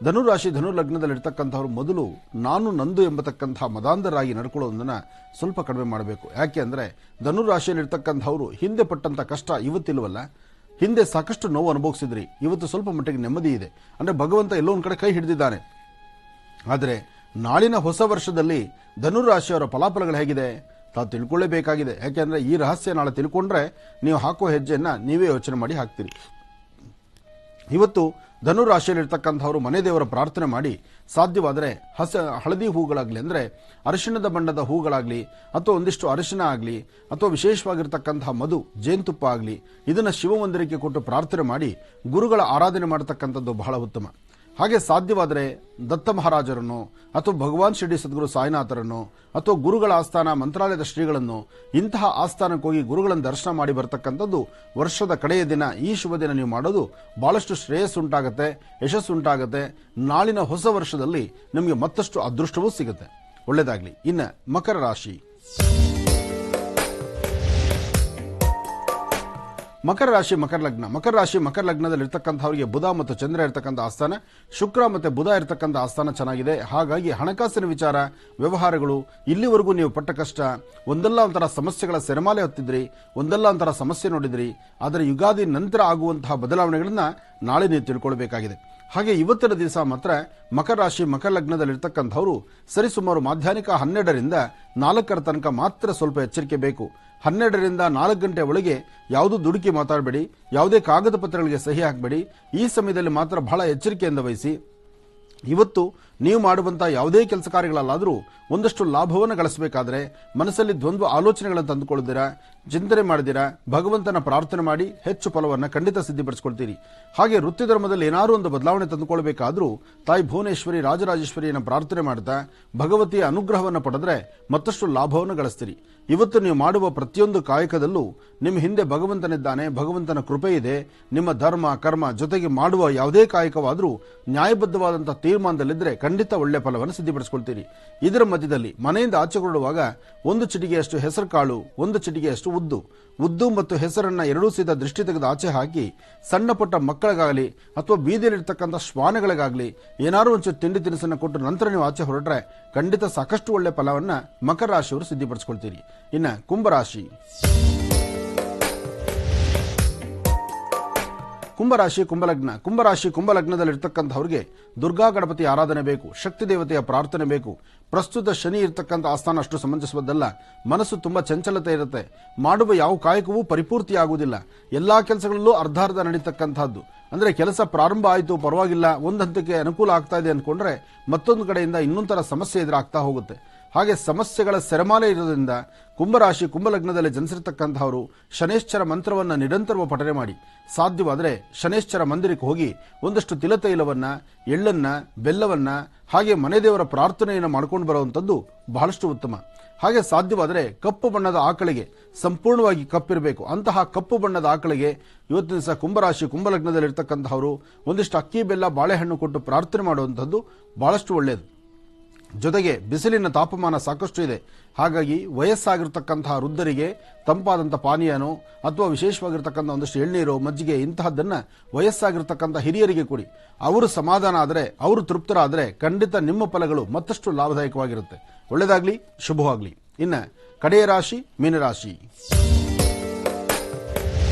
ಧನುರಾಶಿ ಧನುಲಗ್ನದಲ್ಲಿರ್ತಕ್ಕಂಥವ್ರು ಮೊದಲು ನಾನು ನಂದು ಎಂಬತಕ್ಕಂಥ ಮದಾಂಧರಾಗಿ ನಡ್ಕೊಳ್ಳೋದನ್ನ ಸ್ವಲ್ಪ ಕಡಿಮೆ ಮಾಡಬೇಕು. ಯಾಕೆ ಅಂದರೆ ಧನುರಾಶಿಯಲ್ಲಿರ್ತಕ್ಕಂಥವ್ರು ಹಿಂದೆ ಪಟ್ಟಂಥ ಕಷ್ಟ ಇವತ್ತಿಲ್ವಲ್ಲ, ಹಿಂದೆ ಸಾಕಷ್ಟು ನೋವು ಅನುಭವಿಸಿದ್ರಿ. ಇವತ್ತು ಸ್ವಲ್ಪ ಮಟ್ಟಿಗೆ ನೆಮ್ಮದಿ ಇದೆ. ಅಂದರೆ ಭಗವಂತ ಎಲ್ಲೋ ಒಂದು ಕಡೆ ಕೈ ಹಿಡಿದಿದ್ದಾನೆ. ಆದರೆ ನಾಳಿನ ಹೊಸ ವರ್ಷದಲ್ಲಿ ಧನುರಾಶಿಯವರ ಫಲಾಫಲಗಳು ಹೇಗಿದೆ ತಾವು ತಿಳ್ಕೊಳ್ಳೇಬೇಕಾಗಿದೆ. ಯಾಕೆಂದರೆ ಈ ರಹಸ್ಯ ನಾಳೆ ತಿಳ್ಕೊಂಡ್ರೆ ನೀವು ಹಾಕೋ ಹೆಜ್ಜೆಯನ್ನು ನೀವೇ ಯೋಚನೆ ಮಾಡಿ ಹಾಕ್ತೀರಿ. ಇವತ್ತು ಧನುರಾಶಿಯಲ್ಲಿರ್ತಕ್ಕಂಥವ್ರು ಮನೆ ದೇವರ ಪ್ರಾರ್ಥನೆ ಮಾಡಿ ಸಾಧ್ಯವಾದರೆ ಹಳದಿ ಹೂಗಳಾಗಲಿ, ಅಂದರೆ ಅರಿಶಿಣದ ಬಣ್ಣದ ಹೂಗಳಾಗಲಿ, ಅಥವಾ ಒಂದಿಷ್ಟು ಅರಿಶಿಣ ಆಗಲಿ, ಅಥವಾ ವಿಶೇಷವಾಗಿರ್ತಕ್ಕಂತಹ ಮಧು, ಜೇನುತುಪ್ಪ ಆಗಲಿ, ಇದನ್ನು ಶಿವಮಂದಿರಕ್ಕೆ ಕೊಟ್ಟು ಪ್ರಾರ್ಥನೆ ಮಾಡಿ ಗುರುಗಳ ಆರಾಧನೆ ಮಾಡತಕ್ಕಂಥದ್ದು ಬಹಳ ಉತ್ತಮ. ಹಾಗೆ ಸಾಧ್ಯವಾದರೆ ದತ್ತ ಮಹಾರಾಜರನ್ನು ಅಥವಾ ಭಗವಾನ್ ಶಿರ್ಡಿ ಸದ್ಗುರು ಸಾಯಿನಾಥರನ್ನು ಅಥವಾ ಗುರುಗಳ ಆಸ್ಥಾನ ಮಂತ್ರಾಲಯದ ಶ್ರೀಗಳನ್ನು ಇಂತಹ ಆಸ್ಥಾನಕ್ಕೆ ಹೋಗಿ ಗುರುಗಳನ್ನು ದರ್ಶನ ಮಾಡಿ ಬರ್ತಕ್ಕಂಥದ್ದು ವರ್ಷದ ಕಡೆಯ ದಿನ, ಈ ಶುಭ ದಿನ ನೀವು ಮಾಡೋದು ಬಹಳಷ್ಟು ಶ್ರೇಯಸ್ಸುಂಟಾಗುತ್ತೆ, ಯಶಸ್ಸುಂಟಾಗುತ್ತೆ. ನಾಳಿನ ಹೊಸ ವರ್ಷದಲ್ಲಿ ನಿಮಗೆ ಮತ್ತಷ್ಟು ಅದೃಷ್ಟವೂ ಸಿಗುತ್ತೆ. ಒಳ್ಳೆಯದಾಗಲಿ. ಇನ್ನು ಮಕರ ರಾಶಿ. ಮಕರ ರಾಶಿ ಮಕರ ಲಗ್ನ. ಮಕರ ರಾಶಿ ಮಕರ ಲಗ್ನದಲ್ಲಿರ್ತಕ್ಕಂಥವರಿಗೆ ಬುಧ ಮತ್ತು ಚಂದ್ರ ಇರತಕ್ಕಂಥ ಆಸ್ಥಾನ, ಶುಕ್ರ ಮತ್ತು ಬುಧ ಇರತಕ್ಕಂಥ ಆಸ್ಥಾನ ಚೆನ್ನಾಗಿದೆ. ಹಾಗಾಗಿ ಹಣಕಾಸಿನ ವಿಚಾರ, ವ್ಯವಹಾರಗಳು, ಇಲ್ಲಿವರೆಗೂ ನೀವು ಪಟ್ಟ ಕಷ್ಟ, ಒಂದಲ್ಲ ಒಂಥರ ಸಮಸ್ಯೆಗಳ ಸೆರೆಮಾಲೆ ಹೊತ್ತಿದ್ರಿ, ಒಂದಲ್ಲ ಒಂಥರ ಸಮಸ್ಯೆ ನೋಡಿದ್ರಿ. ಆದರೆ ಯುಗಾದಿ ನಂತರ ಆಗುವಂತಹ ಬದಲಾವಣೆಗಳನ್ನ ನಾಳೆ ನೀವು ತಿಳ್ಕೊಳ್ಬೇಕಾಗಿದೆ. ಹಾಗೆ ಇವತ್ತಿನ ದಿವಸ ಮಾತ್ರ ಮಕರ ರಾಶಿ ಮಕರ ಲಗ್ನದಲ್ಲಿರ್ತಕ್ಕಂಥವರು ಸರಿಸುಮಾರು ಮಧ್ಯಾಹ್ನಿಕ 12ರಿಂದ 4 ತನಕ ಮಾತ್ರ ಸ್ವಲ್ಪ ಎಚ್ಚರಿಕೆ ಬೇಕು. 12ರಿಂದ 4 ಗಂಟೆ ಒಳಗೆ ಯಾವುದೂ ದುಡುಕಿ ಮಾತಾಡಬೇಡಿ, ಯಾವುದೇ ಕಾಗದ ಪತ್ರಗಳಿಗೆ ಸಹಿ ಹಾಕಬೇಡಿ. ಈ ಸಮಯದಲ್ಲಿ ಮಾತ್ರ ಬಹಳ ಎಚ್ಚರಿಕೆಯಿಂದ ವಹಿಸಿ. ಇವತ್ತು ನೀವು ಮಾಡುವಂತಹ ಯಾವುದೇ ಕೆಲಸ ಕಾರ್ಯಗಳಲ್ಲಾದರೂ ಒಂದಷ್ಟು ಲಾಭವನ್ನು ಗಳಿಸಬೇಕಾದ್ರೆ ಮನಸ್ಸಲ್ಲಿ ದ್ವಂದ್ವ ಆಲೋಚನೆಗಳನ್ನು ತಂದುಕೊಳ್ಳುತ್ತೀರಾ, ಚಿಂತನೆ ಮಾಡಿದಿರಾ, ಭಗವಂತನ ಪ್ರಾರ್ಥನೆ ಮಾಡಿ ಹೆಚ್ಚು ಫಲವನ್ನು ಖಂಡಿತ ಸಿದ್ಧಿಪಡಿಸಿಕೊಳ್ತೀರಿ. ಹಾಗೆ ವೃತ್ತಿ ಧರ್ಮದಲ್ಲಿ ಏನಾದರೂ ಒಂದು ಬದಲಾವಣೆ ತಂದುಕೊಳ್ಬೇಕಾದ್ರೂ ತಾಯಿ ಭುವನೇಶ್ವರಿ ರಾಜರಾಜೇಶ್ವರಿಯನ್ನು ಪ್ರಾರ್ಥನೆ ಮಾಡ್ತಾ ಭಗವತಿಯ ಅನುಗ್ರಹವನ್ನು ಪಡೆದ್ರೆ ಮತ್ತಷ್ಟು ಲಾಭವನ್ನು ಗಳಿಸ್ತೀರಿ. ಇವತ್ತು ನೀವು ಮಾಡುವ ಪ್ರತಿಯೊಂದು ಕಾಯಕದಲ್ಲೂ ನಿಮ್ಮ ಹಿಂದೆ ಭಗವಂತನಿದ್ದಾನೆ, ಭಗವಂತನ ಕೃಪೆ ಇದೆ. ನಿಮ್ಮ ಧರ್ಮ ಕರ್ಮ ಜೊತೆಗೆ ಮಾಡುವ ಯಾವುದೇ ಕಾಯಕವಾದರೂ ನ್ಯಾಯಬದ್ಧವಾದಂತಹ ತೀರ್ಮಾನದಲ್ಲಿದ್ದರೆ ಖಂಡಿತ ಒಳ್ಳೆ ಫಲವನ್ನು ಸಿದ್ಧಿಪಡಿಸಿಕೊಳ್ತೀರಿ. ಇದರ ಮಧ್ಯದಲ್ಲಿ ಮನೆಯಿಂದ ಆಚೆ ಹೊರಡುವಾಗ 1 ಚಿಟಿಗೆಯಷ್ಟು ಹೆಸರು ಕಾಳು, 1 ಚಿಟಿಗೆಯಷ್ಟು ಉದ್ದು ಮತ್ತು ಹೆಸರನ್ನ ಎರಡೂ ಸಹಿತ ದೃಷ್ಟಿ ತೆಗೆದು ಆಚೆ ಹಾಕಿ ಸಣ್ಣ ಪುಟ್ಟ ಮಕ್ಕಳಿಗಾಗಲಿ ಅಥವಾ ಬೀದಿಯಲ್ಲಿರ್ತಕ್ಕಂಥ ಶ್ವಾನಗಳಿಗಾಗಲಿ ಏನಾದರೂ ಒಂಚೂರು ತಿಂಡಿ ತಿನಿಸನ್ನು ಕೊಟ್ಟು ನಂತರ ನೀವು ಆಚೆ ಹೊರಟ್ರೆ ಖಂಡಿತ ಸಾಕಷ್ಟು ಒಳ್ಳೆ ಫಲವನ್ನ ಮಕರ ರಾಶಿಯವರು ಸಿದ್ಧಿಪಡಿಸಿಕೊಳ್ತೀರಿ. ಇನ್ನು ಕುಂಭರಾಶಿ. ಕುಂಭರಾಶಿ ಕುಂಭಲಗ್ನ. ಕುಂಭರಾಶಿ ಕುಂಭಲಗ್ನದಲ್ಲಿರ್ತಕ್ಕಂಥವ್ರಿಗೆ ದುರ್ಗಾ ಗಣಪತಿ ಆರಾಧನೆ ಬೇಕು, ಶಕ್ತಿ ದೇವತೆಯ ಪ್ರಾರ್ಥನೆ ಬೇಕು. ಪ್ರಸ್ತುತ ಶನಿ ಇರ್ತಕ್ಕಂಥ ಆಸ್ಥಾನ ಅಷ್ಟು ಸಮಂಜಸವದ್ದಲ್ಲ. ಮನಸ್ಸು ತುಂಬಾ ಚಂಚಲತೆ ಇರುತ್ತೆ. ಮಾಡುವ ಯಾವ ಕಾಯಕವೂ ಪರಿಪೂರ್ತಿಯಾಗುವುದಿಲ್ಲ. ಎಲ್ಲಾ ಕೆಲಸಗಳಲ್ಲೂ ಅರ್ಧಾರ್ಧ ನಡೀತಕ್ಕಂಥದ್ದು. ಅಂದ್ರೆ ಕೆಲಸ ಪ್ರಾರಂಭ ಆಯಿತು, ಪರವಾಗಿಲ್ಲ, ಒಂದು ಹಂತಕ್ಕೆ ಅನುಕೂಲ ಆಗ್ತಾ ಇದೆ ಅನ್ಕೊಂಡ್ರೆ ಮತ್ತೊಂದು ಕಡೆಯಿಂದ ಇನ್ನೊಂಥರ ಸಮಸ್ಯೆ ಎದುರಾಗ್ತಾ ಹೋಗುತ್ತೆ. ಹಾಗೆ ಸಮಸ್ಯೆಗಳ ಸೆರೆಮಾಲೆ ಇರೋದ್ರಿಂದ ಕುಂಭರಾಶಿ ಕುಂಭಲಗ್ನದಲ್ಲಿ ಜನಿಸಿರ್ತಕ್ಕಂಥವರು ಶನೇಶ್ಚರ ಮಂತ್ರವನ್ನು ನಿರಂತರವಾಗಿ ಪಠನೆ ಮಾಡಿ. ಸಾಧ್ಯವಾದರೆ ಶನೇಶ್ಚರ ಮಂದಿರಕ್ಕೆ ಹೋಗಿ ಒಂದಷ್ಟು ತಿಲತೈಲವನ್ನ, ಎಳ್ಳನ್ನ, ಬೆಲ್ಲವನ್ನ, ಹಾಗೆ ಮನೆ ದೇವರ ಪ್ರಾರ್ಥನೆಯನ್ನು ಮಾಡ್ಕೊಂಡು ಬರುವಂಥದ್ದು ಬಹಳಷ್ಟು ಉತ್ತಮ. ಹಾಗೆ ಸಾಧ್ಯವಾದರೆ ಕಪ್ಪು ಬಣ್ಣದ ಆಕಳಿಗೆ, ಸಂಪೂರ್ಣವಾಗಿ ಕಪ್ಪಿರಬೇಕು ಅಂತಹ ಕಪ್ಪು ಬಣ್ಣದ ಆಕಳಿಗೆ ಇವತ್ತಿನ ದಿವಸ ಕುಂಭರಾಶಿ ಕುಂಭಲಗ್ನದಲ್ಲಿರ್ತಕ್ಕಂಥವರು ಒಂದಿಷ್ಟು ಅಕ್ಕಿ ಬೆಲ್ಲ ಬಾಳೆಹಣ್ಣು ಕೊಟ್ಟು ಪ್ರಾರ್ಥನೆ ಮಾಡುವಂಥದ್ದು ಬಹಳಷ್ಟು ಒಳ್ಳೆಯದು. ಜೊತೆಗೆ ಬಿಸಿಲಿನ ತಾಪಮಾನ ಸಾಕಷ್ಟು ಇದೆ. ಹಾಗಾಗಿ ವಯಸ್ಸಾಗಿರ್ತಕ್ಕಂತಹ ವೃದ್ಧರಿಗೆ ತಂಪಾದಂಥ ಪಾನೀಯನೋ ಅಥವಾ ವಿಶೇಷವಾಗಿರ್ತಕ್ಕಂಥ ಒಂದಷ್ಟು ಎಳ್ನೀರು, ಮಜ್ಜಿಗೆ ಇಂತಹದ್ದನ್ನ ವಯಸ್ಸಾಗಿರ್ತಕ್ಕಂಥ ಹಿರಿಯರಿಗೆ ಕೊಡಿ. ಅವರು ಸಮಾಧಾನ ಆದರೆ, ಅವರು ತೃಪ್ತರಾದರೆ ಖಂಡಿತ ನಿಮ್ಮ ಫಲಗಳು ಮತ್ತಷ್ಟು ಲಾಭದಾಯಕವಾಗಿರುತ್ತೆ. ಒಳ್ಳೆಯದಾಗಲಿ, ಶುಭವಾಗಲಿ. ಇನ್ನು ಕಡೆಯ ರಾಶಿ ಮೀನರಾಶಿ.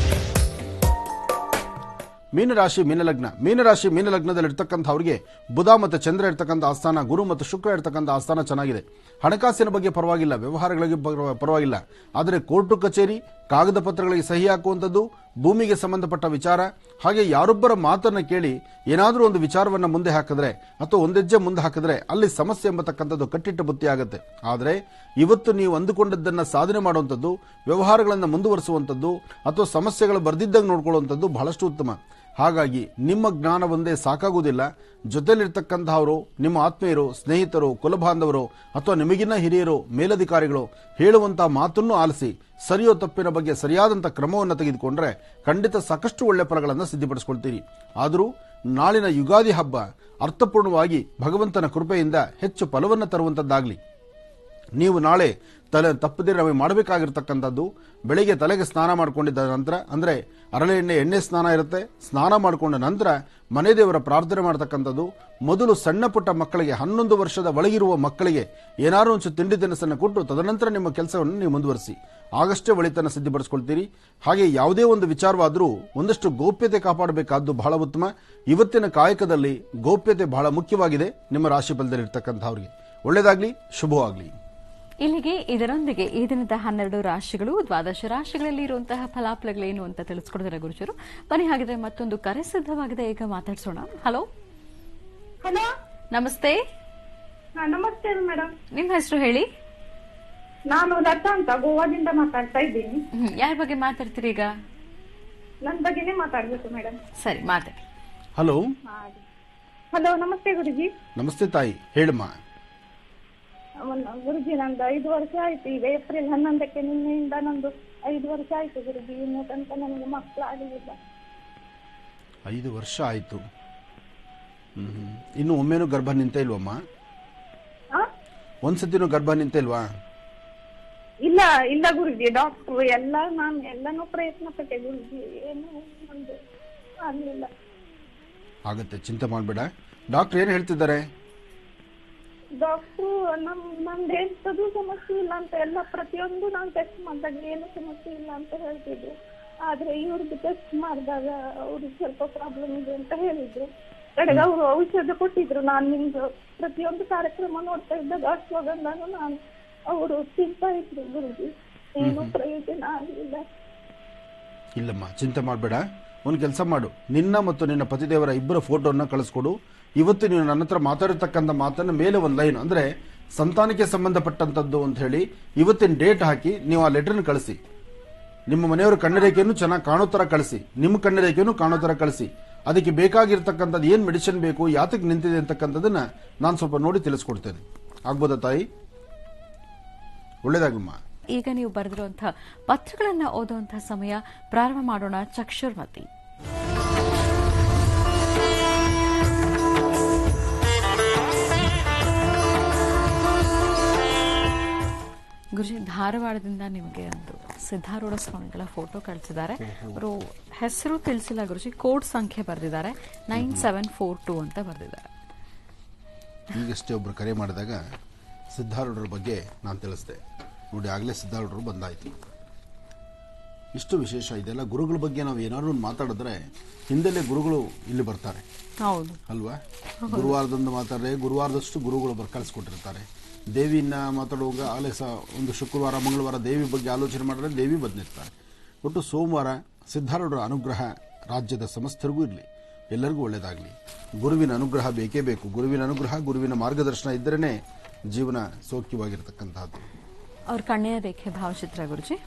ಮೀನರಾಶಿ ಮೀನಲಗ್ನ. ಮೀನರಾಶಿ ಮೀನಲಗ್ನದಲ್ಲಿರ್ತಕ್ಕಂಥವ್ರಿಗೆ ಬುಧ ಮತ್ತು ಚಂದ್ರ ಇರ್ತಕ್ಕಂಥ ಆಸ್ಥಾನ, ಗುರು ಮತ್ತು ಶುಕ್ರ ಇರ್ತಕ್ಕಂಥ ಆಸ್ಥಾನ ಚೆನ್ನಾಗಿದೆ. ಹಣಕಾಸಿನ ಬಗ್ಗೆ ಪರವಾಗಿಲ್ಲ, ವ್ಯವಹಾರಗಳಿಗೆ ಪರವಾಗಿಲ್ಲ. ಆದರೆ ಕೋರ್ಟು ಕಚೇರಿ, ಕಾಗದ ಪತ್ರಗಳಿಗೆ ಸಹಿ ಹಾಕುವಂಥದ್ದು, ಭೂಮಿಗೆ ಸಂಬಂಧಪಟ್ಟ ವಿಚಾರ, ಹಾಗೆ ಯಾರೊಬ್ಬರ ಮಾತನ್ನು ಕೇಳಿ ಏನಾದರೂ ಒಂದು ವಿಚಾರವನ್ನು ಮುಂದೆ ಹಾಕಿದ್ರೆ ಅಥವಾ ಒಂದೆಜ್ಜೆ ಮುಂದೆ ಹಾಕಿದ್ರೆ ಅಲ್ಲಿ ಸಮಸ್ಯೆ ಎಂಬತಕ್ಕಂಥದ್ದು ಕಟ್ಟಿಟ್ಟ ಬುತ್ತಿ ಆಗುತ್ತೆ. ಆದರೆ ಇವತ್ತು ನೀವು ಅಂದುಕೊಂಡದ್ದನ್ನು ಸಾಧನೆ ಮಾಡುವಂಥದ್ದು, ವ್ಯವಹಾರಗಳನ್ನು ಮುಂದುವರಿಸುವಂಥದ್ದು ಅಥವಾ ಸಮಸ್ಯೆಗಳು ಬರ್ದಿದ್ದಂಗೆ ನೋಡ್ಕೊಳ್ಳುವಂಥದ್ದು ಬಹಳಷ್ಟು ಉತ್ತಮ. ಹಾಗಾಗಿ ನಿಮ್ಮ ಜ್ಞಾನ ಒಂದೇ ಸಾಕಾಗುವುದಿಲ್ಲ. ಜೊತೆಲಿರ್ತಕ್ಕಂಥವರು, ನಿಮ್ಮ ಆತ್ಮೀಯರು, ಸ್ನೇಹಿತರು, ಕುಲಬಾಂಧವರು ಅಥವಾ ನಿಮಗಿನ್ನ ಹಿರಿಯರು, ಮೇಲಧಿಕಾರಿಗಳು ಹೇಳುವಂತಹ ಮಾತನ್ನು ಆಲಿಸಿ ಸರಿಯೋ ತಪ್ಪಿನ ಬಗ್ಗೆ ಸರಿಯಾದಂಥ ಕ್ರಮವನ್ನು ತೆಗೆದುಕೊಂಡ್ರೆ ಖಂಡಿತ ಸಾಕಷ್ಟು ಒಳ್ಳೆ ಫಲಗಳನ್ನು ಸಿದ್ಧಿಪಡಿಸಿಕೊಳ್ತೀರಿ. ಆದರೂ ನಾಳಿನ ಯುಗಾದಿ ಹಬ್ಬ ಅರ್ಥಪೂರ್ಣವಾಗಿ ಭಗವಂತನ ಕೃಪೆಯಿಂದ ಹೆಚ್ಚು ಫಲವನ್ನು ತರುವಂಥದ್ದಾಗಲಿ. ನೀವು ನಾಳೆ ತಪ್ಪದೇ ನಮಗೆ ಮಾಡಬೇಕಾಗಿರ್ತಕ್ಕಂಥದ್ದು, ಬೆಳಿಗ್ಗೆ ತಲೆಗೆ ಸ್ನಾನ ಮಾಡಿಕೊಂಡಿದ್ದ ನಂತರ, ಅಂದರೆ ಹರಳೆ ಎಣ್ಣೆ ಸ್ನಾನ ಇರುತ್ತೆ, ಸ್ನಾನ ಮಾಡಿಕೊಂಡ ನಂತರ ಮನೆ ದೇವರ ಪ್ರಾರ್ಥನೆ ಮಾಡ್ತಕ್ಕಂಥದ್ದು. ಮೊದಲು ಸಣ್ಣ ಪುಟ್ಟ ಮಕ್ಕಳಿಗೆ, 11 ವರ್ಷದ ಒಳಗಿರುವ ಮಕ್ಕಳಿಗೆ ಏನಾದ್ರು ಒಂದು ತಿಂಡಿ ತಿನಿಸನ್ನು ಕೊಟ್ಟು ತದನಂತರ ನಿಮ್ಮ ಕೆಲಸವನ್ನು ನೀವು ಮುಂದುವರಿಸಿ. ಆಗಷ್ಟೇ ಒಳಿತನ್ನು ಸಿದ್ಧಪಡಿಸ್ಕೊಳ್ತೀರಿ. ಹಾಗೆ ಯಾವುದೇ ಒಂದು ವಿಚಾರವಾದರೂ ಒಂದಷ್ಟು ಗೋಪ್ಯತೆ ಕಾಪಾಡಬೇಕಾದ್ದು ಬಹಳ ಉತ್ತಮ. ಇವತ್ತಿನ ಕಾಯಕದಲ್ಲಿ ಗೋಪ್ಯತೆ ಬಹಳ ಮುಖ್ಯವಾಗಿದೆ. ನಿಮ್ಮ ರಾಶಿ ಫಲದಲ್ಲಿರ್ತಕ್ಕಂಥವ್ರಿಗೆ ಒಳ್ಳೆಯದಾಗಲಿ, ಶುಭವಾಗಲಿ. ಇಲ್ಲಿಗೆ ಇದರೊಂದಿಗೆ ಈ ದಿನದ 12 ರಾಶಿಗಳು, ದ್ವಾದಶ ರಾಶಿಗಳಲ್ಲಿ ಇರುವಂತಹ ಫಲಾಫಲಗಳೇನು ಅಂತ ತಿಳಿಸ್ಕೊಡ್ತಾರೆ ಗುರುಜರು. ಬನ್ನಿ ಹಾಗಿದ್ರೆ ಮತ್ತೊಂದು ಕರೆ ಸಿದ್ಧವಾಗಿದೆ, ಈಗ ಮಾತಾಡ್ಸೋಣ. ಹಲೋ ಹಲೋ, ನಮಸ್ತೆ. ನಮಸ್ತೆ ಮೇಡಮ್. ನಿಮ್ಮ ಹೆಸರು ಹೇಳಿ. ನಾನು ಲತಾ ಅಂತ ಗೋವಾದಿಂದ ಮಾತಾಡ್ತಾ ಇದ್ದೀನಿ. ಯಾರ ಬಗ್ಗೆ ಮಾತಾಡ್ತೀರಿ ಈಗ? ನನ್ ಬಗ್ಗೆನೇ ಮಾತಾಡ್ಬೇಕು ಮೇಡಮ್. ಸರಿ, ಮಾತಾಡಿ. ಹಲೋ. ಹಲೋ, ನಮಸ್ತೆ ಗುರುಜಿ. ನಮಸ್ತೆ ತಾಯಿ, ಹೇಳಮ್ಮ. ಗುರುಜಿ, ನಂದು 5 ವರ್ಷ ಆಯ್ತು. ಈಗ ಏಪ್ರಿಲ್ 11ಕ್ಕೆ ನಿನ್ನೆಯಿಂದ ನಂದು 5 ವರ್ಷ ಆಯ್ತು ಗುರುಜಿ. ಇನ್ನೂ ತನಕ ನನಗೆ ಮಕ್ಕಳು ಆಗಲಿಲ್ಲ. 5 ವರ್ಷ ಆಯ್ತು. ಇನ್ನು ಒಮ್ಮೆನೂ ಗರ್ಭ ನಿಂತ ಇಲ್ವಮ್ಮ? ಒಂದ್ಸತಿನೂ ಗರ್ಭ ನಿಂತ ಇಲ್ವಾ? ಇಲ್ಲ ಇಲ್ಲ ಗುರುಜಿ, ಡಾಕ್ಟ್ರು ನಾನು ಎಲ್ಲಾನು ಪ್ರಯತ್ನ ಪಟ್ಟೆ ಗುರುಜಿ, ಏನು ಒಂದು ಆಗ್ಲಿಲ್ಲ. ಆಗತ್ತೆ, ಚಿಂತೆ ಮಾಡಬೇಡ. ಡಾಕ್ಟರ್ ಏನು ಹೇಳ್ತಿದ್ದಾರೆ? ಡಾಕ್ಟ್ರು ನಮ್ದು ಎಂತದು ಸಮಸ್ಯೆ ಇಲ್ಲ ಅಂತ, ಎಲ್ಲ ಪ್ರತಿಯೊಂದು ನಾನು ಟೆಸ್ಟ್ ಮಾಡಿದಾಗ ಏನು ಸಮಸ್ಯೆ ಇಲ್ಲ ಅಂತ ಹೇಳ್ತಿದ್ರು. ಆದ್ರೆ ಇವ್ರದ್ದು ಟೆಸ್ಟ್ ಮಾಡಿದಾಗ ಅವ್ರಿಗೆ ಸ್ವಲ್ಪ ಪ್ರಾಬ್ಲಮ್ ಇದೆ ಅಂತ ಹೇಳಿದ್ರು. ಕಡೆಗೆ ಅವರು ಔಷಧ ಕೊಟ್ಟಿದ್ರು. ನಾನು ನಿಮ್ದು ಪ್ರತಿಯೊಂದು ಕಾರ್ಯಕ್ರಮ ನೋಡ್ತಾ ಇದ್ದಾಗ ಅಶ್ವಗಂಧನು ನಾನು ಅವರು ತಿಂತಾ ಇದ್ರು ಗುರುಜಿ. ಏನು ಪ್ರಯೋಜನ ಆಗಲಿಲ್ಲ. ಇಲ್ಲಮ್ಮ, ಚಿಂತೆ ಮಾಡಬೇಡ. ಒಂದು ಕೆಲಸ ಮಾಡು, ನಿನ್ನ ಮತ್ತು ನಿನ್ನ ಪತಿದೇವರ ಇಬ್ಬರ ಫೋಟೋನ ಕಳಿಸ್ಕೊಡು. ಇವತ್ತು ನೀವು ನನ್ನ ಹತ್ರ ಮಾತಾಡಿರ್ತಕ್ಕಂಥ ಮಾತನ್ನ ಮೇಲೆ ಒಂದು ಲೈನ್, ಅಂದ್ರೆ ಸಂತಾನಕ್ಕೆ ಸಂಬಂಧಪಟ್ಟಂತದ್ದು ಅಂತ ಹೇಳಿ ಇವತ್ತಿನ ಡೇಟ್ ಹಾಕಿ ನೀವು ಆ ಲೆಟರ್ನ ಕಳಿಸಿ. ನಿಮ್ಮ ಮನೆಯವರ ಕಣ್ಣರೇಖೆಯನ್ನು ಚೆನ್ನಾಗಿ ಕಾಣೋ ತರ ಕಳಿಸಿ, ನಿಮ್ಮ ಕಣ್ಣರೇಖೆಯನ್ನು ಕಾಣೋ ತರ ಕಳಿಸಿ. ಅದಕ್ಕೆ ಬೇಕಾಗಿರ್ತಕ್ಕಂಥದ್ದು ಏನು ಮೆಡಿಸಿನ್ ಬೇಕು, ಯಾತಕ್ಕೆ ನಿಂತಿದೆ ಅಂತಕ್ಕಂಥದನ್ನ ನಾನು ಸ್ವಲ್ಪ ನೋಡಿ ತಿಳಿಸ್ಕೊಡ್ತೇನೆ. ಆಗ್ಬೋದಾ ತಾಯಿ? ಒಳ್ಳೇದಾಗಮ್ಮ. ಈಗ ನೀವು ಬರೆದಿರುವಂತಹ ಪತ್ರಗಳನ್ನ ಓದುವಂತಹ ಸಮಯ ಪ್ರಾರಂಭ ಮಾಡೋಣ. ಚಕ್ಷುರ್ಮತಿ. ಗುರುಜಿ, ಧಾರವಾಡದಿಂದ ನಿಮಗೆ ಒಂದು ಸಿದ್ಧಾರೂಢ ಸ್ವಾಮಿಗಳ ಫೋಟೋ ಕಳಿಸಿದ್ದಾರೆ. ಅವರು ಹೆಸರು ತಿಳಿಸಿಲ್ಲ ಗುರುಜಿ, ಕೋಡ್ ಸಂಖ್ಯೆ ಬರೆದಿದ್ದಾರೆ 9742 ಅಂತ ಬರೆದಿದ್ದಾರೆ. ಈಗಷ್ಟೇ ಒಬ್ರು ಕರೆ ಮಾಡಿದಾಗ ಸಿದ್ಧಾರೂಢರ ಬಗ್ಗೆ ನಾನು ತಿಳಿಸಿದೆ ನೋಡಿ. ಆಗಲೇ ಸಿದ್ಧಾರೂಢರು ಬಂದಾಯ್ತು. ಇಷ್ಟು ವಿಶೇಷ ಇದೆಲ್ಲ. ಗುರುಗಳ ಬಗ್ಗೆ ನಾವು ಏನಾದ್ರು ಮಾತಾಡಿದ್ರೆ ಹಿಂದೆಲ್ಲೇ ಗುರುಗಳು ಇಲ್ಲಿ ಬರ್ತಾರೆ. ಹೌದು ಅಲ್ವಾ? ಗುರುವಾರದಂದು ಮಾತಾಡಿದ್ರೆ ಗುರುವಾರದಷ್ಟು ಗುರುಗಳು ಕಳಿಸ್ಕೊಟ್ಟಿರ್ತಾರೆ. ದೇವಿನ ಮಾತಾಡುವಾಗ ಆಗಲೇ ಒಂದು ಶುಕ್ರವಾರ ಮಂಗಳವಾರ ದೇವಿ ಬಗ್ಗೆ ಆಲೋಚನೆ ಮಾಡಿದ್ರೆ ದೇವಿ ಬಂದಿರ್ತಾರೆ. ಒಟ್ಟು ಸೋಮವಾರ ಸಿದ್ಧಾರೂಢರ ಅನುಗ್ರಹ ರಾಜ್ಯದ ಸಮಸ್ತರಿಗೂ ಇರಲಿ, ಎಲ್ಲರಿಗೂ ಒಳ್ಳೆಯದಾಗಲಿ. ಗುರುವಿನ ಅನುಗ್ರಹ ಬೇಕೇ ಬೇಕು. ಗುರುವಿನ ಅನುಗ್ರಹ, ಗುರುವಿನ ಮಾರ್ಗದರ್ಶನ ಇದ್ದರೇನೆ ಜೀವನ ಸೌಖ್ಯವಾಗಿರತಕ್ಕಂತಹದ್ದು. ಅವ್ರ ಕಣ್ಣೆಯ ರೇಖೆ ಭಾವಚಿತ್ರ ಗುರುಜಿ.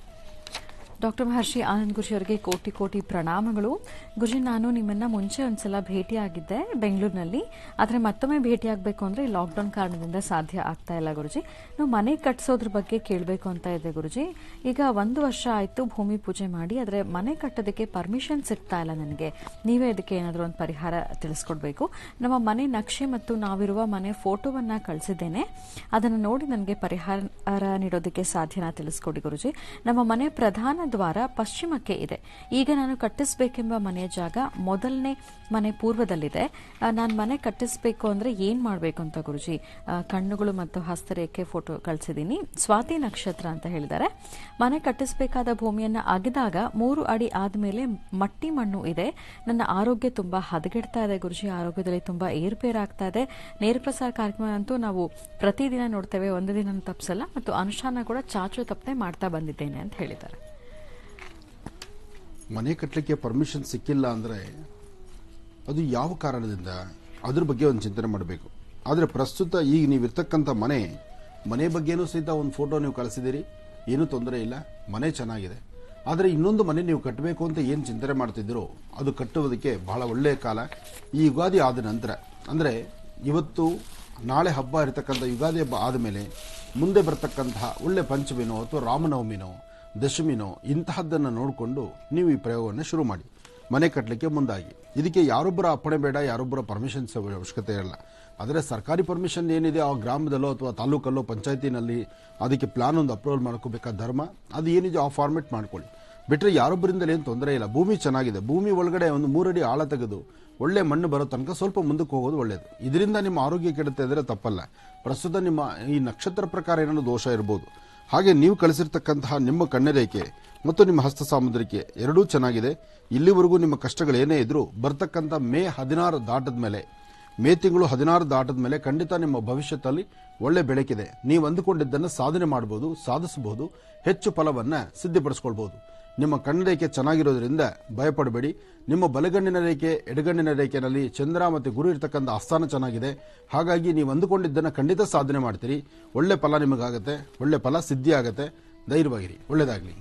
ಡಾಕ್ಟರ್ ಮಹರ್ಷಿ ಆನಂದ್ ಗುರುಜಿ ಅವರಿಗೆ ಕೋಟಿ ಕೋಟಿ ಪ್ರಣಾಮಗಳು. ಗುರುಜಿ, ನಾನು ನಿಮ್ಮನ್ನ ಮುಂಚೆ ಒಂದ್ಸಲ ಭೇಟಿಯಾಗಿದ್ದೆ ಬೆಂಗಳೂರಿನಲ್ಲಿ. ಆದರೆ ಮತ್ತೊಮ್ಮೆ ಭೇಟಿಯಾಗಬೇಕು ಅಂದ್ರೆ ಲಾಕ್ಡೌನ್ ಕಾರಣದಿಂದ ಸಾಧ್ಯ ಆಗ್ತಾ ಇಲ್ಲ ಗುರುಜಿ. ನಾವು ಮನೆ ಕಟ್ಟಿಸೋದ್ರ ಬಗ್ಗೆ ಕೇಳಬೇಕು ಅಂತ ಇದೆ ಗುರುಜಿ. ಈಗ 1 ವರ್ಷ ಆಯ್ತು ಭೂಮಿ ಪೂಜೆ ಮಾಡಿ, ಆದರೆ ಮನೆ ಕಟ್ಟೋದಕ್ಕೆ ಪರ್ಮಿಷನ್ ಸಿಗ್ತಾ ಇಲ್ಲ ನನಗೆ. ನೀವೇ ಇದಕ್ಕೆ ಏನಾದರೂ ಒಂದು ಪರಿಹಾರ ತಿಳಿಸ್ಕೊಡ್ಬೇಕು. ನಮ್ಮ ಮನೆ ನಕ್ಷೆ ಮತ್ತು ನಾವಿರುವ ಮನೆ ಫೋಟೋವನ್ನ ಕಳಿಸಿದ್ದೇನೆ. ಅದನ್ನು ನೋಡಿ ನನಗೆ ಪರಿಹಾರ ನೀಡೋದಕ್ಕೆ ಸಾಧ್ಯನಾ ತಿಳಿಸ್ಕೊಡಿ ಗುರುಜಿ. ನಮ್ಮ ಮನೆ ಪ್ರಧಾನ ದ್ವಾರ ಪಶ್ಚಿಮಕ್ಕೆ ಇದೆ. ಈಗ ನಾನು ಕಟ್ಟಿಸಬೇಕೆಂಬ ಮನೆಯ ಜಾಗ ಮೊದಲನೇ ಮನೆ ಪೂರ್ವದಲ್ಲಿದೆ. ನಾನು ಮನೆ ಕಟ್ಟಿಸಬೇಕು ಅಂದ್ರೆ ಏನ್ ಮಾಡಬೇಕು ಅಂತ ಗುರುಜಿ. ಕಣ್ಣುಗಳು ಮತ್ತು ಹಸ್ತರೇಖೆ ಫೋಟೋ ಕಳಿಸಿದ್ದೀನಿ. ಸ್ವಾತಿ ನಕ್ಷತ್ರ ಅಂತ ಹೇಳಿದ್ದಾರೆ. ಮನೆ ಕಟ್ಟಿಸಬೇಕಾದ ಭೂಮಿಯನ್ನ ಅಗೆದಾಗ 3 ಅಡಿ ಆದ್ಮೇಲೆ ಮಟ್ಟಿ ಮಣ್ಣು ಇದೆ. ನನ್ನ ಆರೋಗ್ಯ ತುಂಬಾ ಹದಗೆಡ್ತಾ ಇದೆ ಗುರುಜಿ. ಆರೋಗ್ಯದಲ್ಲಿ ತುಂಬಾ ಏರುಪೇರಾಗ್ತಾ ಇದೆ. ನೇರ ಪ್ರಸಾರ ಕಾರ್ಯಕ್ರಮ ಅಂತೂ ನಾವು ಪ್ರತಿದಿನ ನೋಡ್ತೇವೆ, ಒಂದು ದಿನ ತಪ್ಪಿಸಲ್ಲ, ಮತ್ತು ಅನುಷ್ಠಾನ ಕೂಡ ಚಾಚು ತಪ್ಪದೆ ಮಾಡ್ತಾ ಬಂದಿದ್ದೇನೆ ಅಂತ ಹೇಳಿದ್ದಾರೆ. ಮನೆ ಕಟ್ಟಲಿಕ್ಕೆ ಪರ್ಮಿಷನ್ ಸಿಕ್ಕಿಲ್ಲ ಅಂದರೆ ಅದು ಯಾವ ಕಾರಣದಿಂದ, ಅದ್ರ ಬಗ್ಗೆ ಒಂದು ಚಿಂತನೆ ಮಾಡಬೇಕು. ಆದರೆ ಪ್ರಸ್ತುತ ಈಗ ನೀವಿರ್ತಕ್ಕಂಥ ಮನೆ ಬಗ್ಗೆನೂ ಸಹಿತ ಒಂದು ಫೋಟೋ ನೀವು ಕಳಿಸಿದ್ದೀರಿ, ಏನೂ ತೊಂದರೆ ಇಲ್ಲ, ಮನೆ ಚೆನ್ನಾಗಿದೆ. ಆದರೆ ಇನ್ನೊಂದು ಮನೆ ನೀವು ಕಟ್ಟಬೇಕು ಅಂತ ಏನು ಚಿಂತನೆ ಮಾಡ್ತಿದ್ದೀರೋ ಅದು ಕಟ್ಟುವುದಕ್ಕೆ ಬಹಳ ಒಳ್ಳೆಯ ಕಾಲ ಈ ಯುಗಾದಿ ಆದ ನಂತರ. ಅಂದರೆ ಇವತ್ತು ನಾಳೆ ಹಬ್ಬ ಇರತಕ್ಕಂಥ ಯುಗಾದಿ ಹಬ್ಬ ಆದಮೇಲೆ ಮುಂದೆ ಬರತಕ್ಕಂತಹ ಒಳ್ಳೆ ಪಂಚಮಿನೋ ಅಥವಾ ರಾಮನವಮಿನೋ ದಶಮಿನೋ ಇಂತಹದ್ದನ್ನು ನೋಡಿಕೊಂಡು ನೀವು ಈ ಪ್ರಯೋಗವನ್ನು ಶುರು ಮಾಡಿ. ಮನೆ ಕಟ್ಟಲಿಕ್ಕೆ ಮುಂದಾಗಿ. ಇದಕ್ಕೆ ಯಾರೊಬ್ಬರ ಅಪ್ಪಣೆ ಬೇಡ, ಯಾರೊಬ್ಬರ ಪರ್ಮಿಷನ್ಸ್ ಅವಶ್ಯಕತೆ ಇಲ್ಲ. ಆದರೆ ಸರ್ಕಾರಿ ಪರ್ಮಿಷನ್ ಏನಿದೆ ಆ ಗ್ರಾಮದಲ್ಲೋ ಅಥವಾ ತಾಲೂಕಲ್ಲೋ ಪಂಚಾಯತಿನಲ್ಲಿ ಅದಕ್ಕೆ ಪ್ಲಾನ್ ಒಂದು ಅಪ್ರೂವಲ್ ಮಾಡ್ಕೋಬೇಕಾದ ಧರ್ಮ ಅದು ಏನಿದೆ ಆ ಫಾರ್ಮೆಟ್ ಮಾಡ್ಕೊಳ್ಳಿ. ಬಿಟ್ಟರೆ ಯಾರೊಬ್ಬರಿಂದಲೇ ಏನು ತೊಂದರೆ ಇಲ್ಲ. ಭೂಮಿ ಚೆನ್ನಾಗಿದೆ, ಭೂಮಿ ಒಳಗಡೆ ಒಂದು 3 ಅಡಿ ಆಳ ತೆಗೆದು ಒಳ್ಳೆ ಮಣ್ಣು ಬರೋ ತನಕ ಸ್ವಲ್ಪ ಮುಂದಕ್ಕೆ ಹೋಗೋದು ಒಳ್ಳೆಯದು. ಇದರಿಂದ ನಿಮ್ಮ ಆರೋಗ್ಯ ಕೆಡುತ್ತೆ ಅಂದರೆ ತಪ್ಪಲ್ಲ. ಪ್ರಸ್ತುತ ನಿಮ್ಮ ಈ ನಕ್ಷತ್ರ ಪ್ರಕಾರ ಏನಾದರೂ ದೋಷ ಇರ್ಬೋದು. ಹಾಗೆ ನೀವು ಕಳಿಸಿರ್ತಕ್ಕಂತಹ ನಿಮ್ಮ ಕಣ್ಣರೇಖೆ ಮತ್ತು ನಿಮ್ಮ ಹಸ್ತ ಸಾಮುದ್ರಿಕೆ ಎರಡೂ ಚೆನ್ನಾಗಿದೆ. ಇಲ್ಲಿವರೆಗೂ ನಿಮ್ಮ ಕಷ್ಟಗಳೇನೇ ಇದ್ರೂ ಬರ್ತಕ್ಕಂಥ ಮೇ 16 ದಾಟದ ಮೇಲೆ, ಮೇ ತಿಂಗಳು 16 ದಾಟದ ಮೇಲೆ ಖಂಡಿತ ನಿಮ್ಮ ಭವಿಷ್ಯದಲ್ಲಿ ಒಳ್ಳೆ ಬೆಳಕಿದೆ. ನೀವು ಅಂದುಕೊಂಡಿದ್ದನ್ನು ಸಾಧನೆ ಮಾಡಬಹುದು, ಸಾಧಿಸಬಹುದು, ಹೆಚ್ಚು ಫಲವನ್ನು ಸಿದ್ಧಪಡಿಸ್ಕೊಳ್ಬಹುದು. ನಿಮ್ಮ ಕಣ್ಣರೇಖೆ ಚೆನ್ನಾಗಿರೋದ್ರಿಂದ ಭಯಪಡಬೇಡಿ. ನಿಮ್ಮ ಬಲಗಣ್ಣಿನ ರೇಖೆ ಎಡಗಣ್ಣಿನ ರೇಖೆಯಲ್ಲಿ ಚಂದ್ರ ಮತ್ತು ಗುರು ಇರತಕ್ಕಂಥ ಆಸ್ಥಾನ ಚೆನ್ನಾಗಿದೆ. ಹಾಗಾಗಿ ನೀವು ಅಂದುಕೊಂಡಿದ್ದನ್ನು ಖಂಡಿತ ಸಾಧನೆ ಮಾಡ್ತೀರಿ. ಒಳ್ಳೆ ಫಲ ನಿಮಗಾಗುತ್ತೆ, ಒಳ್ಳೆ ಫಲ ಸಿದ್ಧಿ ಆಗುತ್ತೆ. ಧೈರ್ಯವಾಗಿರಿ, ಒಳ್ಳೆಯದಾಗಲಿ.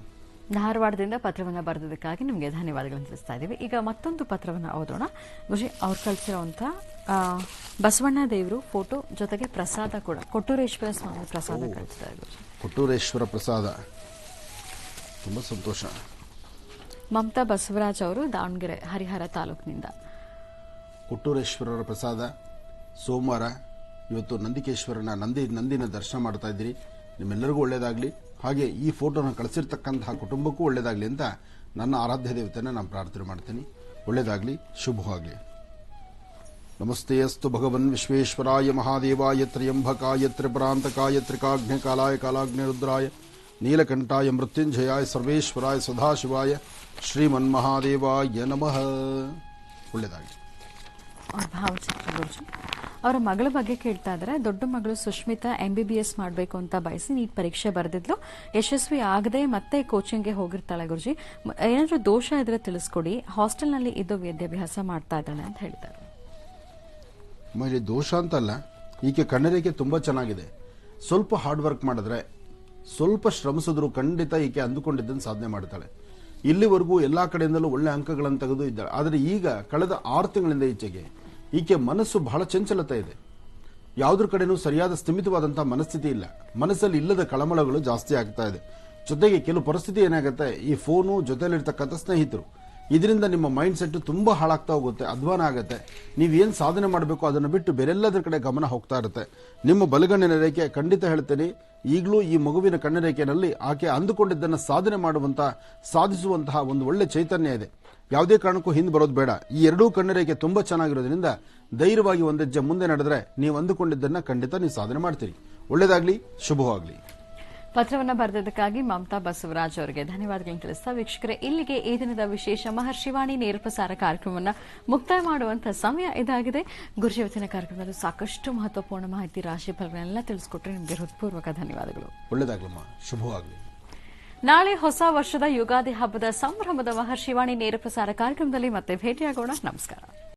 ಧಾರವಾಡದಿಂದ ಪತ್ರವನ್ನು ಬರೆದಿದ್ದಕ್ಕಾಗಿ ನಿಮಗೆ ಧನ್ಯವಾದಗಳನ್ನು ತಿಳಿಸ್ತಾ ಇದ್ದೀವಿ. ಈಗ ಮತ್ತೊಂದು ಪತ್ರವನ್ನು ಓದೋಣ. ಗುರುಜಿ, ಅವ್ರು ಕಳಿಸಿರುವಂಥ ಬಸವಣ್ಣ ದೇವರು ಫೋಟೋ ಜೊತೆಗೆ ಪ್ರಸಾದ ಕೂಡ, ಕೊಟ್ಟೂರೇಶ್ವರ ಸ್ವಾಮಿ ಪ್ರಸಾದ ಕಳಿಸ್ತಾರೆ ಗುರುಜಿ. ಕೊಟ್ಟೂರೇಶ್ವರ ಪ್ರಸಾದ, ತುಂಬ ಸಂತೋಷ. ಮಮತಾ ಬಸವರಾಜ್ ಅವರು ದಾವಣಗೆರೆ ಹರಿಹರ ತಾಲೂಕಿನಿಂದ. ಕೊಟ್ಟೂರೇಶ್ವರರ ಪ್ರಸಾದ ಸೋಮವಾರ ಇವತ್ತು ನಂದಿಕೇಶ್ವರನ ನಂದಿನ ದರ್ಶನ ಮಾಡ್ತಾ ಇದ್ದೀರಿ. ನಿಮ್ಮೆಲ್ಲರಿಗೂ ಒಳ್ಳೆಯದಾಗಲಿ. ಹಾಗೆ ಈ ಫೋಟೋನ ಕಳಿಸಿರ್ತಕ್ಕಂತಹ ಕುಟುಂಬಕ್ಕೂ ಒಳ್ಳೆಯದಾಗಲಿ ಅಂತ ನನ್ನ ಆರಾಧ್ಯ ದೇವತೆಯನ್ನು ನಾನು ಪ್ರಾರ್ಥನೆ ಮಾಡ್ತೀನಿ. ಒಳ್ಳೆಯದಾಗಲಿ, ಶುಭವಾಗಲಿ. ನಮಸ್ತೆ ಅಸ್ತು ಭಗವನ್ ವಿಶ್ವೇಶ್ವರಾಯ ಮಹಾದೇವಾಯ ತ್ರ್ಯಂಬಕಾಯ ತ್ರಿಪುರಾಂತಕಾಯ ತ್ರಿಕಾಗ್ನಿಕಾಲಾಯ ಕಾಲಾಗ್ನಿರುದ್ರಾಯ ನೀಲಕಂಠಾಯ ಮೃತ್ಯುಂಜಯಾಯ ಸರ್ವೇಶ್ವರಾಯ ಸದಾಶಿವಾಯ ಶ್ರೀಮನ್ಮಹಾದೇವಾಯ ನಮಃ. ಒಳ್ಳೆಯದಾಗಲಿ. ಅವ್ರ ಭಾವಚಿತ್ರ ಗುರುಜಿ, ಅವರ ಮಗಳ ಬಗ್ಗೆ ಕೇಳ್ತಾ ಇದ್ದಾರೆ. ದೊಡ್ಡ ಮಗಳು ಸುಷ್ಮಿತಾ MBBS ಮಾಡಬೇಕು ಅಂತ ಬಯಸಿ ನೀಟ್ ಪರೀಕ್ಷೆ ಬರೆದಿದ್ಲು, ಯಶಸ್ವಿ ಆಗದೆ ಮತ್ತೆ ಕೋಚಿಂಗ್ಗೆ ಹೋಗಿರ್ತಾಳೆ ಗುರುಜಿ. ಏನಾದರೂ ದೋಷ ಇದ್ರೆ ತಿಳಿಸ್ಕೊಡಿ, ಹಾಸ್ಟೆಲ್ನಲ್ಲಿ ಇದ್ದು ವಿದ್ಯಾಭ್ಯಾಸ ಮಾಡ್ತಾ ಇದ್ದಾಳೆ ಅಂತ ಹೇಳಿದ್ದಾರೆ. ಇಲ್ಲಿ ದೋಷ ಅಂತಲ್ಲ, ಈಕೆ ಕಣ್ಣರೇಖೆ ತುಂಬ ಚೆನ್ನಾಗಿದೆ. ಸ್ವಲ್ಪ ಹಾರ್ಡ್ ವರ್ಕ್ ಮಾಡಿದ್ರೆ, ಸ್ವಲ್ಪ ಶ್ರಮಿಸಿದ್ರು ಖಂಡಿತ ಈಕೆ ಅಂದುಕೊಂಡಿದ್ದನ್ನು ಸಾಧನೆ ಮಾಡ್ತಾಳೆ. ಇಲ್ಲಿವರೆಗೂ ಎಲ್ಲಾ ಕಡೆಯಿಂದಲೂ ಒಳ್ಳೆ ಅಂಕಗಳನ್ನು ತೆಗೆದು ಇದ್ದಾಳೆ. ಆದರೆ ಈಗ ಕಳೆದ 6 ತಿಂಗಳಿಂದ ಈಚೆಗೆ ಈಕೆ ಮನಸ್ಸು ಬಹಳ ಚಂಚಲತೆ ಇದೆ. ಯಾವುದ್ರ ಕಡೆನೂ ಸರಿಯಾದ ಸ್ಥಿಮಿತವಾದಂತಹ ಮನಸ್ಥಿತಿ ಇಲ್ಲ. ಮನಸ್ಸಲ್ಲಿ ಇಲ್ಲದ ಕಳಮಳಗಳು ಜಾಸ್ತಿ ಆಗ್ತಾ ಇದೆ. ಜೊತೆಗೆ ಕೆಲವು ಪರಿಸ್ಥಿತಿ ಏನಾಗುತ್ತೆ, ಈ ಫೋನು ಜೊತೆಲಿರ್ತಕ್ಕಂಥ ಸ್ನೇಹಿತರು, ಇದರಿಂದ ನಿಮ್ಮ ಮೈಂಡ್ ಸೆಟ್ ತುಂಬಾ ಹಾಳಾಗ್ತಾ ಹೋಗುತ್ತೆ, ಅಧ್ವಾನ ಆಗುತ್ತೆ. ನೀವೇನು ಸಾಧನೆ ಮಾಡಬೇಕು ಅದನ್ನು ಬಿಟ್ಟು ಬೇರೆಲ್ಲದರ ಕಡೆ ಗಮನ ಹೋಗ್ತಾ ಇರುತ್ತೆ. ನಿಮ್ಮ ಬಲಗಣ್ಣಿನ ರೇಖೆ ಖಂಡಿತ ಹೇಳ್ತೇನೆ, ಈಗಲೂ ಈ ಮಗುವಿನ ಕಣ್ಣರೇಖೆಯಲ್ಲಿ ಆಕೆ ಅಂದುಕೊಂಡಿದ್ದನ್ನು ಸಾಧನೆ ಸಾಧಿಸುವಂತಹ ಒಂದು ಒಳ್ಳೆ ಚೈತನ್ಯ ಇದೆ. ಯಾವುದೇ ಕಾರಣಕ್ಕೂ ಹಿಂದೆ ಬರೋದು ಬೇಡ. ಈ ಎರಡೂ ಕಣ್ಣರೇಖೆ ತುಂಬಾ ಚೆನ್ನಾಗಿರೋದ್ರಿಂದ ಧೈರ್ಯವಾಗಿ ಒಂದೆಜ್ಜೆ ಮುಂದೆ ನಡೆದ್ರೆ ನೀವು ಅಂದುಕೊಂಡಿದ್ದನ್ನ ಖಂಡಿತ ನೀವು ಸಾಧನೆ ಮಾಡ್ತೀರಿ. ಒಳ್ಳೆಯದಾಗಲಿ, ಶುಭವಾಗಲಿ. ಪತ್ರವನ್ನು ಬರೆದಿದ್ದಕ್ಕಾಗಿ ಮಮತಾ ಬಸವರಾಜ್ ಅವರಿಗೆ ಧನ್ಯವಾದಗಳನ್ನು ತಿಳಿಸ್ತಾ ವೀಕ್ಷಕರೇ, ಇಲ್ಲಿಗೆ ಈ ದಿನದ ವಿಶೇಷ ಮಹರ್ಷಿವಾಣಿ ನೇರ ಪ್ರಸಾರ ಕಾರ್ಯಕ್ರಮವನ್ನು ಮುಕ್ತಾಯ ಮಾಡುವಂತಹ ಸಮಯ ಇದಾಗಿದೆ. ಗುರುಜಿ ಇವತ್ತಿನ ಕಾರ್ಯಕ್ರಮದಲ್ಲಿ ಸಾಕಷ್ಟು ಮಹತ್ವಪೂರ್ಣ ಮಾಹಿತಿ, ರಾಶಿ ಫಲಗಳನ್ನೆಲ್ಲ ತಿಳಿಸಿಕೊಟ್ರೆ ನಿಮಗೆ ಹೃತ್ಪೂರ್ವಕ ಧನ್ಯವಾದಗಳು. ಒಳ್ಳೆಯದಾಗಲಮ್ಮ, ಶುಭವಾಗಲಿ. ನಾಳೆ ಹೊಸ ವರ್ಷದ ಯುಗಾದಿ ಹಬ್ಬದ ಸಂಭ್ರಮದ ಮಹರ್ಷಿವಾಣಿ ನೇರ ಪ್ರಸಾರ ಕಾರ್ಯಕ್ರಮದಲ್ಲಿ ಮತ್ತೆ ಭೇಟಿಯಾಗೋಣ. ನಮಸ್ಕಾರ.